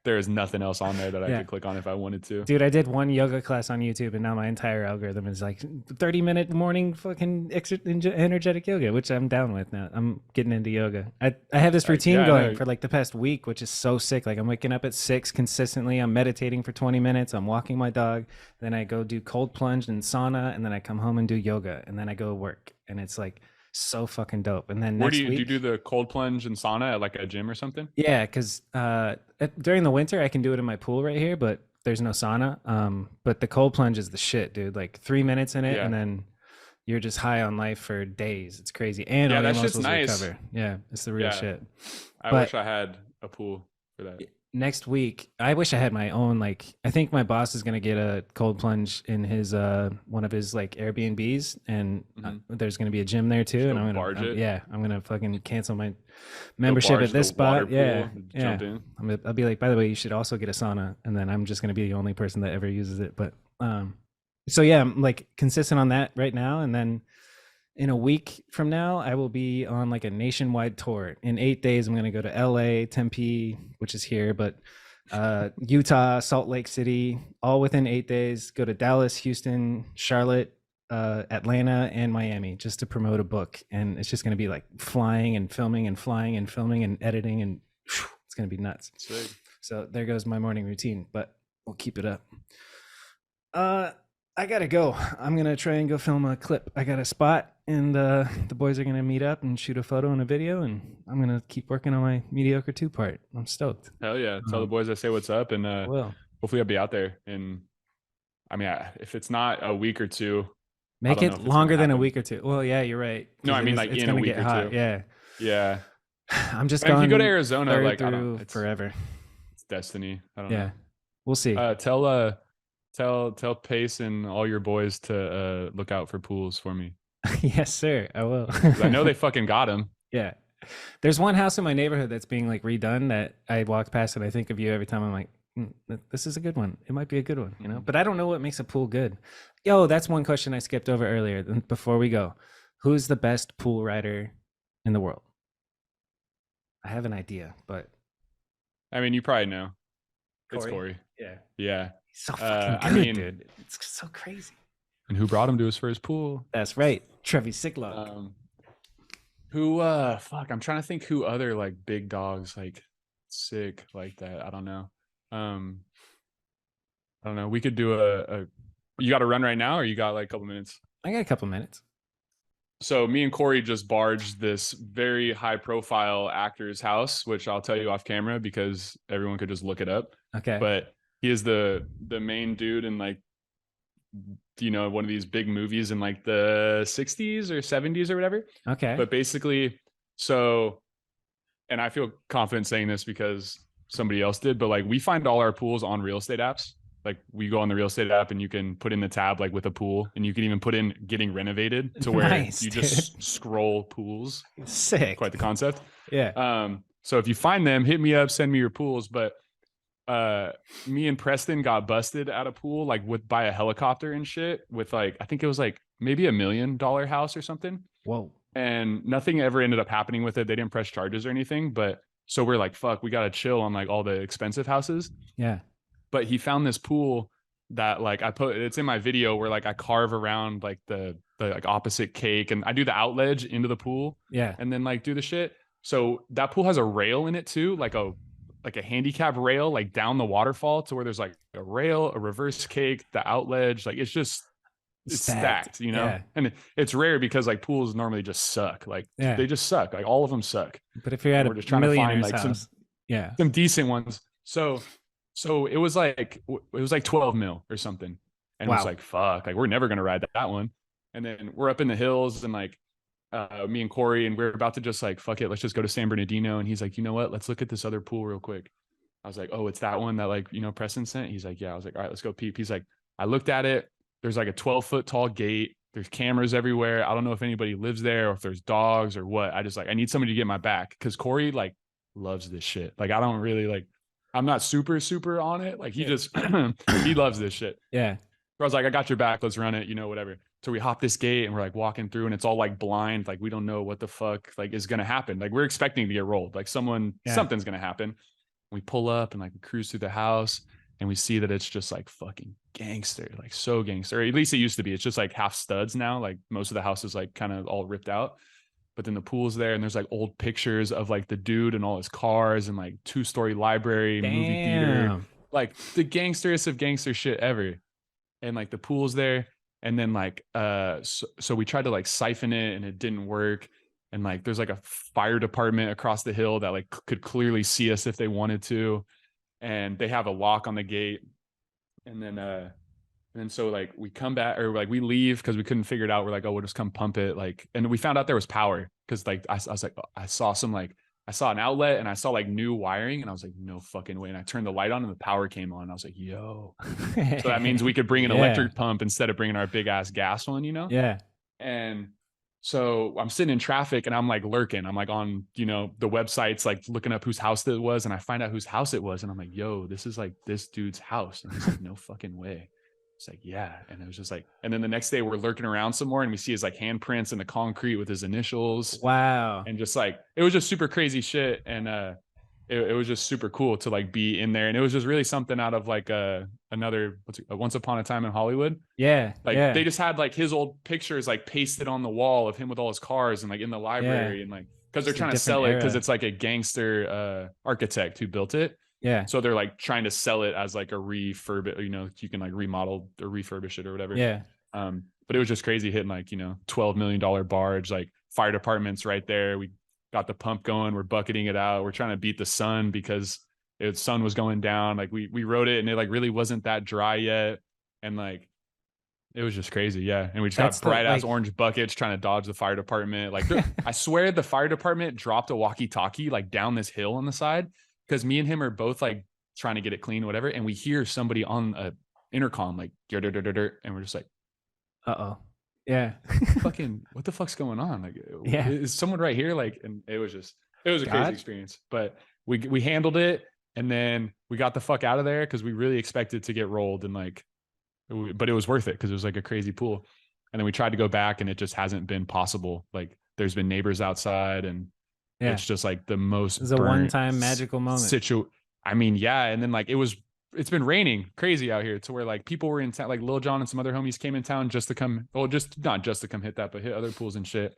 there is nothing else on there that I could click on if I wanted to. Dude, I did one yoga class on YouTube and now my entire algorithm is like 30-minute morning fucking energetic yoga, which I'm down with now. I'm getting into yoga. I have this routine going for like the past week, which is so sick. Like I'm waking up at 6 consistently. I'm meditating for 20 minutes. I'm walking my dog. Then I go do cold plunge and sauna. And then I come home and do yoga. And then I go work. And it's like so fucking dope. And then where next do week, you do the cold plunge and sauna at like a gym or something? Yeah, because during the winter I can do it in my pool right here, but there's no sauna. But the cold plunge is the shit, dude. Like 3 minutes in it, and then you're just high on life for days. It's crazy, and all your muscles recover. Yeah, it's the real shit. I wish I had a pool for that. Next week, I wish I had my own. Like, I think my boss is gonna get a cold plunge in his one of his like Airbnbs, and there's gonna be a gym there too. And I'm gonna fucking cancel my membership at this spot. Yeah, jump in. I'll be like, by the way, you should also get a sauna, and then I'm just gonna be the only person that ever uses it. But so yeah, I'm like consistent on that right now, and then in a week from now, I will be on like a nationwide tour. In 8 days, I'm going to go to LA, Tempe, which is here, but Utah, Salt Lake City, all within 8 days. Go to Dallas, Houston, Charlotte, Atlanta, and Miami just to promote a book. And it's just going to be like flying and filming and flying and filming and editing. And whew, it's going to be nuts. Sick. So there goes my morning routine, but we'll keep it up. I gotta go. I'm gonna try and go film a clip. I got a spot, and the boys are gonna meet up and shoot a photo and a video, and I'm gonna keep working on my mediocre 2 part. I'm stoked. Hell yeah! Tell the boys I say what's up, and hopefully I'll be out there. And I mean, if it's not a week or two, make it longer than a week or two. Well, yeah, you're right. No, I mean like in a week or two. Yeah. I'm just going. If you go to Arizona, like I don't, it's forever. It's destiny. I don't know. Yeah, we'll see. Tell Pace and all your boys to look out for pools for me. Yes, sir. I will. I know they fucking got him. Yeah. There's one house in my neighborhood that's being like redone that I walk past and I think of you every time. I'm like, this is a good one. It might be a good one, you know? But I don't know what makes a pool good. Yo, that's one question I skipped over earlier before we go. Who's the best pool rider in the world? I have an idea, but I mean, you probably know. Corey? It's Corey. Yeah. Yeah. So fucking good, dude. It's so crazy. And who brought him to his first pool? That's right. Trevor Sigloch. I'm trying to think who other like big dogs like sick like that. I don't know. We could do you got to run right now, or you got like a couple minutes? I got a couple minutes. So me and Corey just barged this very high profile actor's house, which I'll tell you off camera because everyone could just look it up. Okay. But he is the main dude in like, you know, one of these big movies in like the 60s or 70s or whatever. Okay. But basically, and I feel confident saying this because somebody else did, but like we find all our pools on real estate apps. Like we go on the real estate app and you can put in the tab like with a pool, and you can even put in getting renovated to where just scroll pools. Sick. Quite the concept. Yeah. So if you find them, hit me up, send me your pools. But me and Preston got busted at a pool like by a helicopter and shit with like, I think it was like maybe $1 million house or something. Whoa. and nothing ever ended up happening with it. They didn't press charges or anything, but so we're like, fuck, we got to chill on like all the expensive houses. Yeah. But he found this pool that like it's in my video where like I carve around like the like opposite cake and I do the out ledge into the pool. Yeah. And then like do the shit. So that pool has a rail in it too, like a handicap rail, like down the waterfall to where there's like a rail, a reverse cake, the out ledge. Like it's stacked, you know? Yeah. And it's rare because like pools normally just suck. Like they just suck. Like all of them suck. But if you're at we're just trying to find like house, some decent ones. So it was like 12 mil or something. And it was like, fuck, like we're never going to ride that one. And then we're up in the hills and like me and Corey, and we're about to just like, fuck it, let's just go to San Bernardino. And he's like, you know what? Let's look at this other pool real quick. I was like, oh, it's that one that like, you know, Preston sent. He's like, yeah. I was like, all right, let's go peep. He's like, I looked at it. There's like a 12-foot tall gate. There's cameras everywhere. I don't know if anybody lives there or if there's dogs or what. I just like, I need somebody to get my back. Cause Corey like loves this shit. Like, I don't really like, I'm not super on it. Like he just, he loves this shit. Yeah. So I was like, I got your back. Let's run it, you know, whatever. So we hop this gate and we're like walking through and it's all like blind. Like we don't know what the fuck like is going to happen. Like we're expecting to get rolled. Like something's going to happen. We pull up and like we cruise through the house and we see that it's just like fucking gangster, like so gangster. Or at least it used to be. It's just like half studs now. Like most of the house is like kind of all ripped out. But then the pool's there and there's like old pictures of like the dude and all his cars and like 2-story library, movie theater, like the gangsterest of gangster shit ever. And like the pool's there. And then like, so we tried to like siphon it and it didn't work. And like, there's like a fire department across the hill that like could clearly see us if they wanted to. And they have a lock on the gate. And then so like we come back or like we leave because we couldn't figure it out. We're like, oh, we'll just come pump it. Like, and we found out there was power because like I was like, I saw an outlet and I saw like new wiring and I was like, no fucking way. And I turned the light on and the power came on. I was like, yo. So that means we could bring an electric pump instead of bringing our big ass gas one, you know? Yeah. And so I'm sitting in traffic and I'm like lurking. I'm like on, you know, the websites, like looking up whose house it was. And I find out whose house it was. And I'm like, yo, this is like this dude's house. And he's like, no fucking way. It's like, yeah. And it was just like, and then the next day we're lurking around some more and we see his like handprints in the concrete with his initials. Wow. And just like, it was just super crazy shit. And it was just super cool to like be in there. And it was just really something out of like another Once Upon a Time in Hollywood. Yeah. Like they just had like his old pictures like pasted on the wall of him with all his cars and like in the library and like, cause they're trying to sell it because it's like a gangster architect who built it. Yeah. So they're like trying to sell it as like a refurb, you know, you can like remodel or refurbish it or whatever. Yeah. But it was just crazy hitting like, you know, $12 million barge, like fire department's right there. We got the pump going. We're bucketing it out. We're trying to beat the sun because the sun was going down. Like we rode it and it like really wasn't that dry yet. And like, it was just crazy. Yeah. And we just got bright ass orange buckets trying to dodge the fire department. Like I swear the fire department dropped a walkie-talkie like down this hill on the side. Because me and him are both like trying to get it clean, whatever. And we hear somebody on a intercom, like, and we're just like, uh-oh. Yeah. Fucking, what the fuck's going on? Like, yeah. Is someone right here? Like, and it was a crazy experience, but we handled it. And then we got the fuck out of there because we really expected to get rolled and like, but it was worth it because it was like a crazy pool. And then we tried to go back and it just hasn't been possible. Like there's been neighbors outside and it's just like the most it's a one-time magical moment. I mean, yeah. And then like it's been raining crazy out here to where like people were in town, like Lil Jon and some other homies came in town just to come, well, not just to come hit that, but hit other pools and shit.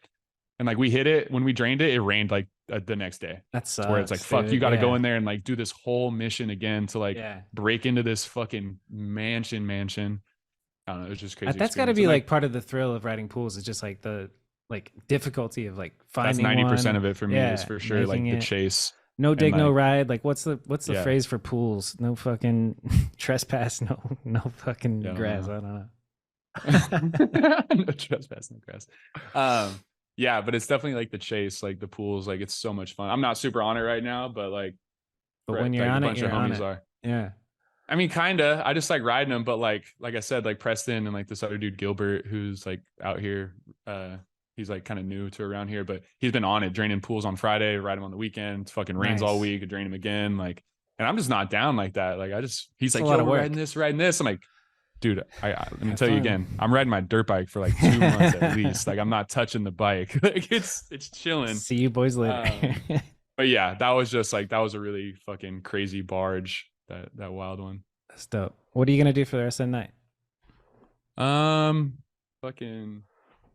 And like we hit it when we drained it, it rained like the next day. That's where it's like, fuck, you got to go in there and like do this whole mission again to like break into this fucking mansion. I don't know. It was just crazy. That's got to be like part of the thrill of riding pools. It's just like the difficulty of like finding. That's 90% of it for me is for sure like the chase. No dig, no ride. Like what's the phrase for pools? No fucking trespass. No fucking grass. I don't know. No trespass, no grass. Yeah, but it's definitely like the chase, like the pools. Like it's so much fun. I'm not super on it right now, but like, when you're on it, you're on it. Yeah. I mean, kinda. I just like riding them, but like I said, like Preston and like this other dude Gilbert, who's like out here. He's like kind of new to around here, but he's been on it, draining pools on Friday, ride him on the weekend. It's fucking rains all week, I drain him again. Like, and I'm just not down like that. Like he's like, yo, we're riding this. I'm like, dude, let me tell you again, I'm riding my dirt bike for like 2 months at least. Like I'm not touching the bike. Like it's chilling. See you boys later. But yeah, that was a really fucking crazy barge. That wild one. That's dope. What are you gonna do for the rest of the night? Fucking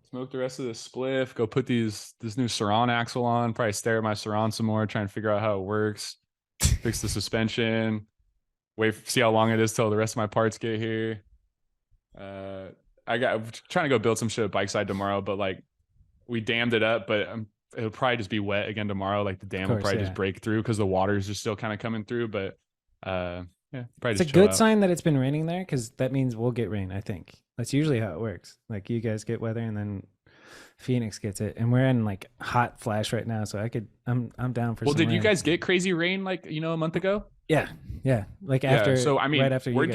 smoke the rest of the spliff. Go put this new Surron axle on. Probably stare at my Surron some more. Try and figure out how it works. Fix the suspension. See how long it is till the rest of my parts get here. I'm trying to go build some shit at Bike Side tomorrow, but like we dammed it up, but it'll probably just be wet again tomorrow. Like the dam will probably just break through because the waters are still kind of coming through. But yeah, probably it's a good sign that it's been raining there, because that means we'll get rain. I think that's usually how it works. Like you guys get weather and then Phoenix gets it, and we're in like hot flash right now, so I'm down for. Well, did rain. you guys get crazy rain like a month ago? Yeah. Like after. So I mean, right after we're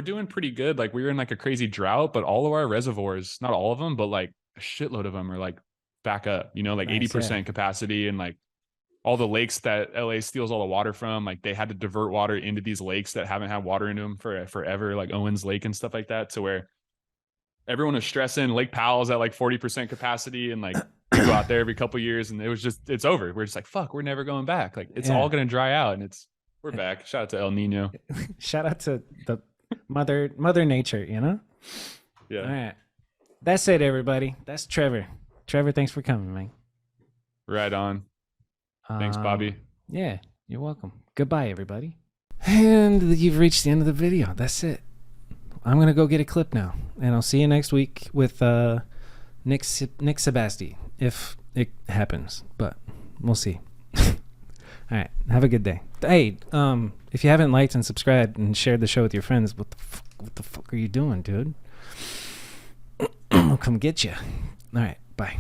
doing pretty good. Like we were in like a crazy drought, but all of our reservoirs, not all of them, but like a shitload of them are like back up. Like 80% capacity, and like all the lakes that LA steals all the water from, like they had to divert water into these lakes that haven't had water in them for forever, like Owens Lake and stuff like that. To where everyone was stressing. Lake Powell's at like 40% capacity, and like we go out there every couple of years, and it's over. We're just like, fuck, we're never going back. Like it's all gonna dry out, and we're back. Shout out to El Nino. Shout out to the mother nature, Yeah. All right. That's it, everybody. That's Trevor. Trevor, thanks for coming, man. Right on. Thanks, Bobby. Yeah, you're welcome. Goodbye, everybody. And you've reached the end of the video. That's it. I'm going to go get a clip now, and I'll see you next week with Nick Sebasti, if it happens, but we'll see. All right, have a good day. Hey, if you haven't liked and subscribed and shared the show with your friends, what the fuck are you doing, dude? I'll come get you. All right, bye.